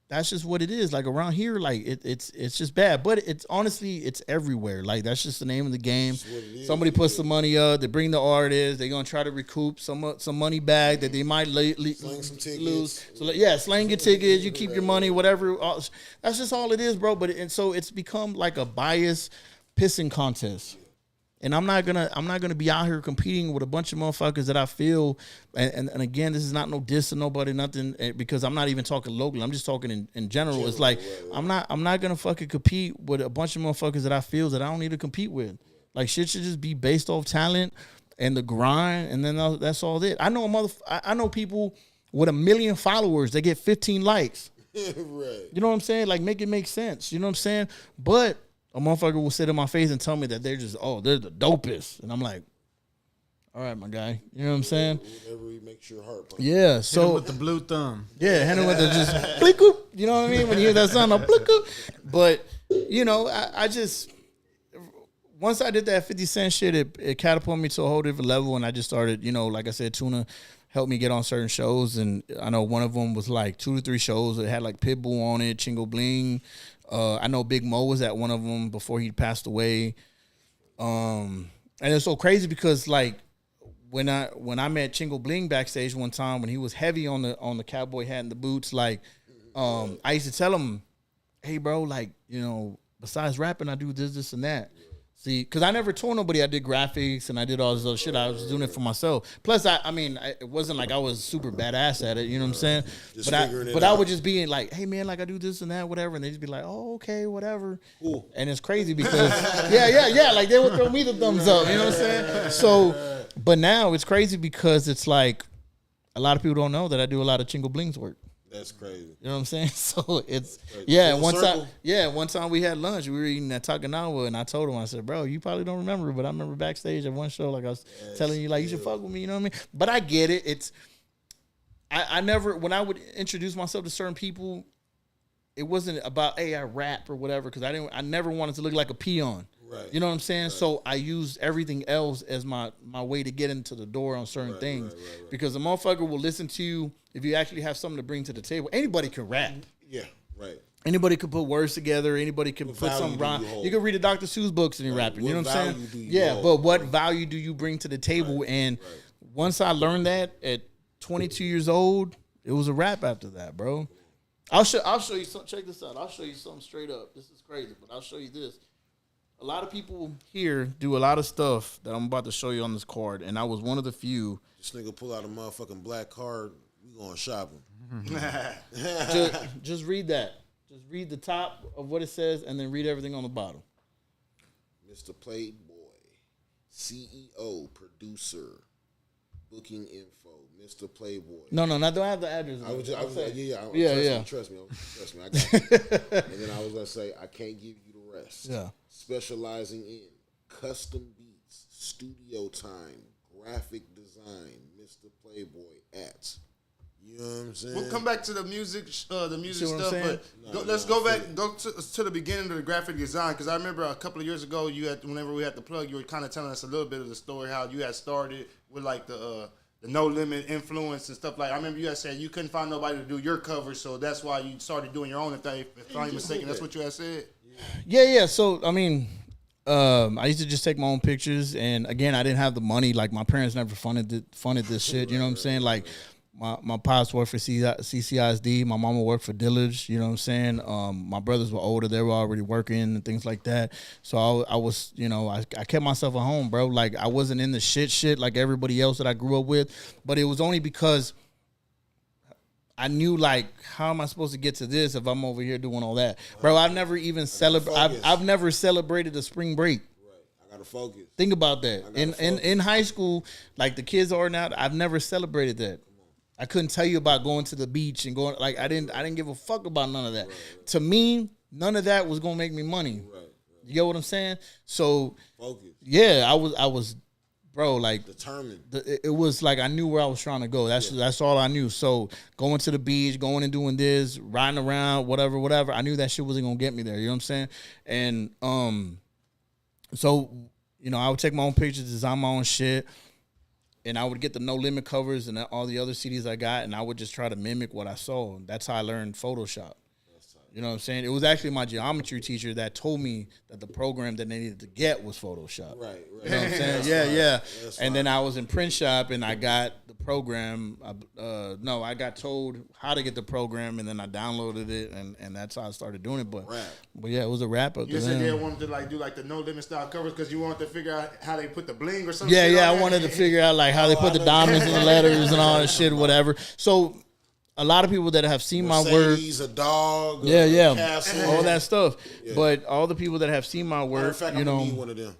S2: that's just what it is. Like around here, like it's just bad. But it's honestly, it's everywhere. Like that's just the name of the game. Somebody puts some money up. They bring the artist. They're gonna try to recoup some money back that they might
S1: Slang some tickets.
S2: lose. So yeah, slang your tickets. You keep your money, whatever. That's just all it is, bro. But and so it's become like a biased pissing contest. And I'm not gonna be out here competing with a bunch of motherfuckers that I feel, and again, this is not no diss to nobody, nothing, because I'm not even talking locally. I'm just talking in general. It's like I'm not gonna fucking compete with a bunch of motherfuckers that I feel that I don't need to compete with. Like shit should just be based off talent and the grind, and then that's all it. I know people with 1 million followers. They get 15 likes.
S1: Right.
S2: You know what I'm saying? Like make it make sense. You know what I'm saying? But a motherfucker will sit in my face and tell me that they're the dopest. And I'm like, all right, my guy. You know what I'm saying?
S1: Whatever makes your heart pump.
S2: Yeah. So
S4: with the blue thumb.
S2: Yeah, hit him with the just blick-oop. You know what I mean? When you hear that sound, blick-oop. But, you know, I just, once I did that 50 Cent shit, it catapulted me to a whole different level. And I just started, you know, like I said, Tuna helped me get on certain shows. And I know one of them was like 2 to 3 shows. It had like Pitbull on it, Chingo Bling. I know Big Mo was at one of them before he passed away. And it's so crazy because like when I met Chingo Bling backstage one time when he was heavy on the cowboy hat and the boots, like I used to tell him, hey bro, like, you know, besides rapping, I do this and that. See, because I never told nobody I did graphics and I did all this other shit. I was doing it for myself. Plus, I mean, it wasn't like I was super badass at it. You know what I'm saying? But I would just be like, hey, man, like I do this and that, whatever. And they just be like, oh, okay, whatever. Cool. And it's crazy because, yeah. Like they would throw me the thumbs up. You know what I'm saying? So, but now it's crazy because it's like a lot of people don't know that I do a lot of Chingo Bling's work.
S1: That's crazy.
S2: You know what I'm saying? So it's one time we had lunch. We were eating at Takanawa, and I told him, I said, "Bro, you probably don't remember, but I remember backstage at one show, like I was telling you, like you should fuck with me." You know what I mean? But I get it. It's I never when I would introduce myself to certain people, it wasn't about I rap or whatever because I never wanted to look like a peon. Right. You know what I'm saying? Right. So I used everything else as my way to get into the door on certain things. Right. Because a motherfucker will listen to you if you actually have something to bring to the table. Anybody can rap.
S1: Yeah, right.
S2: Anybody can put words together. Anybody can put something around. You can read a Dr. Seuss books and you're rapping. You know what I'm saying? Yeah, but what value do you bring to the table? Right. And once I learned that at 22 years old, it was a rap after that, bro. I'll show you something. Check this out. I'll show you something straight up. This is crazy, but I'll show you this. A lot of people here do a lot of stuff that I'm about to show you on this card, and I was one of the few.
S1: This nigga pull out a motherfucking black card. We going shopping.
S2: just read that. Just read the top of what it says, and then read everything on the bottom.
S1: Mr. Playboy, CEO, producer, booking info, Mr. Playboy.
S2: No, don't have the address.
S1: Trust me, I got you. And then I was gonna say, I can't give you the rest. Yeah. Specializing in custom beats, studio time, graphic design, Mr. Playboy at. You know what I'm saying?
S3: We'll come back to the music stuff, but let's go to the beginning of the graphic design because I remember a couple of years ago, whenever we had the plug, you were kind of telling us a little bit of the story how you had started with like the No Limit influence and stuff like. I remember you had said you couldn't find nobody to do your cover, so that's why you started doing your own. If I'm not mistaken, that's what you had said.
S2: Yeah. So I mean, I used to just take my own pictures, and again, I didn't have the money. Like my parents never funded this shit. You know what I'm saying? Like my pops worked for CCISD, my mama worked for Dillage. You know what I'm saying? My brothers were older; they were already working and things like that. So I was, you know, I kept myself at home, bro. Like I wasn't in the shit like everybody else that I grew up with. But it was only because I knew, like, how am I supposed to get to this if I'm over here doing all that? Bro, I've never even I've never celebrated a spring break.
S1: Right. I gotta focus.
S2: Think about that. In high school, like the kids are now, I've never celebrated that. I couldn't tell you about going to the beach and going, like, I didn't give a fuck about none of that. Right. To me, none of that was gonna make me money. Right. You get what I'm saying? So focus. Yeah, I was bro, like
S1: determined.
S2: It was like I knew where I was trying to go. That's all I knew. So going to the beach, going and doing this, riding around, whatever. I knew that shit wasn't gonna get me there. You know what I'm saying? And so you know, I would take my own pictures, design my own shit, and I would get the No Limit covers and all the other CDs I got, and I would just try to mimic what I saw. That's how I learned Photoshop. You know what I'm saying? It was actually my geometry teacher that told me that the program that they needed to get was Photoshop.
S1: Right.
S2: You know what I'm saying? Yeah. And then I was in print shop and I got the program. I got told how to get the program and then I downloaded it and that's how I started doing it. But yeah, it was a rap.
S3: You said they wanted to like do like the No Limit style covers because you wanted to figure out how they put the bling or something.
S2: Yeah. I wanted to figure out like how they put the diamonds in the letters and all that shit, whatever. So a lot of people that have seen
S1: Mercedes,
S2: my work,
S1: a dog,
S2: a
S1: castle,
S2: all that stuff. Yeah. But all the people that have seen my work,
S1: in fact,
S2: you know,
S1: need one of them.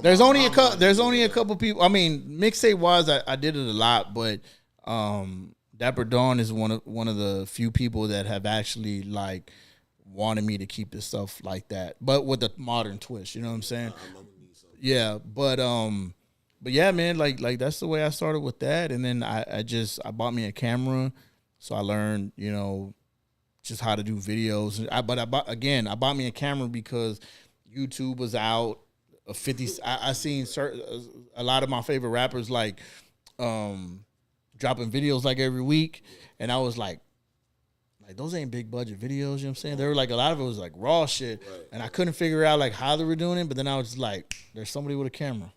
S2: There's only a couple people. I mean, mixtape wise, I did it a lot, but Dapper Dawn is one of the few people that have actually like wanted me to keep this stuff like that, but with a modern twist. You know what I'm saying? Yeah, but yeah, man, like that's the way I started with that, and then I bought me a camera, so I learned, you know, just how to do videos. I bought me a camera because YouTube was out. I seen a lot of my favorite rappers like dropping videos like every week, and I was like those ain't big budget videos. You know what I'm saying? They were like a lot of it was like raw shit, and I couldn't figure out like how they were doing it. But then I was just like, there's somebody with a camera.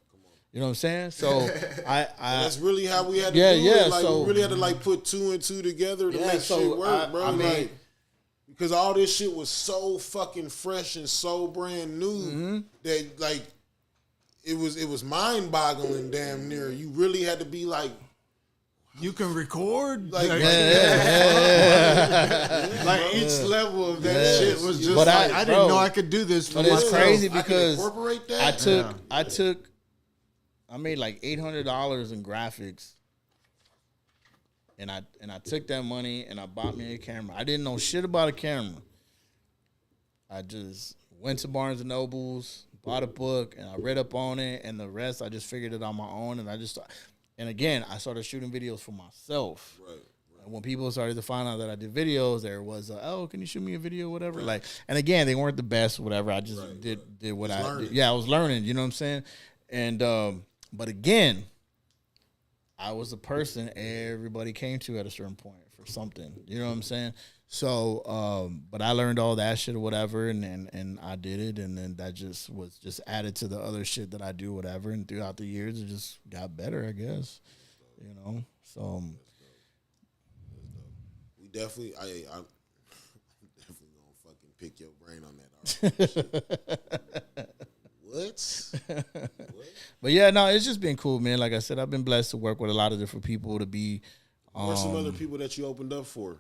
S2: You know what I'm saying? So
S1: that's really how we had to do it. Like
S2: so,
S1: we really had to like put 2 and 2 together to make shit work, bro. I mean, like, because all this shit was so fucking fresh and so brand new that like it was mind boggling damn near. You really had to be like,
S4: you can record?
S1: Like,
S4: like each level of that shit was just
S2: but
S4: I didn't know I could do this for myself.
S2: It's crazy because
S1: incorporate that?
S2: I made like $800 in graphics, and I took that money and I bought me a camera. I didn't know shit about a camera. I just went to Barnes and Nobles, bought a book, and I read up on it, and the rest I just figured it on my own. And again, I started shooting videos for myself. Right. And when people started to find out that I did videos, there was can you shoot me a video, whatever. Like, and again, they weren't the best, whatever. I just did what I did. Yeah, I was learning. You know what I'm saying? And but again, I was a person everybody came to at a certain point for something. You know what I'm saying? So, but I learned all that shit or whatever, and I did it, and then that just was just added to the other shit that I do, whatever. And throughout the years, it just got better, I guess. You know, so
S1: we definitely, I'm definitely gonna fucking pick your brain on that. What?
S2: But yeah, no, it's just been cool, man. Like I said, I've been blessed to work with a lot of different people to be.
S1: What are some other people that you opened up for?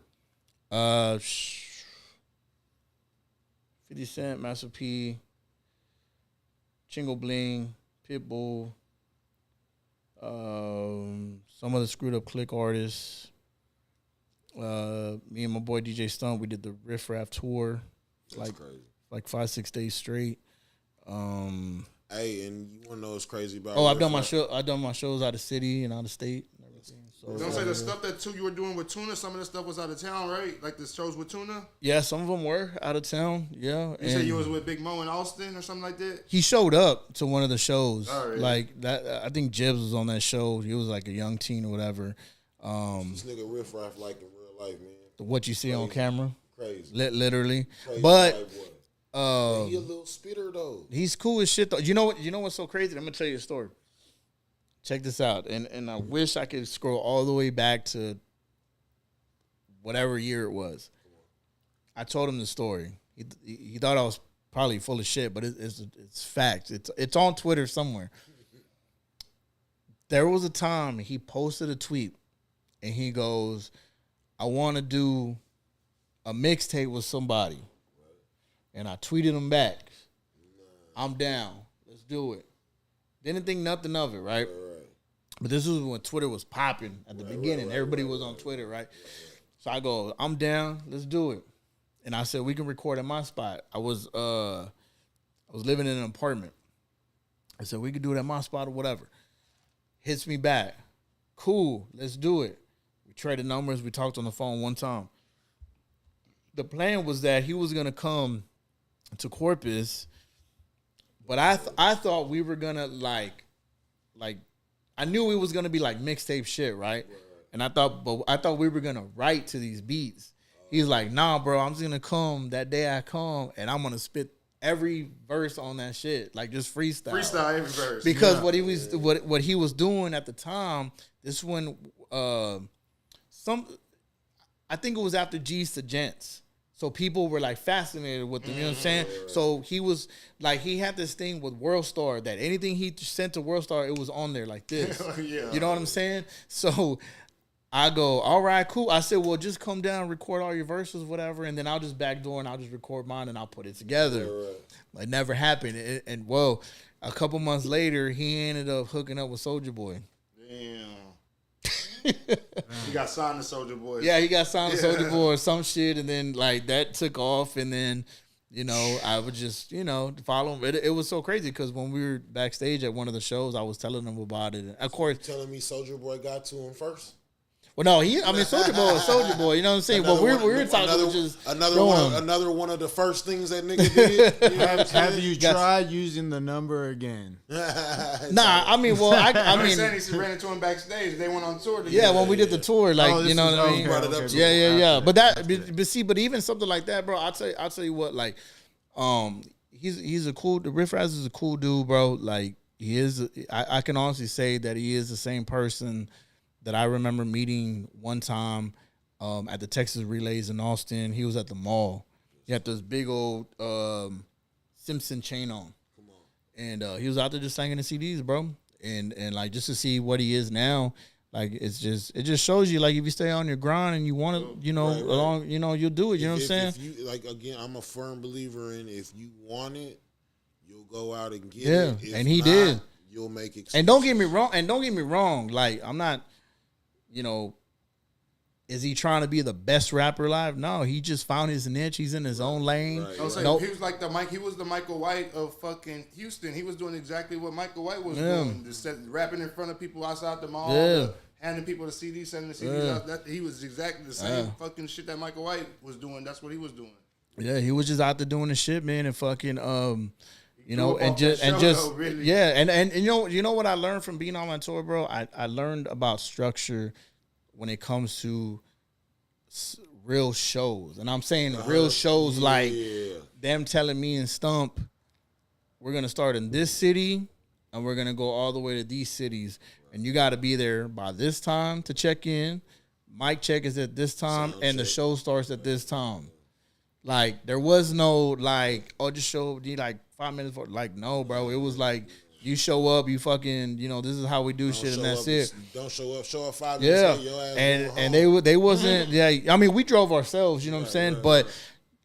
S2: 50 Cent, Master P, Chingo Bling, Pitbull, some of the Screwed Up Click artists. Me and my boy DJ Stump, we did the Riff Raff tour.
S1: That's crazy.
S2: Like 5-6 days straight.
S1: Hey, and you want to know what's crazy about?
S2: I've done my shows out of city and out of state and everything. So
S3: don't say the stuff that you were doing with Tuna. Some of the stuff was out of town, right? Like the shows with Tuna.
S2: Yeah, some of them were out of town. Yeah,
S3: you said you was with Big Mo in Austin or something like that.
S2: He showed up to one of the shows.
S3: Oh, really?
S2: Like that. I think Jibs was on that show. He was like a young teen or whatever.
S1: This nigga Riff Raff like in real life, man.
S2: What you see on camera,
S1: crazy,
S2: literally.
S1: Crazy,
S2: but.
S1: He a little spitter though.
S2: He's cool as shit though. You know what? You know what's so crazy? I'm gonna tell you a story. Check this out. And I wish I could scroll all the way back to whatever year it was. I told him the story. He thought I was probably full of shit, but it's fact. It's on Twitter somewhere. There was a time he posted a tweet and he goes, "I want to do a mixtape with somebody." And I tweeted him back, "I'm down. Let's do it." Didn't think nothing of it, right? But this was when Twitter was popping at the beginning. Everybody was on Twitter, right? So I go, "I'm down. Let's do it." And I said, "We can record at my spot." I was living in an apartment. I said, "We could do it at my spot or whatever." Hits me back. "Cool. Let's do it." We traded numbers. We talked on the phone one time. The plan was that he was going to come to Corpus But I thought we were gonna like I knew it was gonna be like mixtape shit, right? And I thought we were gonna write to these beats. He's like, nah, bro, I'm just gonna come that day I come, and I'm gonna spit every verse on that shit, like just freestyle.
S3: Freestyle every verse.
S2: Because what he was doing at the time, this when I think it was after G's to Gents. So people were like fascinated with him, you know what I'm saying? So he was like, he had this thing with World Star that anything he sent to World Star, it was on there like this. You know what I'm saying? So I go, all right, cool. I said, well, just come down, record all your verses, whatever, and then I'll just backdoor and I'll just record mine and I'll put it together. It never happened. And well, a couple months later, he ended up hooking up with Soulja Boy.
S3: Damn. He got signed to Soulja Boy.
S2: Yeah, he got signed to Soulja Boy or some shit, and then like that took off, and then I would just follow him. It was so crazy because when we were backstage at one of the shows, I was telling him about it. And of course,
S1: telling me Soulja Boy got to him first.
S2: Well, no, Soulja Boy was Soulja Boy. You know what I'm saying? But we were talking just
S1: another one of the first things that nigga did. You know
S4: have you tried using the number again?
S2: Nah, I mean,
S3: he ran into him backstage. They went on tour together.
S2: Yeah, when we did the tour, like you know what I mean?
S1: Yeah.
S2: But even something like that, bro. I'll tell you what, like, he's a cool. The Riff Raff is a cool dude, bro. Like he is. I can honestly say that he is the same person that I remember meeting one time at the Texas Relays in Austin. He was at the mall. He had this big old Simpson chain on. And he was out there just singing the CDs, bro. And like just to see what he is now, like it just shows you, like, if you stay on your grind and you want to, along, you'll do it. You know what I'm saying?
S1: If you, like, again, I'm a firm believer in if you want it, you'll go out and get it. If
S2: and he
S1: not,
S2: did.
S1: You'll make excuses.
S2: And don't get me wrong. Like, I'm not, is he trying to be the best rapper alive? No, he just found his niche. He's in his own lane.
S3: He was like he was the Michael White of fucking Houston. He was doing exactly what Michael White was doing. Just rapping in front of people outside the mall, handing people the CDs, sending the CDs out. He was exactly the same fucking shit that Michael White was doing. That's what he was doing.
S2: Yeah, he was just out there doing the shit, man, and fucking and you know what I learned from being on my tour, bro? I learned about structure when it comes to real shows. And I'm saying real shows like them telling me and Stump, we're going to start in this city and we're going to go all the way to these cities. And you got to be there by this time to check in. Mic check is at this time and the show starts at this time. Like, there was no, like, just show you like 5 minutes for, like, no, bro. It was like, you show up, you fucking, this is how we do shit, and that's it.
S1: Don't show up 5 minutes. Your ass
S2: and they wasn't. Yeah, I mean, we drove ourselves. You know what I'm saying? But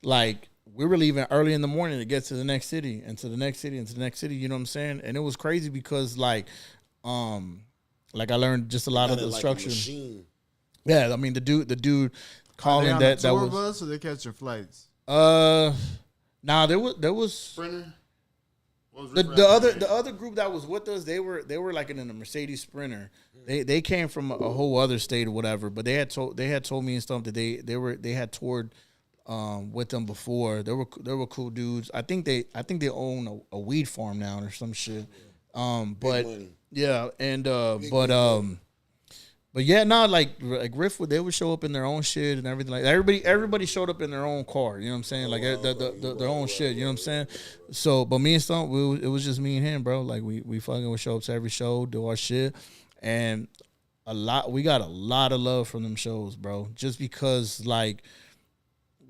S2: like, we were leaving early in the morning to get to the next city, and to the next city, and to the next city. You know what I'm saying? And it was crazy because like I learned just a lot of the structure. Yeah, I mean, the dude calling that
S4: tour
S2: was
S4: bus, or they catch your flights.
S2: Nah, there was
S3: Sprinter.
S2: The other group that was with us, they were like in a Mercedes Sprinter. They came from a whole other state or whatever, but they had told me and stuff that they had toured with them before. They were cool dudes. I think they own a weed farm now or some shit. But yeah, and but yeah, no, like Riff, they would show up in their own shit and everything like that. Everybody showed up in their own car. You know what I'm saying? Like their own shit. You know what I'm saying? So, but me and Stump, it was just me and him, bro. Like we fucking would show up to every show, do our shit, and we got a lot of love from them shows, bro. Just because like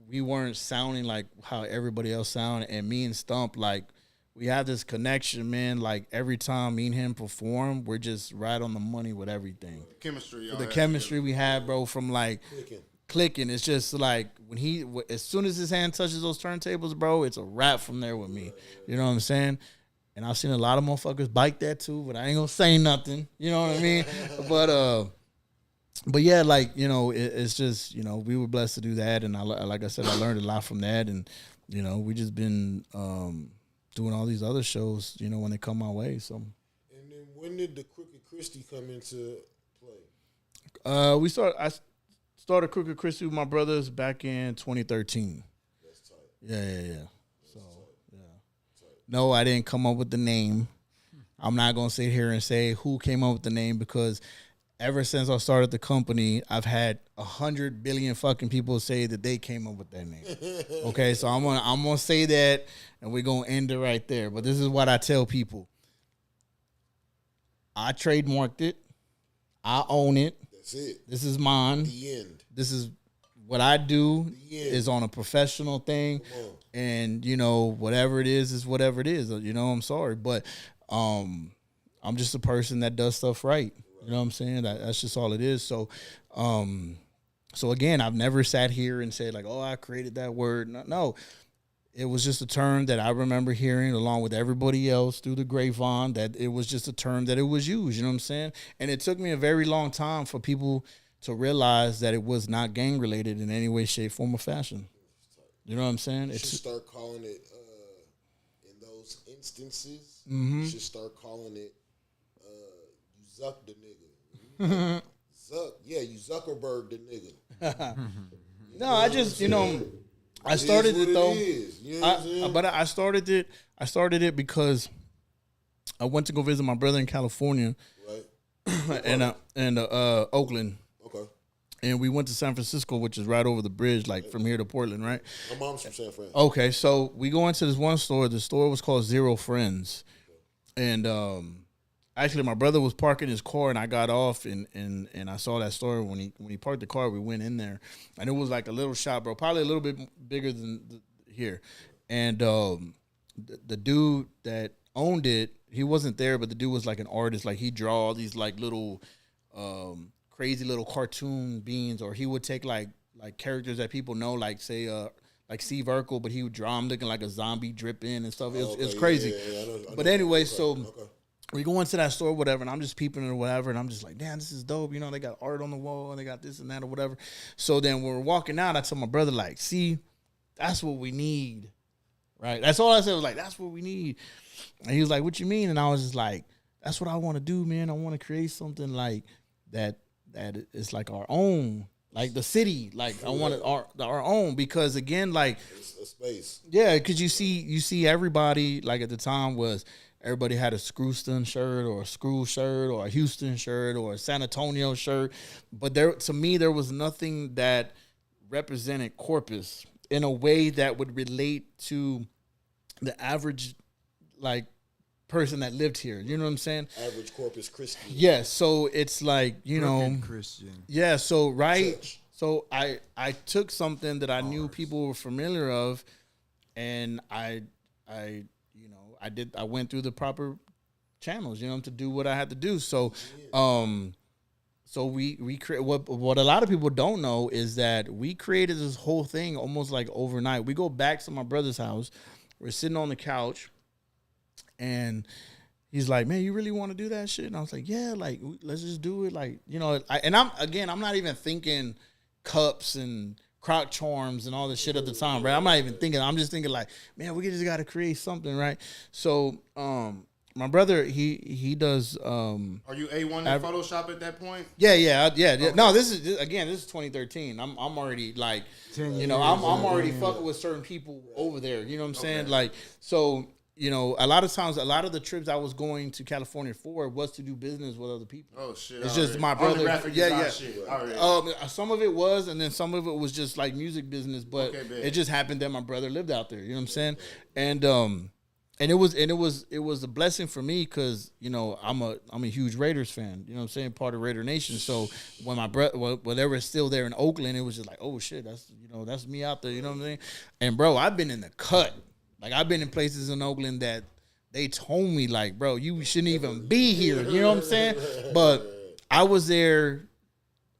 S2: we weren't sounding like how everybody else sounded, and me and Stump, like, we have this connection, man. Like, every time me and him perform, we're just right on the money with everything.
S3: The
S2: chemistry we have, bro, from like clicking. It's just like as soon as his hand touches those turntables, bro, it's a wrap from there with me. You know what I'm saying? And I've seen a lot of motherfuckers bite that too, but I ain't gonna say nothing. You know what I mean? But yeah, like, it's just, we were blessed to do that, and like I said, I learned a lot from that, and we just been doing all these other shows, when they come my way. So. And
S1: then when did the Crooked Christie come into play?
S2: I started Crooked Christie with my brothers back in 2013.
S1: That's tight.
S2: Yeah. So, yeah. No, I didn't come up with the name. I'm not going to sit here and say who came up with the name because ever since I started the company, I've had 100 billion fucking people say that they came up with that name. Okay, so I'm gonna say that, and we're gonna end it right there. But this is what I tell people: I trademarked it, I own it.
S1: That's it.
S2: This is mine.
S1: The end.
S2: This is what I do. Is on a professional thing, and whatever it is whatever it is. I'm sorry, but I'm just a person that does stuff right. You know what I'm saying? That's just all it is. So, so again, I've never sat here and said like, "Oh, I created that word." No, it was just a term that I remember hearing along with everybody else through the grapevine. That it was just a term that it was used. You know what I'm saying? And it took me a very long time for people to realize that it was not gang related in any way, shape, form, or fashion. You know what I'm saying?
S1: You should start calling it in those instances.
S2: Mm-hmm.
S1: You should start calling it you zuck the nigga. Zuck, yeah, you Zuckerberg the nigga.
S2: No, I just I started it though. But I started it. I started it because I went to go visit my brother in California, right? and Oakland.
S1: Okay.
S2: And we went to San Francisco, which is right over the bridge, like from here to Portland, right?
S1: My mom's from San Fran.
S2: Okay, so we go into this one store. The store was called Zero Friends, and actually, my brother was parking his car, and I got off, and I saw that store. When he parked the car, we went in there, and it was like a little shop, bro, probably a little bit bigger than here. And the dude that owned it, he wasn't there, but the dude was like an artist. Like he draw all these like little crazy little cartoon beans, or he would take like characters that people know, like say like Steve Urkel, but he would draw him looking like a zombie dripping and stuff. It was crazy. Yeah, I know, but anyway, we go into that store, whatever, and I'm just peeping or whatever, and I'm just like, damn, this is dope. They got art on the wall, and they got this and that or whatever. So then when we're walking out, I tell my brother, like, see, that's what we need, right? That's all I said was like, that's what we need. And he was like, what you mean? And I was just like, that's what I want to do, man. I want to create something like that is like our own, like the city. Like I want it our own because again, like
S1: it's a space.
S2: Yeah, because you see everybody like at the time was. Everybody had a Screwston shirt or a Screw shirt or a Houston shirt or a San Antonio shirt. But to me, there was nothing that represented Corpus in a way that would relate to the average, like, person that lived here. You know what I'm saying?
S1: Average Corpus Christian.
S2: Yeah, so it's like,
S4: Christian.
S2: Yeah, so, right.
S1: Church.
S2: So I took something that I knew people were familiar of, and I went through the proper channels, to do what I had to do. So, so we create what a lot of people don't know is that we created this whole thing almost like overnight. We go back to my brother's house. We're sitting on the couch, and he's like, "Man, you really want to do that shit?" And I was like, "Yeah, like let's just do it." Like, I'm not even thinking cups and croc charms and all this shit at the time, right? I'm not even thinking. I'm just thinking like, man, we just got to create something, right? So, my brother, he does. Are
S3: you A1 in Photoshop at that point?
S2: Yeah. Okay. No, this is 2013. I'm already like, I'm already fucking with certain people over there. You know what I'm saying? Like, so. A lot of times, a lot of the trips I was going to California for was to do business with other people.
S3: Oh shit!
S2: It's just my brother. Yeah.
S3: Shit.
S2: Some of it was, and then some of it was just like music business. But it just happened that my brother lived out there. You know what I'm saying? And it was a blessing for me because I'm a huge Raiders fan. You know what I'm saying? Part of Raider Nation. So when my brother, when they were still there in Oakland, it was just like, oh shit, that's me out there. You know what I'm saying? And bro, I've been in the cut. Like, I've been in places in Oakland that they told me, like, bro, you shouldn't even be here. You know what I'm saying? But I was there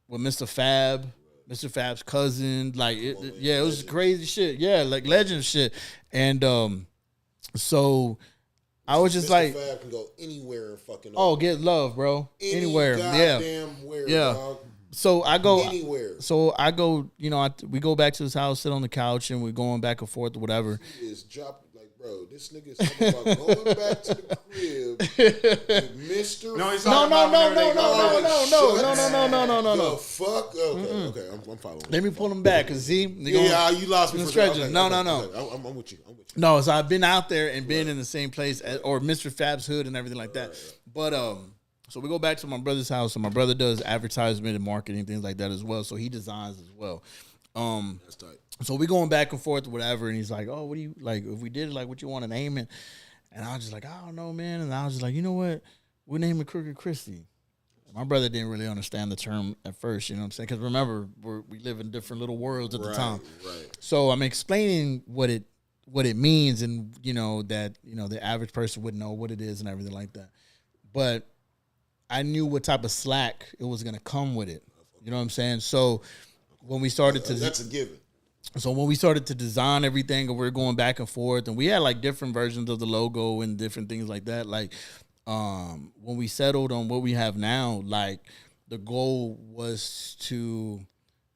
S2: with Mr. Fab's cousin. Like, it was crazy shit. Yeah, like legend shit. And so I was just
S1: Mr.
S2: like,
S1: Fab can go anywhere and fucking.
S2: Oh, get love, bro. Anywhere.
S1: Goddamn where, dog.
S2: So I go
S1: anywhere.
S2: So I go, we go back to his house, sit on the couch, and we're going back and forth or whatever.
S1: Is dropping like, Bro, this nigga is talking about going back to the crib with Mr.
S3: No, he's
S2: No.
S1: The fuck? Okay, I'm following.
S2: Let me pull them back, cause see,
S1: You lost me for
S2: stretches.
S1: okay,
S2: No.
S1: Okay, I'm with you.
S2: No, so I've been out there and been in the same place or Mr. Fab's hood and everything like that. Right. But so we go back to my brother's house, and my brother does advertisement and marketing, things like that as well. So he designs as well.
S1: That's tight.
S2: So we going back and forth, whatever, and he's like, "Oh, what do you like? If we did it, like, what you want to name it?" And I was just like, "I don't know, man." And I was just like, "You know what? We'll name it Crooked Christie." My brother didn't really understand the term at first, you know what I'm saying? Because remember, we live in different little worlds at the time.
S1: Right.
S2: So I'm explaining what it means, and that the average person wouldn't know what it is and everything like that. But I knew what type of slack it was gonna come with it. You know what I'm saying? So when we started to
S1: that's a given.
S2: So when we started to design everything, and we were going back and forth, and we had like different versions of the logo and different things like that. Like when we settled on what we have now, like the goal was to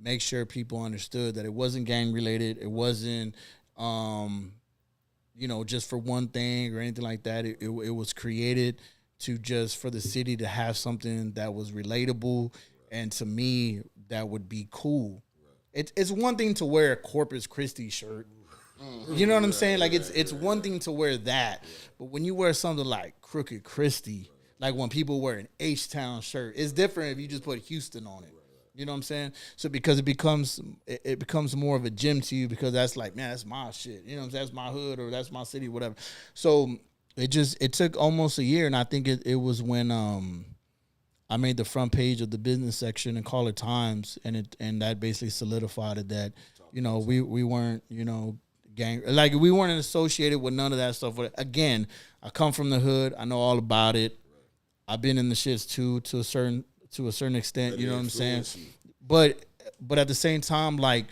S2: make sure people understood that it wasn't gang related. It wasn't just for one thing or anything like that. It was created to just for the city to have something that was relatable, and to me that would be cool. It's one thing to wear a Corpus Christi shirt. You know what I'm saying? Like it's one thing to wear that, but when you wear something like Crooked Christie, like when people wear an H-Town shirt, it's different if you just put Houston on it. You know what I'm saying? So because it becomes more of a gym to you, because that's like, man, that's my shit. You know what I'm saying? That's my hood, or that's my city, whatever. So it took almost a year, and I think it was when I made the front page of the business section in Caller Times, and that basically solidified it that we weren't gang, like we weren't associated with none of that stuff. But again, I come from the hood, I know all about it. I've been in the shits too to a certain extent. You know what I'm saying? But at the same time, like,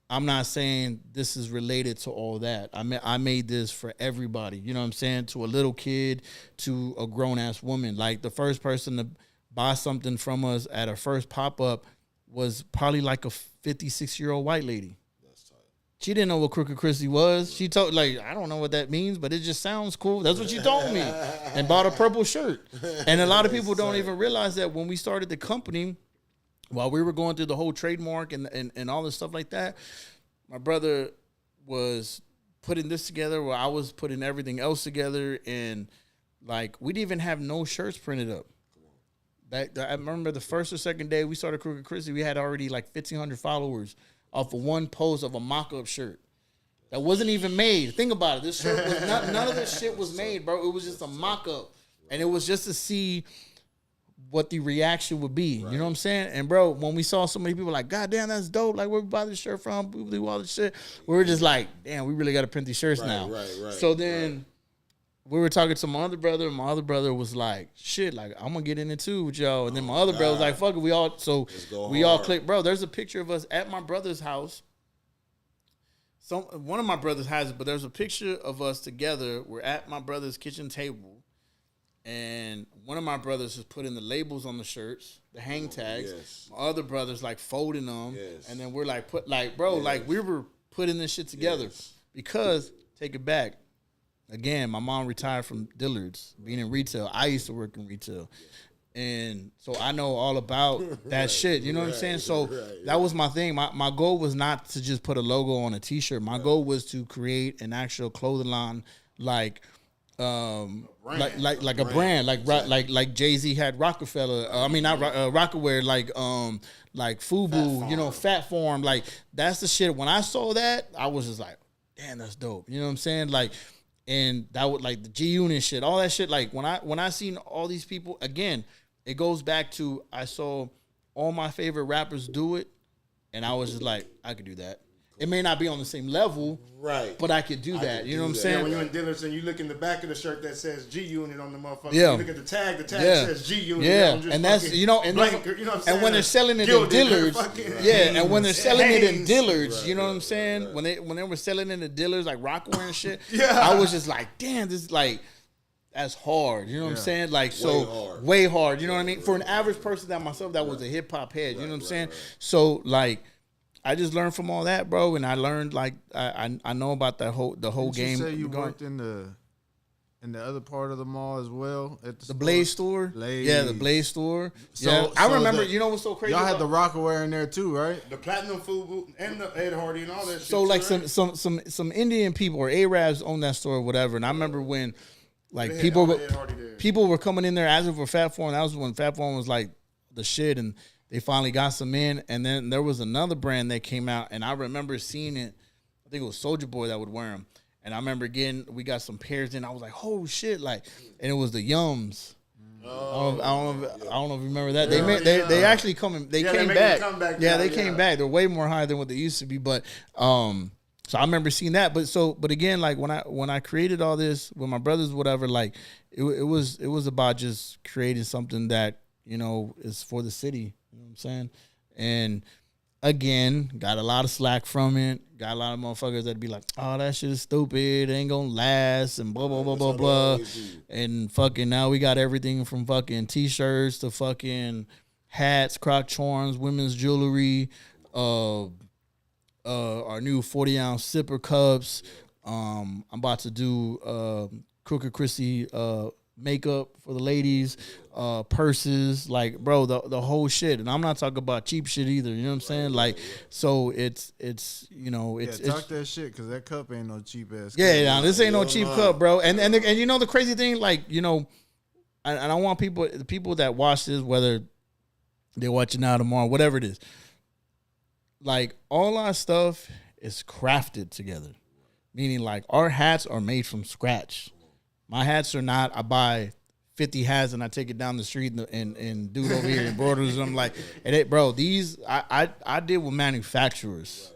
S2: I'm not saying this is related to all that. I made this for everybody. You know what I'm saying? To a little kid, to a grown-ass woman. Like, the first person to buy something from us at our first pop-up was probably like a 56-year-old white lady. That's tight. She didn't know what Crooked Christie was. She told, like, I don't know what that means, but it just sounds cool. That's what she told me. And bought a purple shirt. And a lot of people don't even realize that when we started the company, while we were going through the whole trademark and all this stuff like that, my brother was putting this together while I was putting everything else together. And, like, we didn't even have no shirts printed up. I remember the first or second day we started Crooked Christie, we had already, like, 1,500 followers off of one post of a mock-up shirt that wasn't even made. Think about it. This shirt was none of this shit was made, bro. It was just a mock-up. And it was just to see what the reaction would be. Right. You know what I'm saying? And, bro, when we saw so many people like, God damn, that's dope. Like, where we buy this shirt from? We do all this shit. We were just like, damn, we really got to print these shirts now. Right. So then we were talking to my other brother, and my other brother was like, shit, like, I'm going to get in it too with y'all. And then my other brother was like, fuck it, we all clicked. Bro, there's a picture of us at my brother's house. One of my brothers has it, but there's a picture of us together. We're at my brother's kitchen table. And one of my brothers is putting the labels on the shirts, the hang tags. Yes. My other brother's like folding them. Yes. And then we're like, like we were putting this shit together. Yes. Because, take it back, again, my mom retired from Dillard's, being in retail. I used to work in retail. And so I know all about that shit. You know what I'm saying? So that was my thing. My goal was not to just put a logo on a T-shirt. My goal was to create an actual clothing line like a brand, like Jay-Z had Rockefeller. Not Rockaware, like FUBU, Fat Form. Like, that's the shit. When I saw that, I was just like, damn, that's dope. You know what I'm saying? Like, and that would, like, the G-Unit shit, all that shit. Like, when I seen all these people, again, it goes back to, I saw all my favorite rappers do it, and I was just like, I could do that. It may not be on the same level, right? But I could do that. You know what I'm saying?
S3: Yeah, when you're in Dillard's and you look in the back of the shirt that says G-Unit on the motherfucker. Yeah. You look at the tag says G-Unit.
S2: Yeah, and that's and when they're selling it in Dillard's, and when they're selling it in Dillard's, you know what I'm saying? When they were selling it in Dillard's, like Rockaware and shit, I was just like, damn, this is like, that's hard. You know what I'm saying? Like, so way hard. You know what I mean? For an average person like myself that was a hip hop head, you know what I'm saying? So, like, I just learned from all that, bro, and I learned like I know about the whole
S4: Didn't
S2: game.
S4: You say you worked in the other part of the mall as well at the
S2: Blaze store. Yeah, the Blaze store.
S4: So,
S2: yeah, I
S4: so
S2: remember.
S4: the-
S2: You know what's so crazy?
S4: Y'all had
S2: about-
S4: the Rockaware in there too, right?
S3: The Platinum Food Booth and the Ed Hardy and all that shit.
S2: So like
S3: too, right?
S2: some Indian people or Arabs own that store or whatever, and I remember when like
S3: They had
S2: people
S3: all the Ed Hardy there.
S2: people were coming in there asking for Fat Form. That was when Fat Form was like the shit, and they finally got some in. And then there was another brand that came out, and I remember seeing it. I think it was Soulja Boy that would wear them. And I remember we got some pairs in. I was like, oh shit, like, and it was the Yums. I don't know if you remember that. They actually came
S3: they
S2: back.
S3: make a comeback
S2: Yeah,
S3: now,
S2: they
S3: yeah.
S2: came back. They're way more high than what they used to be. But so I remember seeing that. But again, like when I created all this with my brothers, whatever, like it was about just creating something that, you know, is for the city. You know what I'm saying? And again, got a lot of slack from it. Got a lot of motherfuckers that be like, oh, that shit is stupid. It ain't gonna last and blah, blah, blah, blah, blah. And fucking now we got everything from fucking T-shirts to fucking hats, croc charms, women's jewelry, our new 40-ounce sipper cups. I'm about to do Crooked Chrissy makeup for the ladies, purses, like, bro, the whole shit. And I'm not talking about cheap shit either, you know what I'm saying? Like, so it's you know, it's
S4: talk that shit, because that cup ain't no cheap ass.
S2: yeah, this ain't no cheap cup, bro. And you know the crazy thing, like, you know, and I want the people that watch this, whether they're watching now, tomorrow, whatever it is, like, all our stuff is crafted together. Meaning, like, our hats are made from scratch. My hats are not, I buy 50 hats and I take it down the street and dude over here embroiders them. Like, bro, these, I deal with manufacturers.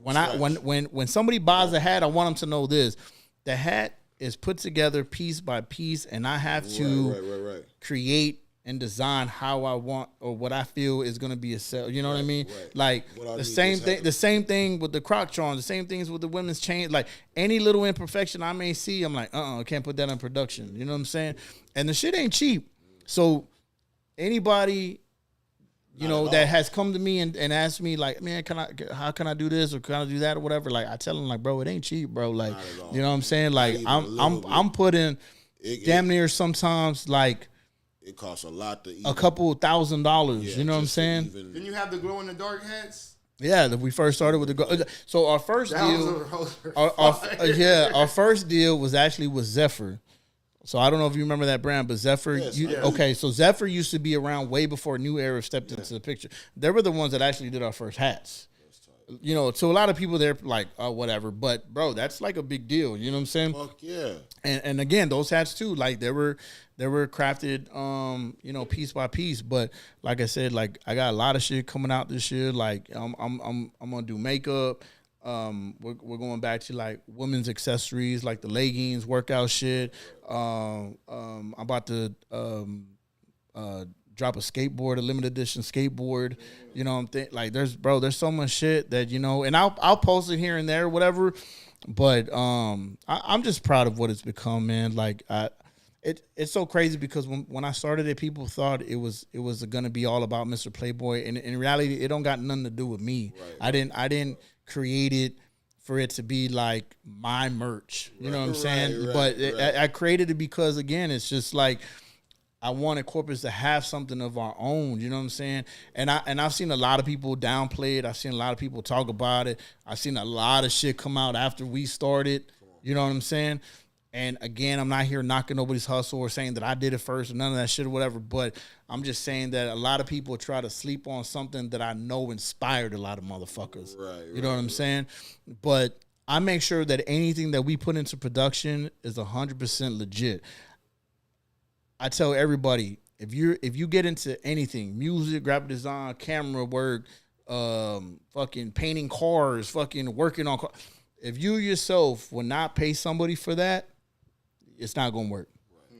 S2: When somebody buys a hat, I want them to know this. The hat is put together piece by piece, and I have to create and design how I want or what I feel is going to be a sell. You know what I mean? Like the same thing with the croc charms, the same things with the women's chain. Like any little imperfection I may see, I'm like, I can't put that in production. You know what I'm saying? And the shit ain't cheap. So anybody, you know, that has come to me and asked me like, man, how can I do this or can I do that or whatever? Like I tell them like, bro, it ain't cheap, bro. Like, you know what I'm saying? Like I'm putting damn near sometimes like,
S1: it costs a lot to eat.
S2: A couple $1,000s, you know what I'm saying?
S3: Didn't you have the glow in the dark hats?
S2: Yeah, that we first started with the so our first deal, our first deal was actually with Zephyr. So I don't know if you remember that brand, but Zephyr. Okay, so Zephyr used to be around way before New Era stepped into the picture. They were the ones that actually did our first hats. You know, to a lot of people, they're like, oh, whatever. But bro, that's like a big deal. You know what I'm saying?
S1: Fuck yeah. And
S2: again, those hats too, like they were crafted, you know, piece by piece. But like I said, like I got a lot of shit coming out this year. Like I'm gonna do makeup. We're going back to like women's accessories, like the leggings, workout shit. I'm about to drop a skateboard, a limited edition skateboard. You know, like there's so much shit that, you know, and I'll post it here and there, whatever. But I'm just proud of what it's become, man. Like it's so crazy because when I started it, people thought it was gonna be all about Mr. Playboy, and in reality, it don't got nothing to do with me. Right. I didn't create it for it to be like my merch. You know what I'm saying? I created it because again, it's just like I wanted corporates to have something of our own, you know what I'm saying? And I've seen a lot of people downplay it. I've seen a lot of people talk about it. I've seen a lot of shit come out after we started, you know what I'm saying? And again, I'm not here knocking nobody's hustle or saying that I did it first or none of that shit or whatever, but I'm just saying that a lot of people try to sleep on something that I know inspired a lot of motherfuckers. You know what I'm saying? But I make sure that anything that we put into production is 100% legit. I tell everybody, if you get into anything, music, graphic design, camera work, fucking painting cars, fucking working on cars, if you yourself will not pay somebody for that, it's not gonna work.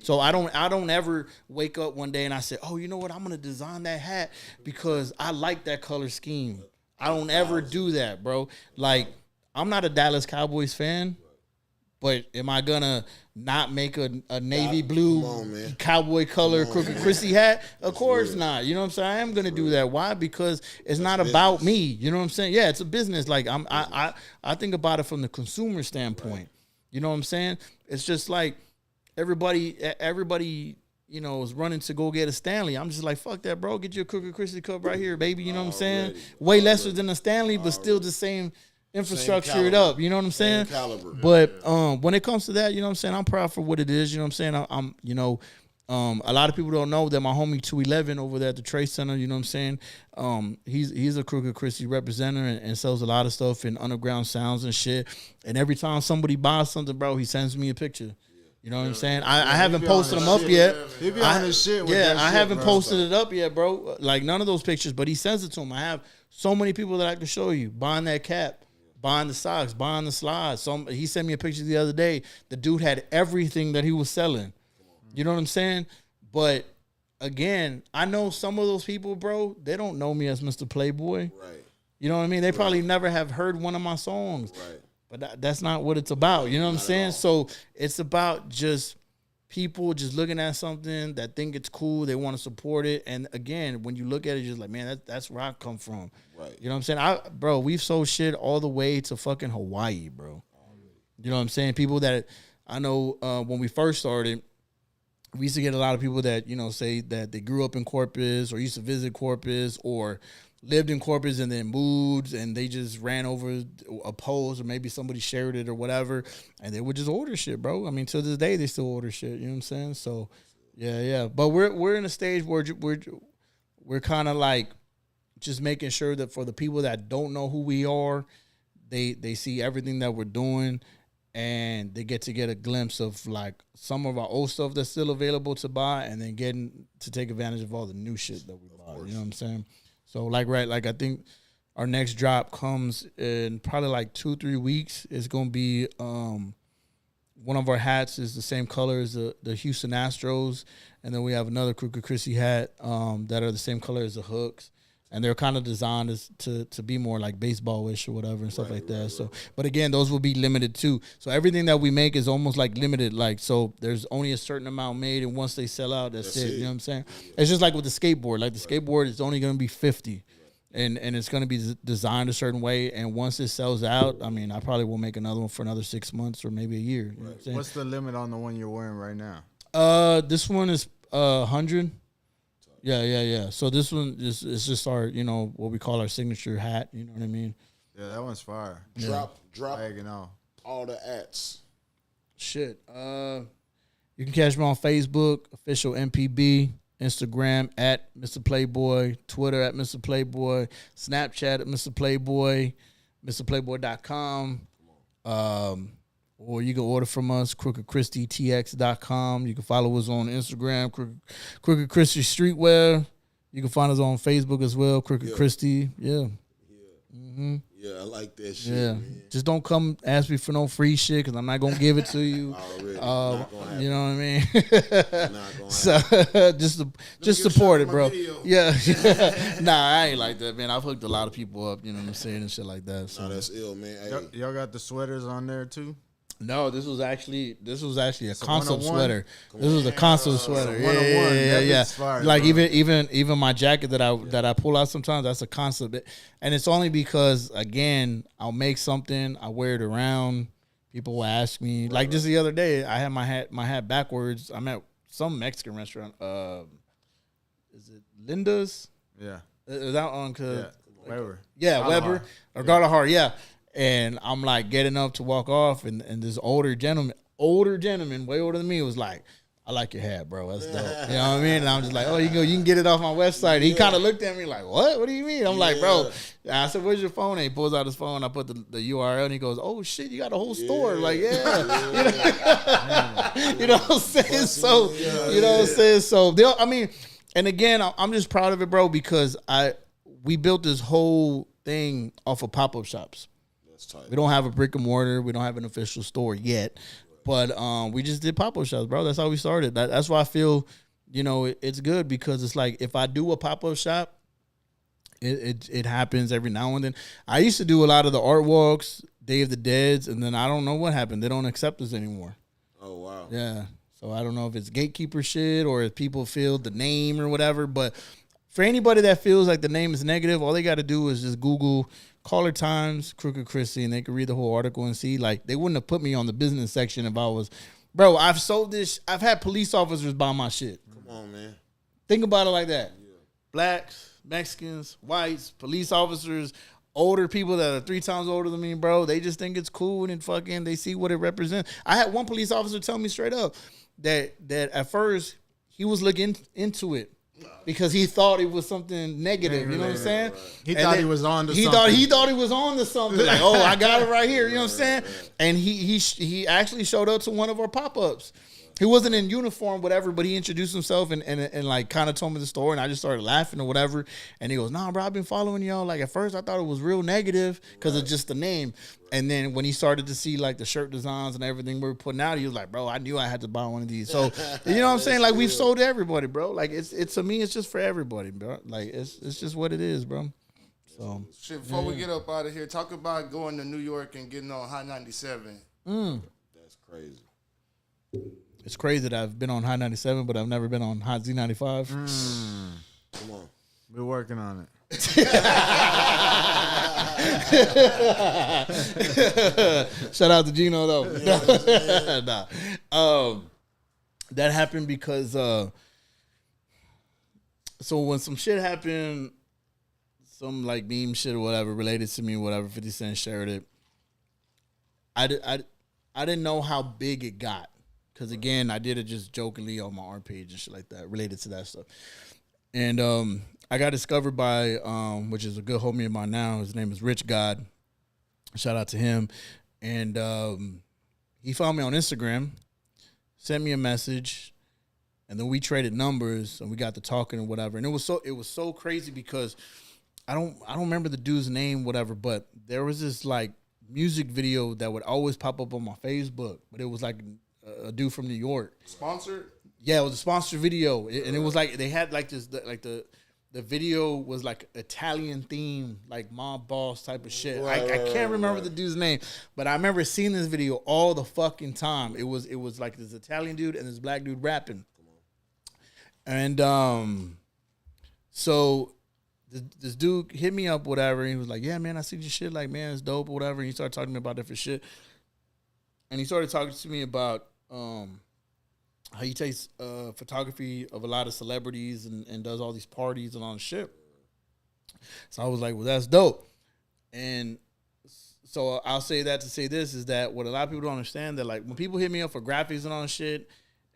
S2: So I don't ever wake up one day and I say, oh, you know what, I'm gonna design that hat because I like that color scheme. I don't ever do that, bro. Like, I'm not a Dallas Cowboys fan, But am I gonna not make a navy blue cowboy color Crooked Chrissy hat? Of course not. You know what I'm saying? I am gonna do that. Why? Because it's not about me. You know what I'm saying? Yeah, it's a business. Like I think about it from the consumer standpoint. You know what I'm saying? It's just like everybody, you know, is running to go get a Stanley. I'm just like, fuck that, bro. Get your Crooked Chrissy cup right here, baby. You know what I'm saying? Way lesser than a Stanley, but still the same infrastructure it up, you know what I'm saying? But when it comes to that, you know what I'm saying, I'm proud for what it is, you know what I'm saying? I'm you know, a lot of people don't know that my homie 211 over there at the Trade Center, you know what I'm saying? He's a Crooked Chrissy representative and sells a lot of stuff in underground sounds and shit. And every time somebody buys something, bro, he sends me a picture. You know what I'm saying? I haven't posted them up yet.
S4: He be on his shit with that
S2: I
S4: shit,
S2: haven't
S4: bro.
S2: posted it up yet, bro. Like none of those pictures, but he sends it to him. I have so many people that I can show you buying that cap, buying the socks, buying the slides. He sent me a picture the other day. The dude had everything that he was selling. You know what I'm saying? But again, I know some of those people, bro, they don't know me as Mr. Playboy.
S1: Right.
S2: You know what I mean? They probably never have heard one of my songs.
S1: Right.
S2: But that's not what it's about. You know what I'm saying? So it's about just people just looking at something that think it's cool. They want to support it. And again, when you look at it, you're just like, man, that's where I come from.
S1: Right.
S2: You know what I'm saying? Bro, we've sold shit all the way to fucking Hawaii, bro. You know what I'm saying? People that I know when we first started, we used to get a lot of people that, you know, say that they grew up in Corpus or used to visit Corpus or lived in Corpus and then moved and they just ran over a post or maybe somebody shared it or whatever and they would just order shit, bro. I mean, to this day, they still order shit. You know what I'm saying? So, yeah. But we're in a stage where we're kind of like just making sure that for the people that don't know who we are, they see everything that we're doing and they get a glimpse of like some of our old stuff that's still available to buy and then getting to take advantage of all the new shit that we buy. You know what I'm saying? So like I think our next drop comes in probably like 2-3 weeks. It's gonna be one of our hats is the same color as the Houston Astros, and then we have another Crooked Chrissy hat that are the same color as the Hooks, and they're kind of designed to be more like baseball-ish or whatever and stuff like that. So, but again, those will be limited too. So everything that we make is almost like limited. Like so, there's only a certain amount made, and once they sell out, that's it. You know what I'm saying? It's just like with the skateboard. Like the skateboard is only going to be 50, and it's going to be designed a certain way. And once it sells out, I mean, I probably will make another one for another 6 months or maybe a year. You know what I'm saying?
S4: What's the limit on the one you're wearing right now?
S2: This one is 100. Yeah. So this one is just our, you know, what we call our signature hat. You know what I mean?
S4: Yeah, that one's fire.
S1: Drop
S4: Lagging off.
S1: all the ats.
S2: Shit. You can catch me on Facebook, official MPB, Instagram at Mr. Playboy, Twitter at Mr. Playboy, Snapchat at Mr. Playboy, MrPlayboy.com. Or you can order from us, crookedchristytx.com. You can follow us on Instagram, Crooked Christy Streetwear. You can find us on Facebook as well, Crooked Christy. Yeah. Mm-hmm.
S1: Yeah, I like that shit.
S2: Yeah.
S1: Man.
S2: Just don't come ask me for no free shit because I'm not going to give it to you.
S1: Already.
S2: You know what I mean?
S1: Not gonna
S2: So just support it, bro.
S3: Video.
S2: Yeah. Nah, I ain't like that, man. I've hooked a lot of people up, you know what I'm saying, and shit like that. So.
S1: No, that's ill, man. Hey.
S4: Y'all got the sweaters on there too?
S2: No, this was actually a concept
S4: 101?
S2: sweater. This was a concept sweater. Yeah.
S4: Fire,
S2: like
S4: bro.
S2: even my jacket that I pull out sometimes, that's a concept. And it's only because again, I'll make something, I wear it around. People will ask me. Like just the other day, I had my hat backwards. I'm at some Mexican restaurant. Is it Linda's?
S4: Yeah.
S2: Is that on?
S4: Weber.
S2: Yeah, Weber or Guadalajara. Yeah. And I'm like getting up to walk off, and this older gentleman, way older than me, was like, "I like your hat, bro. That's dope." You know what I mean? And I'm just like, "Oh, you can get it off my website." He kind of looked at me like, "What? What do you mean?" I'm like, "Bro," I said, "Where's your phone?" And he pulls out his phone. I put the URL, and he goes, "Oh shit, you got a whole store?" Like, you know what I'm saying? So, you know what I'm saying? So, I mean, and again, I'm just proud of it, bro, because we built this whole thing off of pop-up shops. We don't have a brick and mortar. We don't have an official store yet, but we just did pop-up shops, bro. That's how we started. That's why I feel, you know, it's good because it's like if I do a pop-up shop, it happens every now and then. I used to do a lot of the art walks Day of the Deads, and then I don't know what happened. They don't accept us anymore.
S1: Oh wow.
S2: Yeah. So I don't know if it's gatekeeper shit or if people feel the name or whatever. But for anybody that feels like the name is negative, all they got to do is just Google Caller Times, Crooked Chrissy, and they can read the whole article and see. Like, they wouldn't have put me on the business section if I was, bro, I've sold this. I've had police officers buy my shit.
S1: Come on, man.
S2: Think about it like that. Yeah. Blacks, Mexicans, whites, police officers, older people that are 3 times older than me, bro. They just think it's cool and fucking they see what it represents. I had one police officer tell me straight up that at first he was looking into it because he thought it was something negative. You know what I'm saying?
S4: He thought he was on to something.
S2: He thought he was on to something. Like, oh, I got it right here. You know what I'm saying? And he actually showed up to one of our pop-ups. He wasn't in uniform, whatever, but he introduced himself and like kind of told me the story, and I just started laughing or whatever. And he goes, "Nah, bro, I've been following y'all. Like, at first I thought it was real negative because of just the name. And then when he started to see like the shirt designs and everything we were putting out, he was like, bro, I knew I had to buy one of these. So you know what I'm saying? Like, we've sold to everybody, bro. Like, it's to me, it's just for everybody, bro. Like, it's just what it is, bro. So
S3: shit. Before we get up out of here, talk about going to New York and getting on Hot 97.
S1: That's crazy.
S2: It's crazy that I've been on Hot 97, but I've never been on Hot Z95.
S1: Come on.
S4: We're working on it.
S2: Shout out to Gino, though. Nah. That happened because so when some shit happened, some like meme shit or whatever related to me, whatever, 50 Cent shared it. I didn't know how big it got. Because, again, I did it just jokingly on my art page and shit like that, related to that stuff. And I got discovered by, which is a good homie of mine now. His name is Rich God. Shout out to him. And he found me on Instagram, sent me a message, and then we traded numbers, and we got to talking and whatever. And it was so crazy because I don't remember the dude's name, whatever, but there was this, like, music video that would always pop up on my Facebook. But it was, like, a dude from New York.
S3: Sponsored?
S2: Yeah, it was a sponsored video. And it was like, they had like this, like the video was like Italian theme, like mob boss type of shit. I can't remember the dude's name, but I remember seeing this video all the fucking time. It was like this Italian dude and this black dude rapping. And so this dude hit me up, whatever, and he was like, yeah, man, I see your shit, like, man, it's dope, or whatever. And he started talking to me about different shit. And he started talking to me about how he takes photography of a lot of celebrities and does all these parties and all this shit. So I was like, well, that's dope. And so I'll say that to say this is that what a lot of people don't understand, that like when people hit me up for graphics and all this shit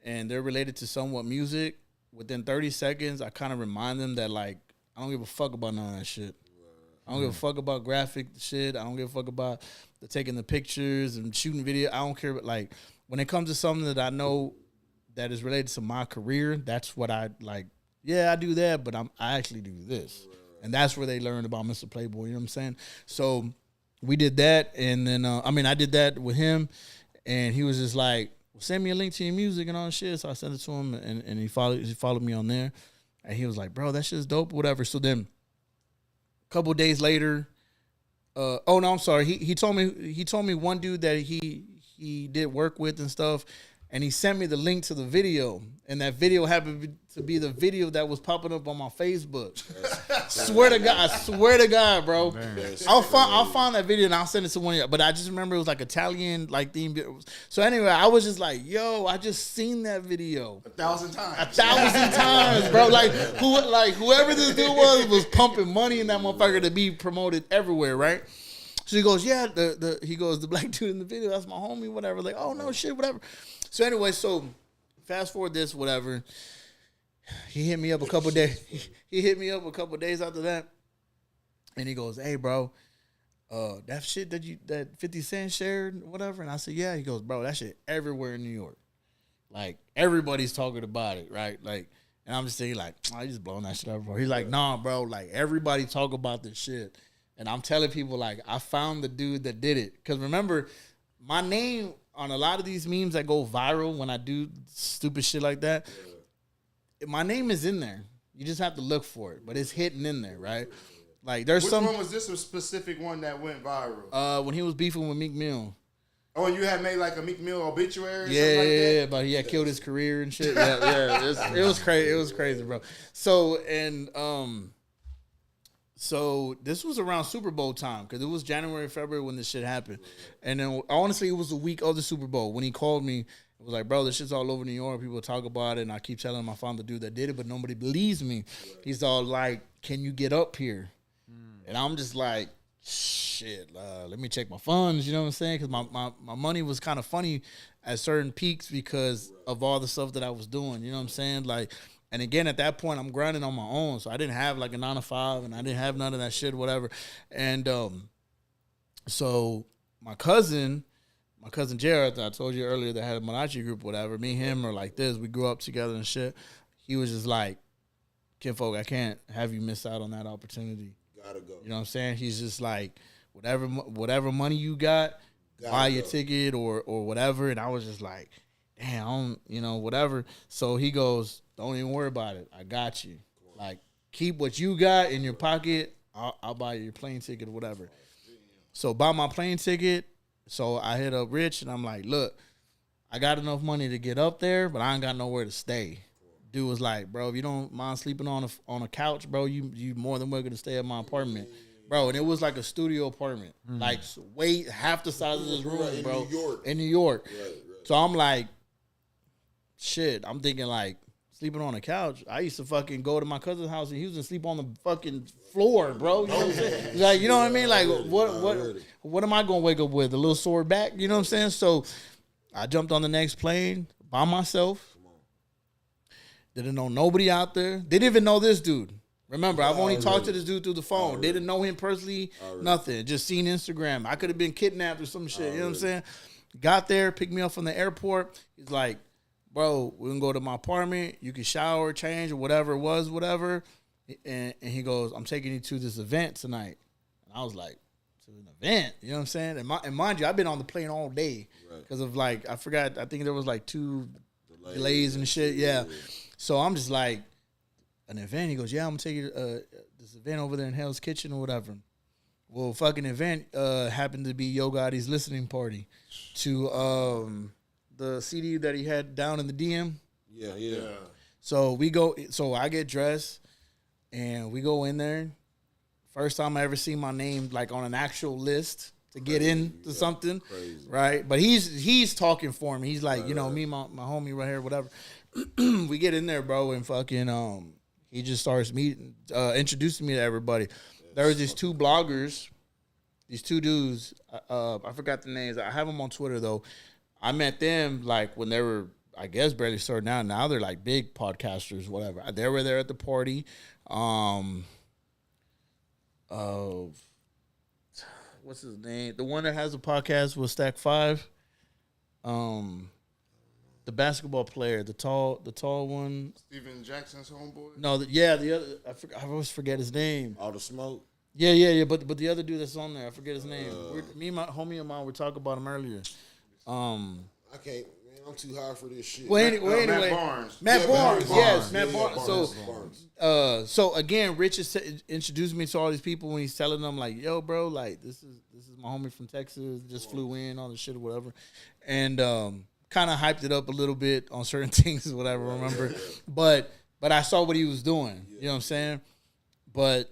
S2: and they're related to somewhat music, within 30 seconds, I kind of remind them that like, I don't give a fuck about none of that shit. I don't give a fuck about graphic shit. I don't give a fuck about taking the pictures and shooting video. I don't care. But like when it comes to something that I know that is related to my career, that's what I like. Yeah, I do that, but I actually do this. And that's where they learned about Mr. Playboy. You know what I'm saying? So we did that. And then, I did that with him. And he was just like, well, send me a link to your music and all that shit. So I sent it to him and he followed me on there. And he was like, bro, that shit's dope, whatever. So then a couple days later, I'm sorry. He told me one dude that he did work with and stuff, and he sent me the link to the video, and that video happened to be the video that was popping up on my Facebook. I swear to God, bro. I'll find that video and I'll send it to one of you. But I just remember it was like Italian like theme. So anyway, I was just like, yo, I just seen that video
S3: 1,000 times.
S2: 1,000 times, bro. Like whoever this dude was pumping money in that motherfucker to be promoted everywhere, right? So he goes, yeah, the black dude in the video, that's my homie, whatever. Like, oh no shit, whatever. So anyway, so fast forward this, whatever. He hit me up a couple days. He hit me up a couple days after that, and he goes, "Hey, bro, that shit that 50 Cent shared, whatever." And I said, "Yeah." He goes, "Bro, that shit everywhere in New York. Like everybody's talking about it, right? Like." And I'm just thinking, like, I just blowing that shit up, bro. He's like, nah, bro, like everybody talk about this shit. And I'm telling people, like, I found the dude that did it. Because remember, my name on a lot of these memes that go viral when I do stupid shit like that, my name is in there. You just have to look for it. But it's hidden in there, right? Like there's
S3: Which
S2: some.
S3: one was this a specific one that went viral?
S2: When he was beefing with Meek Mill.
S3: Oh, and you had made like a Meek Mill obituary or
S2: Yeah,
S3: something like that?
S2: yeah, but he had killed his career and shit. Yeah. It was crazy. It was crazy, bro. So so this was around Super Bowl time because it was January, February when this shit happened, and then honestly, it was the week of the Super Bowl when he called me. It was like, bro, this shit's all over New York. People talk about it, and I keep telling him I found the dude that did it, but nobody believes me. He's all like, "Can you get up here?" And I'm just like, shit, let me check my funds, you know what I'm saying? Because my money was kind of funny at certain peaks because of all the stuff that I was doing, you know what I'm saying? Like, and again, at that point, I'm grinding on my own, so I didn't have like a 9-to-5, and I didn't have none of that shit, whatever. And so my cousin Jared, I told you earlier that had a Malachi group, whatever, me and him are like this. We grew up together and shit. He was just like, kinfolk, I can't have you miss out on that opportunity.
S1: Gotta go.
S2: You know what I'm saying? He's just like, whatever money you got, buy your ticket or whatever. And I was just like, damn, I don't, whatever. So he goes, don't even worry about it. I got you. Like, keep what you got in your pocket. I'll buy your plane ticket or whatever. So buy my plane ticket. So I hit up Rich and I'm like, look, I got enough money to get up there, but I ain't got nowhere to stay. Dude was like, bro, if you don't mind sleeping on a couch, bro, you more than welcome to stay at my apartment, bro. And it was like a studio apartment, like half the size of this room, bro, in New York. Right. So I'm like, shit. I'm thinking like sleeping on a couch. I used to fucking go to my cousin's house and he was to sleep on the fucking floor, bro. You know what I'm saying? Like, you know what I mean? Like, what am I gonna wake up with? A little sore back? You know what I'm saying? So I jumped on the next plane by myself. Didn't know nobody out there. They didn't even know this dude. Remember, I've only talked to this dude through the phone. They didn't know him personally, nothing. Just seen Instagram. I could have been kidnapped or some shit. You know what I'm saying? Got there, picked me up from the airport. He's like, bro, we're going to go to my apartment. You can shower, change, or whatever it was, whatever. And he goes, I'm taking you to this event tonight. And I was like, to an event? You know what I'm saying? And mind you, I've been on the plane all day because of like, I forgot, I think there was like 2 delays and shit. Yeah. So I'm just like, an event? He goes, yeah, I'm going to take you to this event over there in Hell's Kitchen or whatever. Well, fucking event happened to be Yo Gotti's listening party to the CD that he had down in the DM. Yeah. So I get dressed and we go in there. First time I ever seen my name like on an actual list to get into something. Crazy. Right? But he's talking for me. He's like, me, my homie right here, whatever. We get in there, bro, and fucking he just starts introducing me to everybody. There was these 2 bloggers, these 2 dudes. I forgot the names. I have them on Twitter though. I met them like when they were, I guess, barely starting out. Now they're like big podcasters, whatever. They were there at the party. What's his name? The one that has a podcast with Stack 5. The basketball player, the tall one. Steven Jackson's homeboy? No, the other, I always forget his name.
S1: All the smoke?
S2: Yeah, but the other dude that's on there, I forget his name. Me and my homie of mine were talking about him earlier.
S1: I can't, man, I'm too high for this shit.
S2: Well, anyway.
S3: Matt Barnes.
S2: Matt Barnes, yes, Matt Barnes. So again, Rich is introduced me to all these people when he's telling them like, yo, bro, like this is my homie from Texas, just flew in, all this shit or whatever. And kind of hyped it up a little bit on certain things, whatever, remember. But I saw what he was doing. You know what I'm saying? But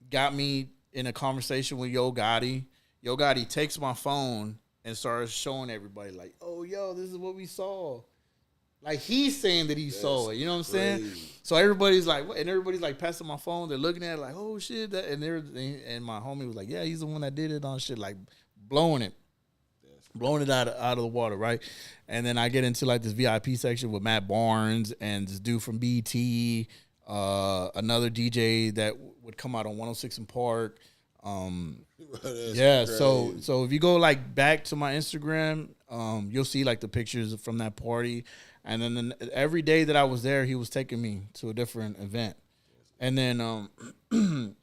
S2: got me in a conversation with Yo Gotti. Yo Gotti takes my phone and starts showing everybody like, oh, yo, this is what we saw. Like, he's saying that he saw it. You know what I'm saying? So everybody's like, what? And everybody's like passing my phone. They're looking at it like, oh, shit. And my homie was like, yeah, he's the one that did it on shit, like blowing it out of the water, right? And then I get into like this VIP section with Matt Barnes and this dude from BT, another DJ that would come out on 106 in Park. Crazy. So if you go like back to my Instagram, you'll see like the pictures from that party. And then every day that I was there, he was taking me to a different event. And then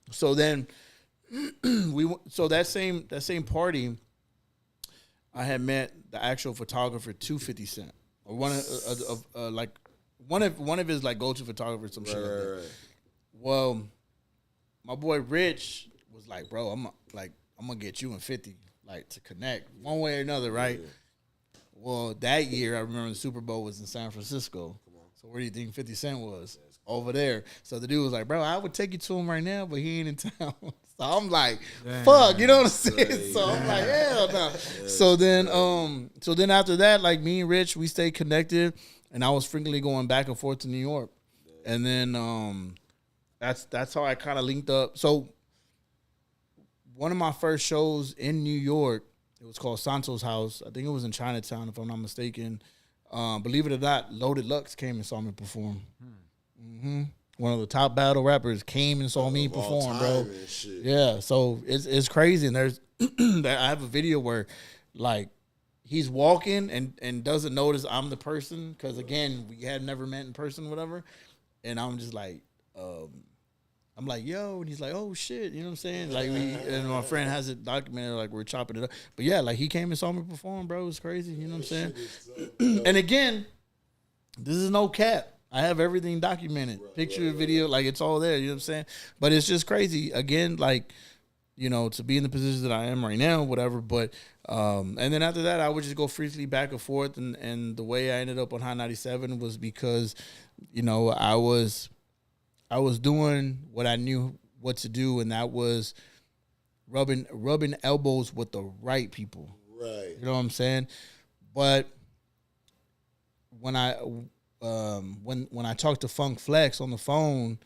S2: so that same party, I had met the actual photographer to 50 Cent, or one of his like go-to photographers, some shit like that. Right. Well, my boy Rich was like, bro, I'm gonna get you and 50 like to connect one way or another, right? Yeah. Well, that year I remember the Super Bowl was in San Francisco. So where do you think 50 Cent was? Over there. So the dude was like, bro, I would take you to him right now, but he ain't in town. So I'm like, fuck, you know what I'm saying? Right. So I'm like, hell no. So then after that, like me and Rich, we stayed connected, and I was frequently going back and forth to New York. And then that's how I kind of linked up. So one of my first shows in New York, it was called Santo's House. I think it was in Chinatown, if I'm not mistaken. Believe it or not, Loaded Lux came and saw me perform. Mm-hmm. One of the top battle rappers came and saw me perform, bro. Yeah, so it's crazy. And there's I have a video where like he's walking and doesn't notice I'm the person because again we had never met in person, whatever. And I'm just like, I'm like, yo, and he's like, oh shit, you know what I'm saying? Like and my friend has it documented, like we're chopping it up. But yeah, like he came and saw me perform, bro. It was crazy, you know what I'm saying? And again, this is no cap. I have everything documented, picture, video, like it's all there, you know what I'm saying? But it's just crazy, again, like, you know, to be in the position that I am right now, whatever. But, and then after that, I would just go freely back and forth. And the way I ended up on Hot 97 was because, you know, I was doing what I knew what to do, and that was rubbing elbows with the right people. Right. You know what I'm saying? But when I talked to Funk Flex on the phone,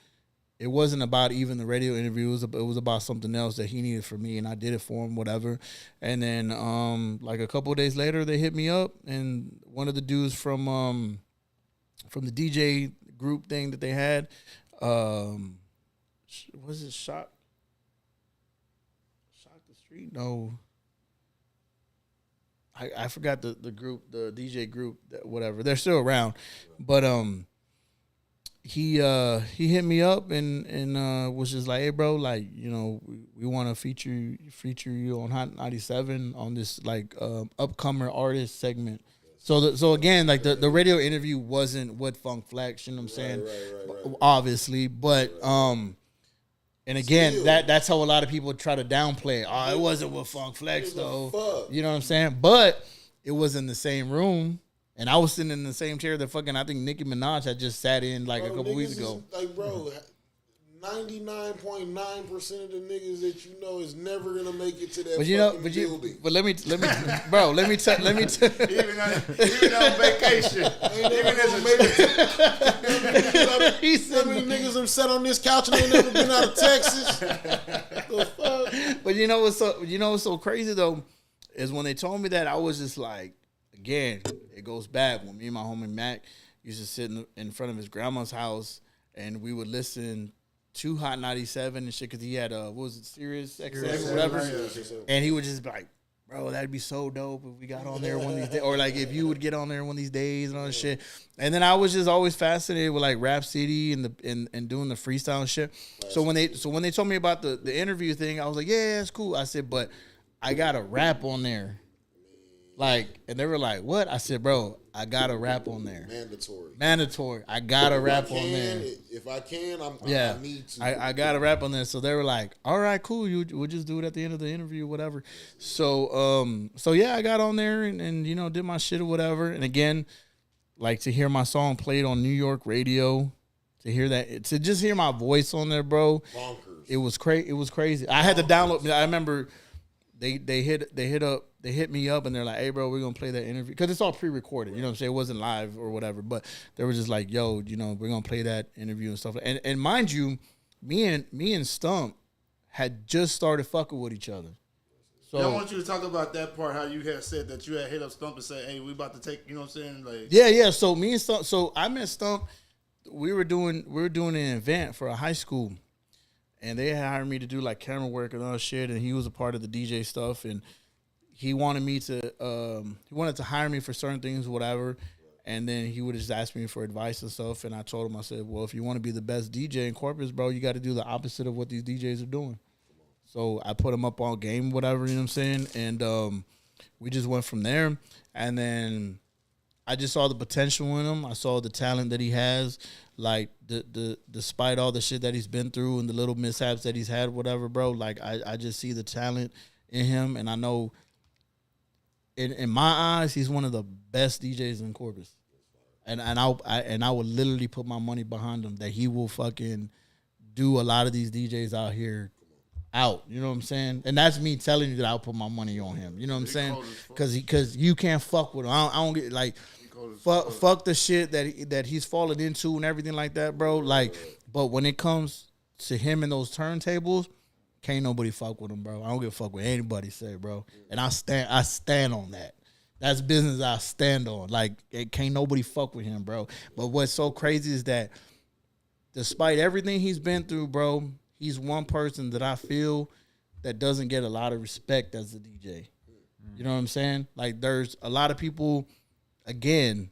S2: it wasn't about even the radio interview. It was about something else that he needed from me, and I did it for him, whatever. And then, like a couple of days later, they hit me up, and one of the dudes from the DJ group thing that they had, was it Shock the Street? No. I forgot the group, the DJ group, whatever. They're still around, but he hit me up and was just like, hey bro, like, you know, we want to feature you on Hot 97 on this like upcomer artist segment. So again, like the radio interview wasn't with Funk Flex, you know what I'm saying? Right. Obviously, but and again, still, that's how a lot of people try to downplay it. Oh, it wasn't with Funk Flex, though. You know what I'm saying? But it was in the same room, and I was sitting in the same chair that fucking, I think Nicki Minaj had just sat in like a couple weeks ago.
S1: Like, bro, 99.9% of the niggas that you know is never gonna make it to that building.
S2: But let me tell. Even on
S3: vacation,
S1: how many niggas have sat on this couch and they never been out of Texas? The fuck?
S2: But you know what's so crazy though is when they told me that, I was just like, again, it goes back when me and my homie Mac used to sit in front of his grandma's house and we would listen to Hot 97 and shit, because he had what was it, Sirius XM or whatever, and he would just be like, bro, that'd be so dope if we got on there one of these days, or like if you would get on there one of these days and all that shit. And then I was just always fascinated with like Rap City and doing the freestyle and shit. So when they told me about the interview thing, I was like, yeah, it's cool. I said, but I got a rap on there. Like, and they were like, what? I said, bro, I got to rap on there. Mandatory. I got to rap on there.
S1: If I can, I need to.
S2: I got to rap on there. So they were like, all right, cool. We'll just do it at the end of the interview, whatever. So yeah, I got on there and you know, did my shit or whatever. And again, like to hear my song played on New York radio, to hear that, to just hear my voice on there, bro.
S1: Bonkers.
S2: It was crazy. I had to download. I remember they hit me up and they're like, hey bro, we're gonna play that interview, because it's all pre-recorded, you know what I'm saying? It wasn't live or whatever, but they were just like, yo, you know, we're gonna play that interview and stuff. And mind you, me and Stump had just started fucking with each other. So
S3: I want you to talk about that part, how you had said that you had hit up Stump and said, hey, we about to take, you know what I'm saying? Like,
S2: yeah. So me and Stump, so I met Stump, we were doing an event for a high school, and they hired me to do like camera work and all that shit, and he was a part of the DJ stuff, and he wanted me to he wanted to hire me for certain things, whatever, and then he would just ask me for advice and stuff, and I told him, I said, well, if you want to be the best DJ in Corpus, bro, you got to do the opposite of what these DJs are doing. So I put him up on game, whatever, you know what I'm saying, and we just went from there. And then I just saw the potential in him. I saw the talent that he has. Like despite all the shit that he's been through and the little mishaps that he's had, whatever, bro. Like I just see the talent in him, and I know in my eyes he's one of the best DJs in Corpus. And I would literally put my money behind him that he will fucking do a lot of these DJs out here out. You know what I'm saying? And that's me telling you that I'll put my money on him. You know what I'm saying? Because you can't fuck with him. I don't get like fuck the shit that he's fallen into and everything like that, bro. Like, but when it comes to him and those turntables, can't nobody fuck with him, bro. I don't give a fuck what anybody say, bro. And I stand on that. That's business I stand on. Like, it can't nobody fuck with him, bro. But what's so crazy is that despite everything he's been through, bro, he's one person that I feel that doesn't get a lot of respect as a DJ. You know what I'm saying? Like, there's a lot of people, again,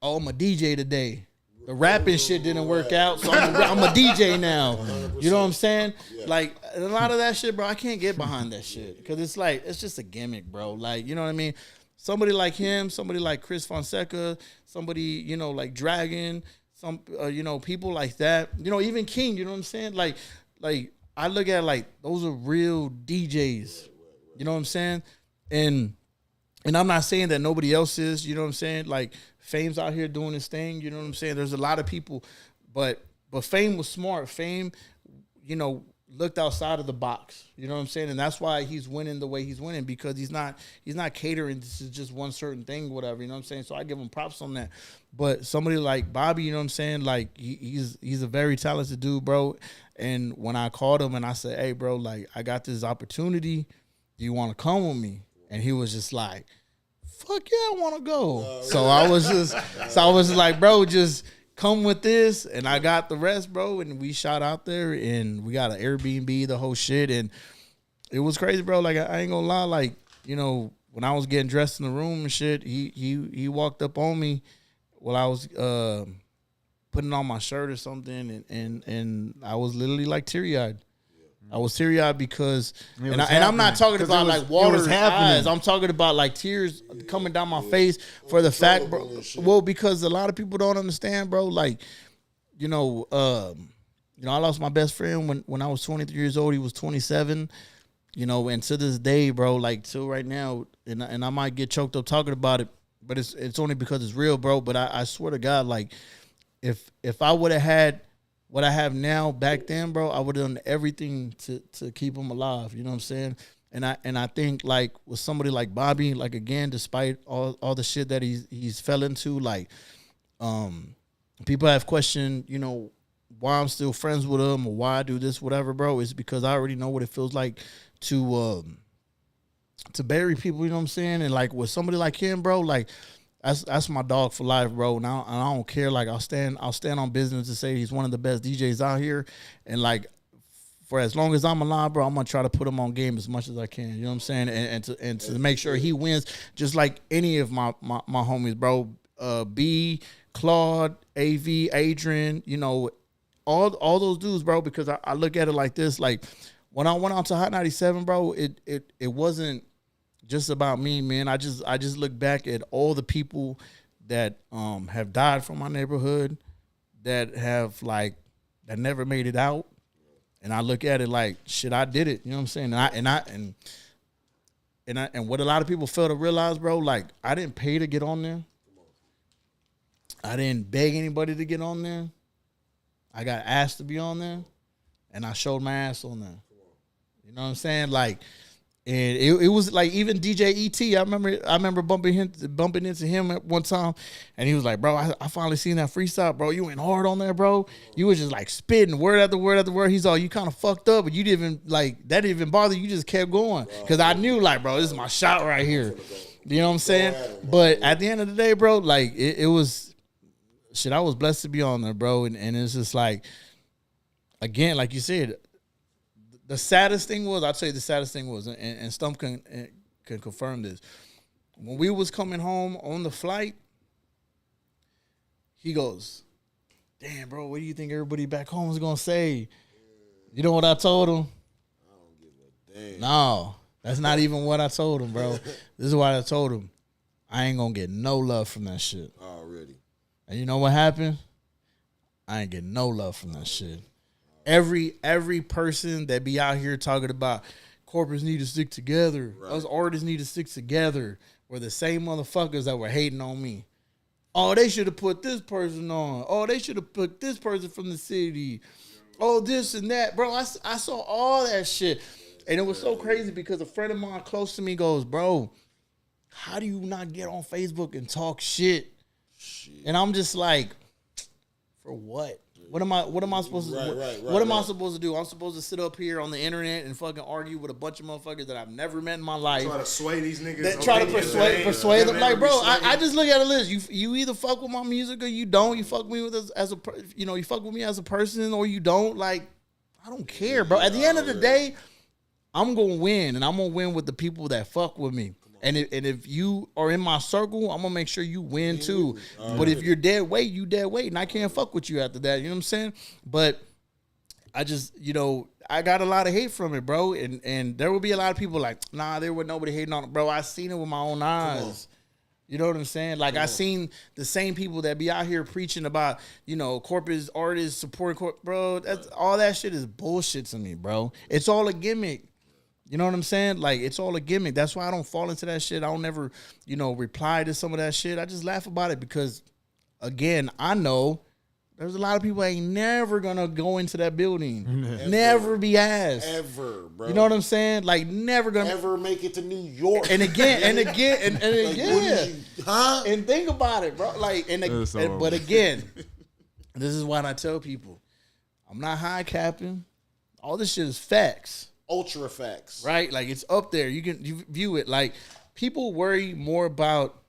S2: oh, I'm a DJ today. The rapping shit didn't work out, so I'm a DJ now. You know what I'm saying? Yeah. Like, a lot of that shit, bro, I can't get behind that shit. Because it's like, it's just a gimmick, bro. Like, you know what I mean? Somebody like him, somebody like Chris Fonseca, somebody, you know, like Dragon, some, you know, people like that. You know, even King, you know what I'm saying? Like I look at, like, those are real DJs. You know what I'm saying? And I'm not saying that nobody else is, you know what I'm saying? Like, Fame's out here doing his thing, you know what I'm saying? There's a lot of people, but Fame was smart. Fame, you know, looked outside of the box, you know what I'm saying? And that's why he's winning the way he's winning, because he's not catering to just one certain thing, whatever, you know what I'm saying? So I give him props on that. But somebody like Bobby, you know what I'm saying? Like, he's a very talented dude, bro. And when I called him and I said, hey, bro, like, I got this opportunity. Do you want to come with me? And he was just like, fuck yeah, I want to go. So I was like, bro, just come with this. And I got the rest, bro. And we shot out there and we got an Airbnb, the whole shit. And it was crazy, bro. Like, I ain't gonna lie. Like, you know, when I was getting dressed in the room and shit, he walked up on me while I was putting on my shirt or something. And I was literally like teary-eyed. I was teary-eyed because, and I'm not talking about like water in eyes. I'm talking about like tears coming down my face for the fact, bro. Well, because a lot of people don't understand, bro. Like, you know, I lost my best friend when I was 23 years old. He was 27. You know, and to this day, bro, like till right now, and I might get choked up talking about it, but it's only because it's real, bro. But I swear to God, like, if I would have had what I have now back then, bro, I would have done everything to keep him alive. You know what I'm saying? And I think, like, with somebody like Bobby, like, again, despite all the shit that he's fell into, like, people have questioned, you know, why I'm still friends with him or why I do this, whatever, bro. It's because I already know what it feels like to bury people. You know what I'm saying? And like with somebody like him, bro, like, That's my dog for life, bro. And I don't care. Like, I'll stand on business to say he's one of the best DJs out here. And like, for as long as I'm alive, bro, I'm gonna try to put him on game as much as I can. You know what I'm saying? And to make sure he wins, just like any of my homies, bro. B, Claude, AV, Adrian, you know, all those dudes, bro. Because I look at it like this. Like, when I went out to Hot 97, bro, it wasn't just about me, man. I just look back at all the people that have died from my neighborhood, that have that never made it out, and I look at it like, shit, I did it. You know what I'm saying? And what a lot of people fail to realize, bro, like, I didn't pay to get on there. I didn't beg anybody to get on there. I got asked to be on there, and I showed my ass on there. You know what I'm saying? Like. And it was like, even DJ ET, I remember bumping into him at one time, and he was like, bro, I finally seen that freestyle, bro. You went hard on there, bro. You was just like spitting word after word after word. He's all, you kind of fucked up, but you didn't even, like, that didn't even bother you. You just kept going. Because I knew, like, bro, this is my shot right here. You know what I'm saying? But at the end of the day, bro, like, it was, shit, I was blessed to be on there, bro. And it's just like, again, like you said, the saddest thing was, I'll tell you the saddest thing was, and Stump can confirm this. When we was coming home on the flight, he goes, damn, bro, what do you think everybody back home is going to say? You know what I told him?
S1: I don't give a damn.
S2: No, that's not even what I told him, bro. This is what I told him. I ain't gonna get no love from that shit.
S1: Already.
S2: And you know what happened? I ain't getting no love from that shit. Every person that be out here talking about corporates need to stick together, us artists need to stick together, were the same motherfuckers that were hating on me. Oh, they should have put this person on. Oh, they should have put this person from the city. Oh, this and that. Bro, I saw all that shit. And it was so crazy because a friend of mine close to me goes, bro, how do you not get on Facebook and talk shit? And I'm just like, for what? What am I supposed to do? What am I supposed to do? I'm supposed to sit up here on the internet and fucking argue with a bunch of motherfuckers that I've never met in my life.
S3: Try to sway these niggas.
S2: Try to persuade them. Like, bro, I just look at a list. You either fuck with my music or you don't. You fuck me with you fuck with me as a person or you don't. Like, I don't care, bro. At the end of the day, I'm gonna win, and I'm gonna win with the people that fuck with me. And if you are in my circle, I'm gonna make sure you win too. But if you're dead weight, you dead weight, and I can't fuck with you after that. You know what I'm saying? But I just, I got a lot of hate from it, bro. And there will be a lot of people like, nah, there was nobody hating on it, bro. I seen it with my own eyes. You know what I'm saying? Like, I seen the same people that be out here preaching about, corporate artists supporting bro. That's all that shit is bullshit to me, bro. It's all a gimmick. You know what I'm saying? Like, it's all a gimmick. That's why I don't fall into that shit. I don't never, reply to some of that shit. I just laugh about it because, again, I know there's a lot of people ain't never going to go into that building. Never be asked. Ever, bro. You know what I'm saying? Like, never going to.
S1: Ever make it to New York.
S2: And again. And think about it, bro. Like, but again, this is why I tell people, I'm not high capping. All this shit is facts.
S1: Ultra facts. Right?
S2: Like, it's up there. You view it. Like, people worry more about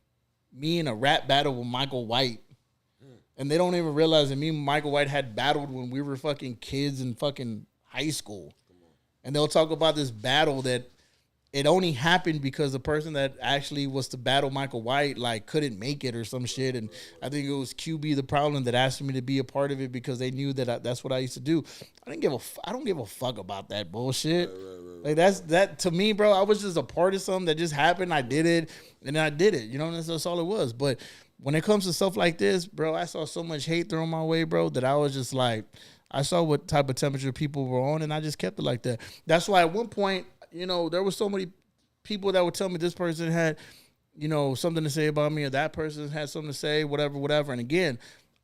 S2: me in a rap battle with Michael White. And they don't even realize that me and Michael White had battled when we were fucking kids in fucking high school. And they'll talk about this battle that it only happened because the person that actually was to battle Michael White, like, couldn't make it or some shit. And I think it was QB The Problem that asked me to be a part of it because they knew that that's what I used to do. I don't give a fuck about that bullshit. Like, that to me, bro, I was just a part of something that just happened. I did it, and then I did it. That's all it was. But when it comes to stuff like this, bro, I saw so much hate thrown my way, bro, that I was just like, I saw what type of temperature people were on, and I just kept it like that. That's why at one point, there were so many people that would tell me this person had, something to say about me, or that person had something to say, whatever. And again,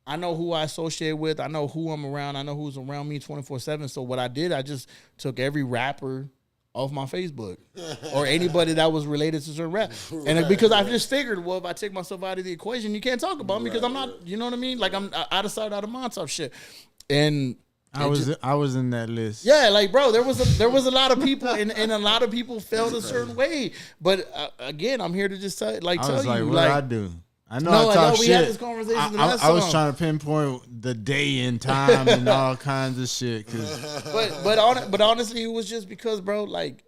S2: I know who I associate with. I know who I'm around. I know who's around me 24/7. So what I did, I just took every rapper off my Facebook or anybody that was related to certain rap. And because I just figured, well, if I take myself out of the equation, you can't talk about me because I'm not, you know what I mean? Like, I'm out of sight, out of mind type shit. And
S4: I was in that list.
S2: Yeah, like, bro, there was a lot of people, and a lot of people felt a certain way. But again, I'm here to just tell you,
S4: what I do? I know I talk shit. We had this conversation. I was trying to pinpoint the day and time and all kinds of shit.
S2: But honestly, it was just because, bro, like,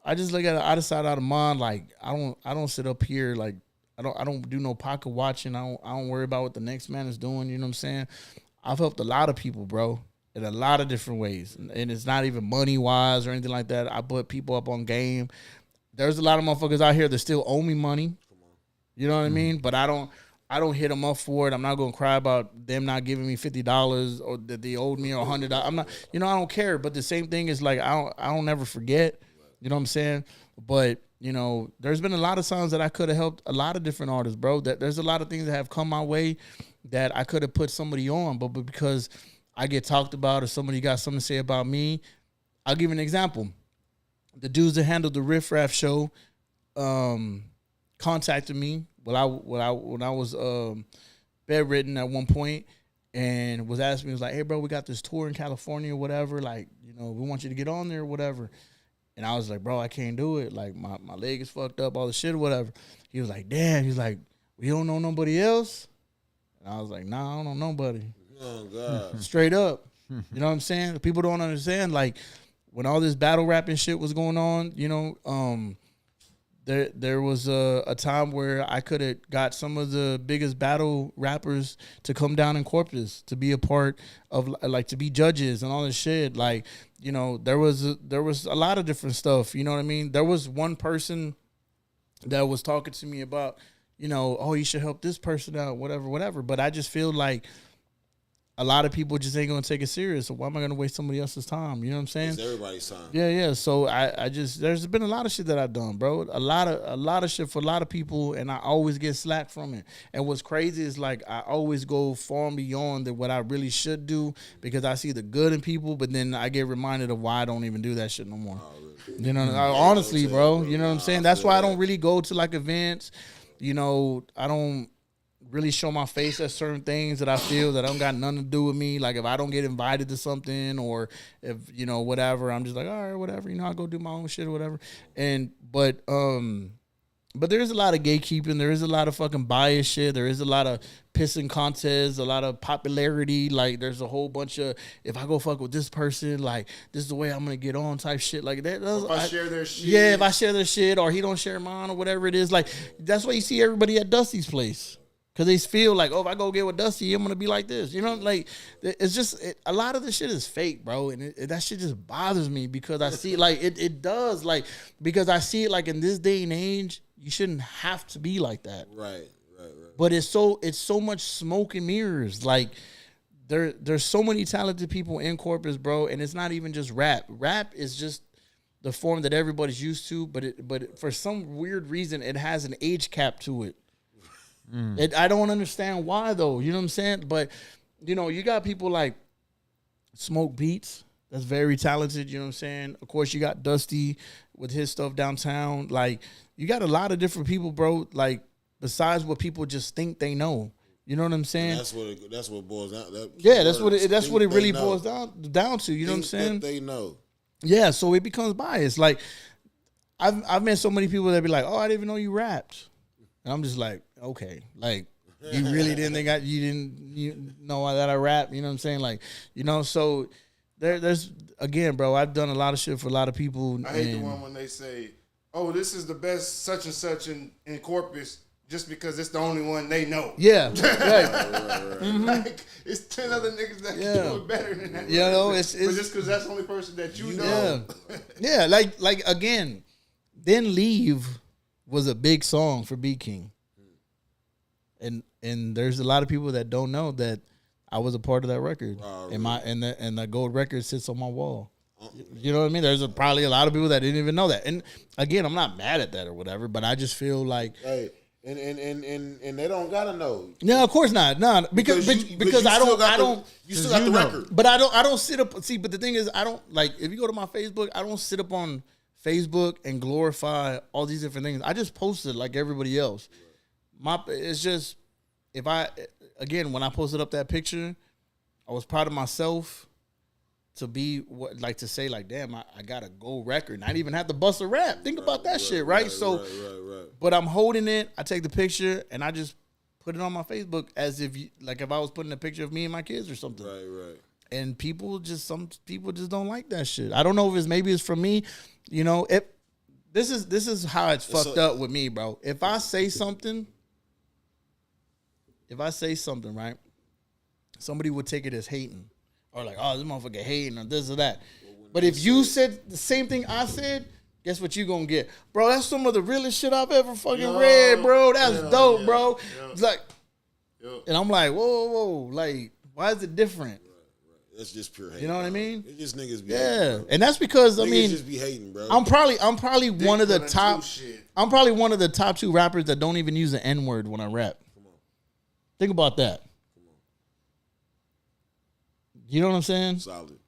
S2: I just look at it out of sight, out of mind. Like, I don't sit up here like I don't do no pocket watching. I don't worry about what the next man is doing. You know what I'm saying? I've helped a lot of people, bro, in a lot of different ways. And it's not even money-wise or anything like that. I put people up on game. There's a lot of motherfuckers out here that still owe me money. You know what I mean? But I don't hit them up for it. I'm not going to cry about them not giving me $50 or that they owed me or $100. I'm not, I don't care. But the same thing is, like, I don't never forget. You know what I'm saying? But, there's been a lot of times that I could have helped a lot of different artists, bro. That there's a lot of things that have come my way that I could have put somebody on, but because I get talked about or somebody got something to say about me, I'll give you an example. The dudes that handled the Riff Raff show contacted me when I was bedridden at one point and was asking me, was like, hey, bro, we got this tour in California or whatever. Like, we want you to get on there or whatever. And I was like, bro, I can't do it. Like, my leg is fucked up, all the shit or whatever. He was like, damn. He's like, we don't know nobody else? And I was like, nah, I don't know nobody. Oh, God. Straight up. You know what I'm saying? People don't understand. Like, when all this battle rapping shit was going on, there was a time where I could have got some of the biggest battle rappers to come down in Corpus to be a part of, like, to be judges and all this shit. Like, there was a lot of different stuff. You know what I mean? There was one person that was talking to me about, you know, oh, you should help this person out, whatever. But I just feel like a lot of people just ain't gonna take it serious. So why am I gonna waste somebody else's time? You know what I'm saying?
S1: It's everybody's time.
S2: Yeah. So I just there's been a lot of shit that I've done, bro. A lot of shit for a lot of people, and I always get slack from it. And what's crazy is like I always go far and beyond than what I really should do because I see the good in people, but then I get reminded of why I don't even do that shit no more. You know, honestly, bro. You know what I'm saying? That's why I don't really go to like events. You know, I don't really show my face at certain things that I feel that don't got nothing to do with me. Like if I don't get invited to something or if, you know, whatever, I'm just like, all right, whatever, you know, I'll go do my own shit or whatever. But there is a lot of gatekeeping. There is a lot of fucking bias shit. There is a lot of pissing contests, a lot of popularity. Like there's a whole bunch of, if I go fuck with this person, like this is the way I'm going to get on type shit like that.
S3: If I share their shit.
S2: Yeah, if I share their shit or he don't share mine or whatever it is. Like that's why you see everybody at Dusty's place. Because they feel like, oh, if I go get with Dusty, I'm going to be like this. You know, like, it's just, a lot of the shit is fake, bro. And that shit just bothers me because I see, like, it does. Like, because I see it, like, in this day and age, you shouldn't have to be like that.
S1: Right.
S2: But it's so much smoke and mirrors. Like, there's so many talented people in corpus, bro. And it's not even just rap. Rap is just the form that everybody's used to. But for some weird reason, it has an age cap to it. I don't understand why though. You know what I'm saying? But you know, you got people like Smoke Beats that's very talented. You know what I'm saying? Of course, you got Dusty with his stuff downtown. Like you got a lot of different people, bro. Like besides what people just think they know. You know what I'm saying?
S1: And that's what it boils down.
S2: That's what it really boils down to. You know what I'm saying?
S1: That they know.
S2: Yeah, so it becomes biased. Like I've met so many people that be like, "Oh, I didn't even know you rapped," and I'm just like, okay, like you really didn't think you know that I rap, you know what I'm saying? Like, you know, so there's again, bro, I've done a lot of shit for a lot of people.
S3: I hate the one when they say, oh, this is the best such and such in Corpus just because it's the only one they know.
S2: Yeah. Right.
S3: Mm-hmm. Like, it's 10 other niggas that can do it better than that.
S2: You know, it's
S3: but just because that's the only person that you know.
S2: Yeah, like again, Then Leave was a big song for B King. And there's a lot of people that don't know that I was a part of that record. And the gold record sits on my wall. You know what I mean? There's probably a lot of people that didn't even know that. And again, I'm not mad at that or whatever, but I just feel like
S1: hey, and they don't gotta know.
S2: No, of course not. No, because I don't.
S1: You still got the record,
S2: but I don't sit up. See, but the thing is, I don't like if you go to my Facebook, I don't sit up on Facebook and glorify all these different things. I just post it like everybody else. It's just when I posted up that picture, I was proud of myself to be to say damn, I got a gold record and I didn't even have to bust a rap. Think about that shit, right?
S1: Right.
S2: But I'm holding it. I take the picture and I just put it on my Facebook as if if I was putting a picture of me and my kids or something.
S1: Right.
S2: And some people just don't like that shit. I don't know if maybe it's from me. You know, this is how it's fucked up with me, bro. If I say something, right, somebody would take it as hating. Or like, oh, this motherfucker hating or this or that. But if you said the same thing I said, guess what you gonna get? Bro, that's some of the realest shit I've ever fucking read, bro. That's dope, bro. Yeah. It's like, and I'm like, whoa. Like, why is it different?
S1: Right. That's just pure hate.
S2: You know what I mean?
S1: It's just niggas be hating, bro.
S2: And that's because,
S1: niggas just be hating, bro.
S2: I'm probably one of the top. I'm probably one of the top 2 rappers that don't even use the N-word when I rap. Come on. Think about that. You know what I'm saying?
S1: Solid.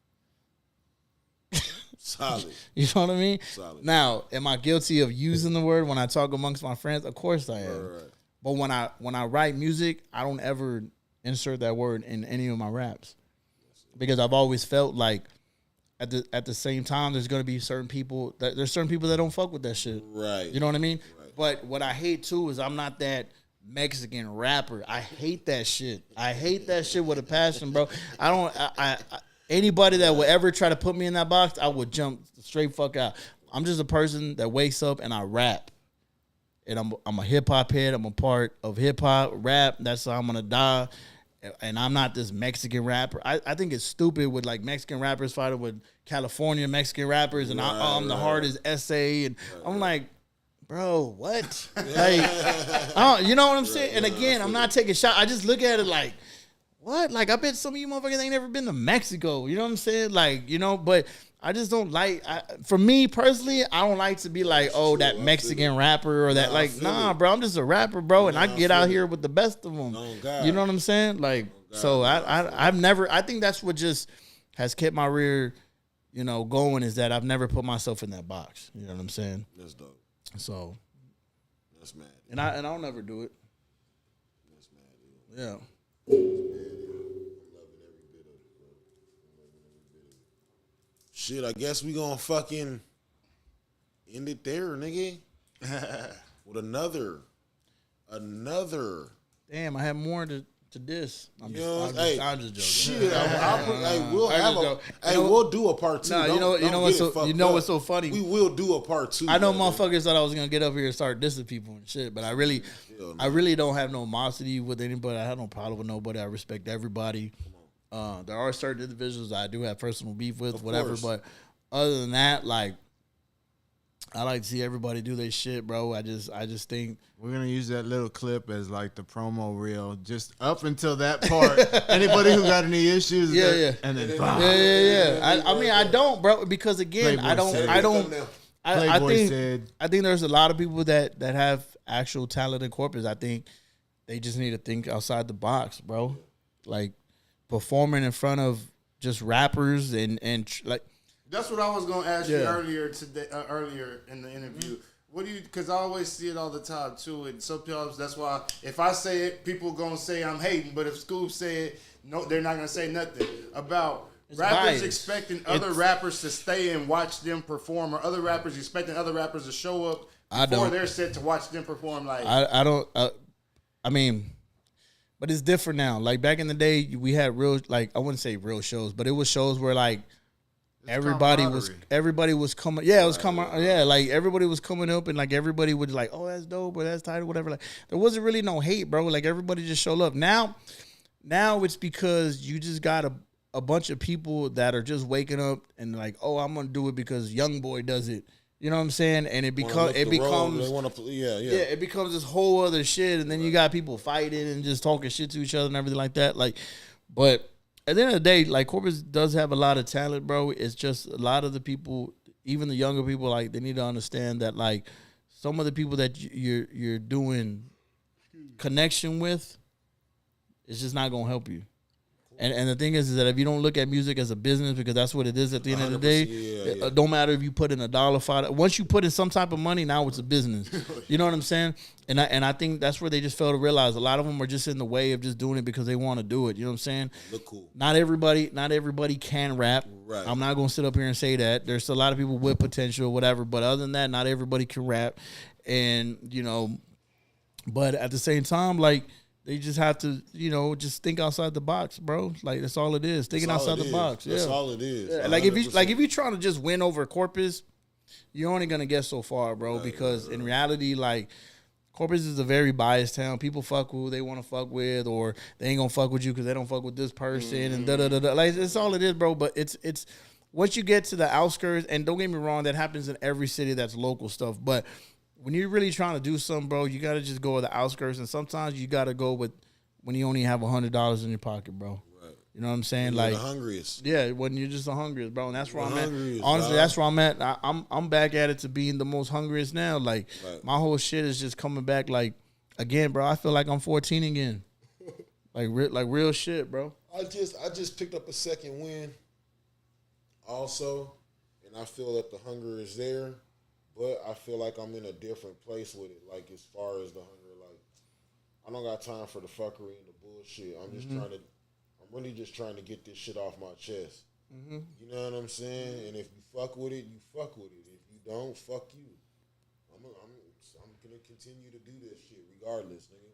S2: You know what I mean?
S1: Solid.
S2: Now, am I guilty of using the word when I talk amongst my friends? Of course I am.
S1: Right.
S2: But when I write music, I don't ever insert that word in any of my raps. Because I've always felt like at the same time there's gonna be certain people that don't fuck with that shit.
S1: Right.
S2: You know what I mean?
S1: Right.
S2: But what I hate too is I'm not that Mexican rapper. I hate that shit. I hate that shit with a passion, bro. I anybody that would ever try to put me in that box, I would jump straight fuck out. I'm just a person that wakes up and I rap. And I'm a hip hop head. I'm a part of hip hop, rap. That's how I'm gonna die. And I'm not this Mexican rapper. I think it's stupid with like Mexican rappers fighting with California Mexican rappers, and I'm the hardest essay. And I'm like, bro, what? Like, you know what I'm saying? And again, I'm not taking shots. I just look at it like, what? Like, I bet some of you motherfuckers ain't never been to Mexico. You know what I'm saying? Like, you know, but I just don't like, for me personally, I don't like to be like, oh, that Mexican rapper or that. Like, nah, bro, I'm just a rapper, bro, and I get out here with the best of them. You know what I'm saying? Like, so I've never, I think that's what just has kept my rear, you know, going, is that I've never put myself in that box. You know what I'm saying?
S1: That's dope.
S2: So
S1: that's mad.
S2: And I'll never do it.
S1: That's mad.
S2: Yeah.
S1: I'm loving every bit of it, bro. Shit, I guess we gonna fucking end it there, nigga. With another.
S2: Damn, I have more to this. I'm just joking.
S1: Shit, we'll do a part 2.
S2: Nah, you know what's so funny?
S1: We will do a part 2.
S2: I know motherfuckers thought I was gonna get up here and start dissing people and shit, but I really don't have no animosity with anybody. I have no problem with nobody. I respect everybody. There are certain individuals I do have personal beef with, whatever. But other than that, like, I like to see everybody do their shit, bro. I just think
S4: we're gonna use that little clip as like the promo reel, just up until that part. Anybody who got any issues, and then
S2: I mean, I don't, bro, because again, I think there's a lot of people that have actual talent in corpus. I think they just need to think outside the box, bro. Like performing in front of just rappers and like.
S3: That's what I was gonna ask you earlier today. Earlier in the interview, what do you? Because I always see it all the time too. And sometimes that's why if I say it, people gonna say I'm hating. But if Skub say it, no, they're not gonna say nothing about rappers biased. Expecting other rappers to stay and watch them perform, or other rappers expecting other rappers to show up before they're set to watch them perform. Like
S2: I don't. I mean. But it's different now. Like back in the day, we had real, like I wouldn't say real shows, but it was shows where like everybody was coming. Yeah, it was coming. Yeah, like everybody was coming up and like everybody was like, oh, that's dope or that's tight or whatever. Like there wasn't really no hate, bro. Like everybody just showed up. Now it's because you just got a bunch of people that are just waking up and like, oh, I'm gonna do it because Young Boy does it. You know what I'm saying? And it becomes it becomes this whole other shit, and then you got people fighting and just talking shit to each other and everything like that. Like, but at the end of the day, like Corpus does have a lot of talent, bro. It's just a lot of the people, even the younger people, like they need to understand that like some of the people that you're doing connection with, it's just not gonna help you. And the thing is that if you don't look at music as a business, because that's what it is at the end of the day, it don't matter if you put in $1, once you put in some type of money, now it's a business. You know what I'm saying? And I think that's where they just fail to realize a lot of them are just in the way of just doing it because they want to do it. You know what I'm saying?
S1: Look cool.
S2: Not everybody can rap. Right. I'm not gonna sit up here and say that. There's a lot of people with potential, whatever. But other than that, not everybody can rap. And but at the same time, like. They just have to, just think outside the box, bro. Like that's all it is. Thinking outside the box. That's
S1: all it is.
S2: Yeah. Like if you trying to just win over Corpus, you're only gonna get so far, bro. Because in reality, like Corpus is a very biased town. People fuck with who they want to fuck with, or they ain't gonna fuck with you because they don't fuck with this person and da da da da. Like that's all it is, bro. But it's once you get to the outskirts, and don't get me wrong, that happens in every city that's local stuff, but. When you're really trying to do something, bro, you got to just go with the outskirts. And sometimes you got to go with when you only have $100 in your pocket, bro. Right. You know what I'm saying?
S1: You're the hungriest.
S2: Yeah, when you're just the hungriest, bro. And that's where I'm at. Honestly, that's where I'm at. I'm back at it to being the most hungriest now. Like, my whole shit is just coming back. Like, again, bro, I feel like I'm 14 again. like real shit, bro.
S1: I just picked up a second win also. And I feel that the hunger is there. But I feel like I'm in a different place with it. Like as far as the hunger, like I don't got time for the fuckery and the bullshit. I'm just I'm really just trying to get this shit off my chest. Mm-hmm. You know what I'm saying? And if you fuck with it, you fuck with it. If you don't, fuck you. I'm gonna continue to do this shit regardless, nigga.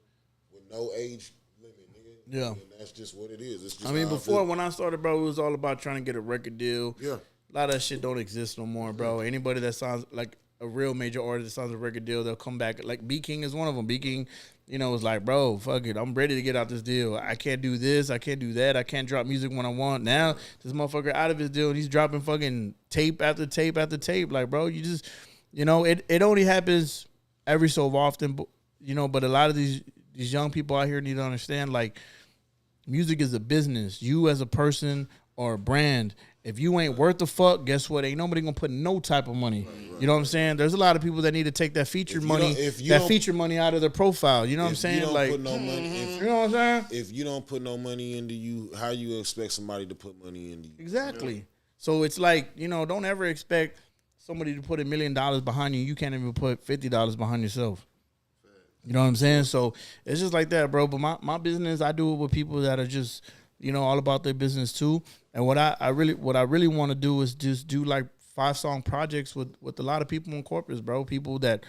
S1: With no age limit, nigga.
S2: Yeah.
S1: And that's just what it is. It's just
S2: before when I started, bro, it was all about trying to get a record deal.
S1: Yeah.
S2: A lot of that shit don't exist no more, bro. Anybody that sounds like a real major artist that sounds a record deal, they'll come back. Like B King is one of them. B King, was like, bro, fuck it. I'm ready to get out this deal. I can't do this. I can't do that. I can't drop music when I want. Now, this motherfucker out of his deal, and he's dropping fucking tape after tape after tape. Like, bro, you just, it only happens every so often, but but a lot of these young people out here need to understand, like, music is a business. You as a person or a brand, if you ain't worth the fuck, guess what? Ain't nobody gonna put no type of money. You know what I'm saying? There's a lot of people that need to take that feature money out of their profile. You know what I'm saying? Like, you know what I'm saying?
S1: If you don't put no money into you, how you expect somebody to put money into you?
S2: Exactly. So it's like, don't ever expect somebody to put $1 million behind you. You can't even put $50 behind yourself. You know what I'm saying? So it's just like that, bro. But my business, I do it with people that are just, all about their business too. And what I really want to do is just do like 5-song projects with a lot of people in corporates, bro. People that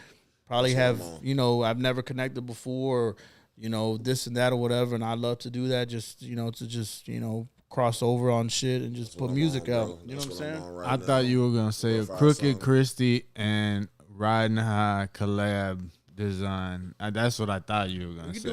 S2: probably have, I've never connected before, or, this and that or whatever. And I love to do that, just, to just, cross over on shit and just put music out. You know what I'm saying?
S4: I thought you were gonna say a Crooked Christie and Riding High collab design. That's what I thought you were gonna say.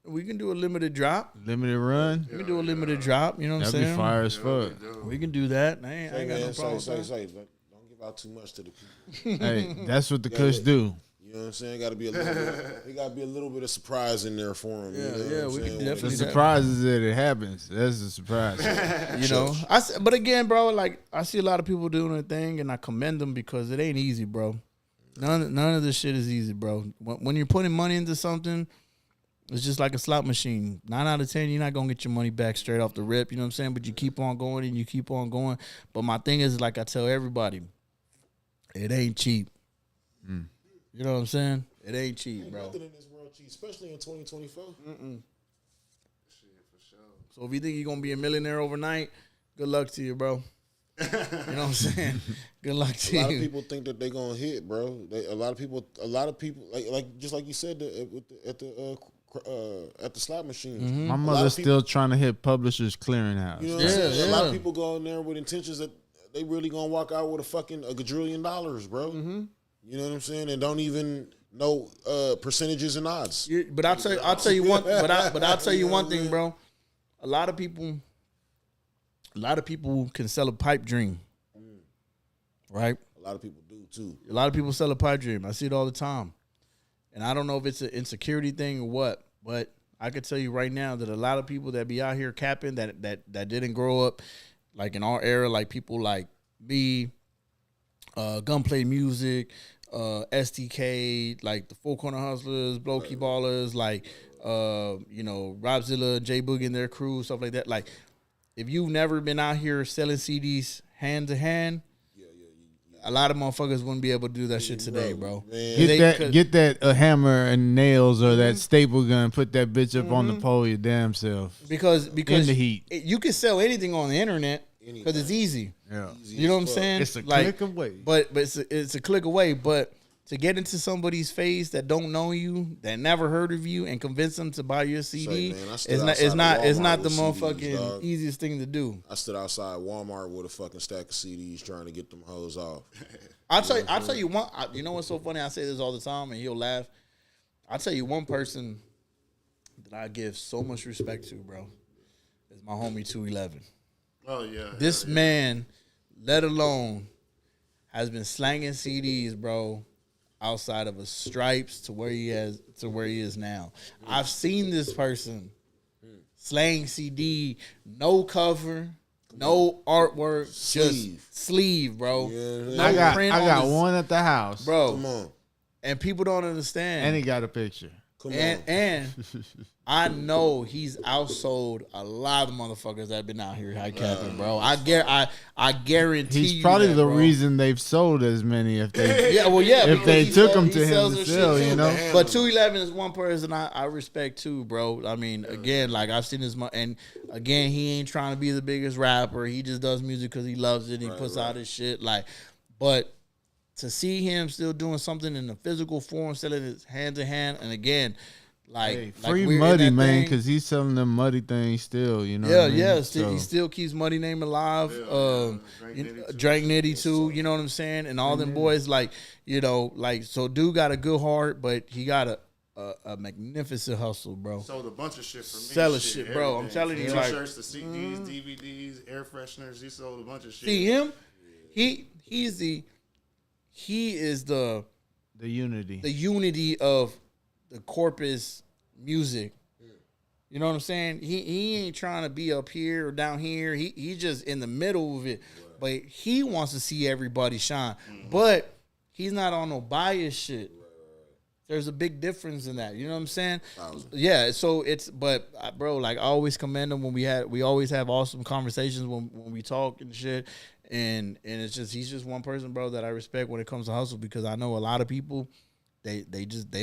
S2: We can do a limited drop.
S4: Limited run?
S2: We can do a limited drop, you know what I'm saying?
S4: That'd be fire as fuck.
S2: We can do that. I ain't got no problem.
S1: Don't give out too much to the people.
S4: Hey, that's what the Kush do.
S1: You know what I'm saying? Got to be a little bit. There got to be a little bit of surprise in there for him.
S2: We can definitely.
S4: The surprise is that it happens. That's the surprise.
S2: But again, bro, like, I see a lot of people doing their thing, and I commend them because it ain't easy, bro. None of this shit is easy, bro. When you're putting money into something, it's just like a slot machine. 9 out of 10, you're not gonna get your money back straight off the rip. You know what I'm saying? But you keep on going and you keep on going. But my thing is, like I tell everybody, it ain't cheap. You know what I'm saying? It ain't cheap, bro.
S1: Nothing in this world cheap, especially in 2024.
S3: Shit, for sure.
S2: So if you think you're gonna be a millionaire overnight, good luck to you, bro. You know what I'm saying? Good luck to you.
S1: A lot of people think that they're gonna hit, bro. A lot of people, like just like you said, at the slot machines.
S4: My mother's still trying to hit Publishers Clearinghouse.
S1: You know what I'm saying? A lot of people go in there with intentions that they really gonna walk out with a gajillion dollars, bro. You know what I'm saying? And don't even know percentages and odds.
S2: But I'll tell you one. But I'll tell you one thing, bro. A lot of people can sell a pipe dream, right?
S1: A lot of people do too.
S2: A lot of people sell a pipe dream. I see it all the time, and I don't know if it's an insecurity thing or what, but I could tell you right now that a lot of people that be out here capping that didn't grow up like in our era, like people like me, Gunplay Music, STK, like the Four Corner Hustlers, Blow Key Ballers, like Robzilla, J Boogie and their crew, stuff like that. Like, if you've never been out here selling CDs hand to hand, a lot of motherfuckers wouldn't be able to do that shit today, bro.
S4: Get that hammer and nails or that staple gun, put that bitch up on the pole your damn self.
S2: Because
S4: in the heat,
S2: you can sell anything on the internet because it's easy.
S4: Yeah,
S2: you know what I'm saying?
S4: It's a click away.
S2: But it's a click away. But to get into somebody's face that don't know you, that never heard of you, and convince them to buy your CD, it's not the motherfucking easiest thing to do.
S1: I stood outside Walmart with a fucking stack of CDs trying to get them hoes off.
S2: I'll tell you one. You know what's so funny? I say this all the time, and he'll laugh. I'll tell you one person that I give so much respect to, bro, is my homie 211.
S3: Oh yeah.
S2: This man, let alone, has been slanging CDs, bro, outside of a Stripes to where he is now. I've seen this person slang CD, no cover, no artwork, just sleeve, bro.
S1: Yeah,
S4: I got one at the house,
S2: bro.
S1: Come on.
S2: And people don't understand.
S4: And he got a picture.
S1: Come on.
S2: And I know he's outsold a lot of motherfuckers that have been out here high capping, bro. I guarantee
S4: he's probably the
S2: bro.
S4: reason they've sold as many. If they
S2: if
S4: they took them to him to sell, you know.
S2: But 211 is one person I respect too, bro. I mean, again, like I've seen his, and again, he ain't trying to be the biggest rapper. He just does music because he loves it. He puts out his shit, like, but to see him still doing something in a physical form, selling it hand to hand, and again, like
S4: free Muddy, man, because he's selling them Muddy things still, you know.
S2: He still keeps Muddy name alive. Drake Nitty too, you know what I'm saying, and all them boys, like, you know, like, so dude got a good heart, but he got a magnificent hustle, bro.
S3: Sold a bunch of shit for me.
S2: Selling shit, bro. I'm telling you, like
S3: T-shirts, the CDs, DVDs, air fresheners. He sold a bunch of shit.
S2: See him? He is the
S4: The unity.
S2: The unity of the corpus music. You know what I'm saying? He ain't trying to be up here or down here. He's just in the middle of it. But he wants to see everybody shine. But he's not on no bias shit. There's a big difference in that. You know what I'm saying? Yeah, so but bro, like I always commend him when we always have awesome conversations when we talk and shit. And it's just he's just one person, bro, that I respect when it comes to hustle, because I know a lot of people they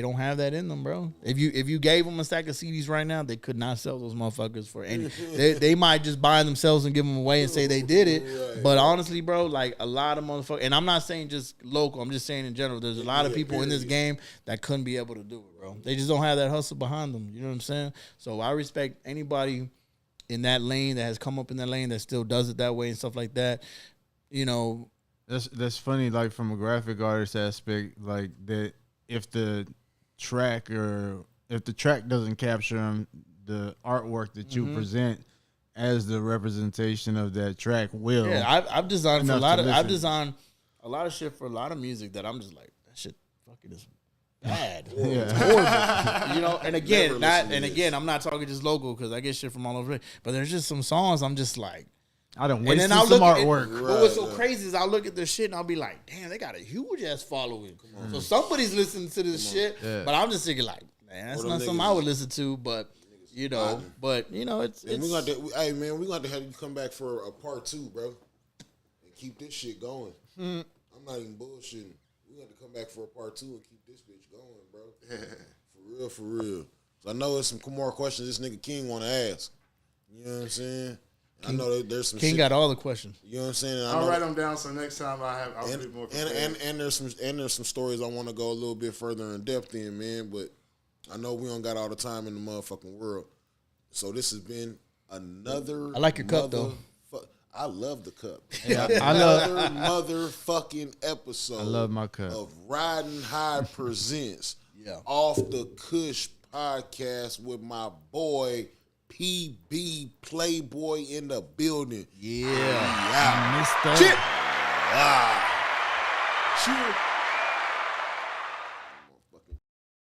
S2: don't have that in them, bro. If you gave them a stack of CDs right now, they could not sell those motherfuckers for any. They might just buy themselves and give them away and say they did it. But honestly, bro, like a lot of motherfuckers, and I'm not saying just local, I'm just saying in general, there's a lot of people in this game that couldn't be able to do it, bro. They just don't have that hustle behind them. You know what I'm saying? So I respect anybody in that lane that has come up in that lane that still does it that way and stuff like that. You know,
S4: that's funny. Like from a graphic artist aspect, like that. If the track doesn't capture the artwork that you present as the representation of that track will.
S2: Yeah, I've designed for I've designed a lot of shit for a lot of music that I'm just like, that shit fucking is bad. It's horrible. You know, and again, I'm not talking just local because I get shit from all over. But there's just some songs I'm just like,
S4: I done wasted some artwork.
S2: But what's so crazy is I'll look at this shit and I'll be like, damn, they got a huge ass following. So somebody's listening to this shit. Yeah. But I'm just thinking like, man, that's not something I would listen to. But you know, it's.
S1: Hey man, we got to have you come back for a part 2, bro, and keep this shit going. I'm not even bullshitting. We got to come back for a part 2 and keep this bitch going, bro. For real. So I know there's some more questions this nigga King want to ask. You know what I'm saying? King, I know there's some.
S2: King shit. Got all the questions.
S1: You know what I'm saying?
S3: I'll write them down so next time I'll be more prepared.
S1: And there's some stories I want to go a little bit further in depth in, man. But I know we don't got all the time in the motherfucking world. So this has been another.
S2: I like your cup though.
S1: I love the cup.
S4: Yeah,
S1: another motherfucking episode.
S4: I love my cup
S1: of Riding High presents Off the Kush podcast with my boy. PB Playboy in the building.
S2: Yeah.
S4: Mista.
S1: Cheers.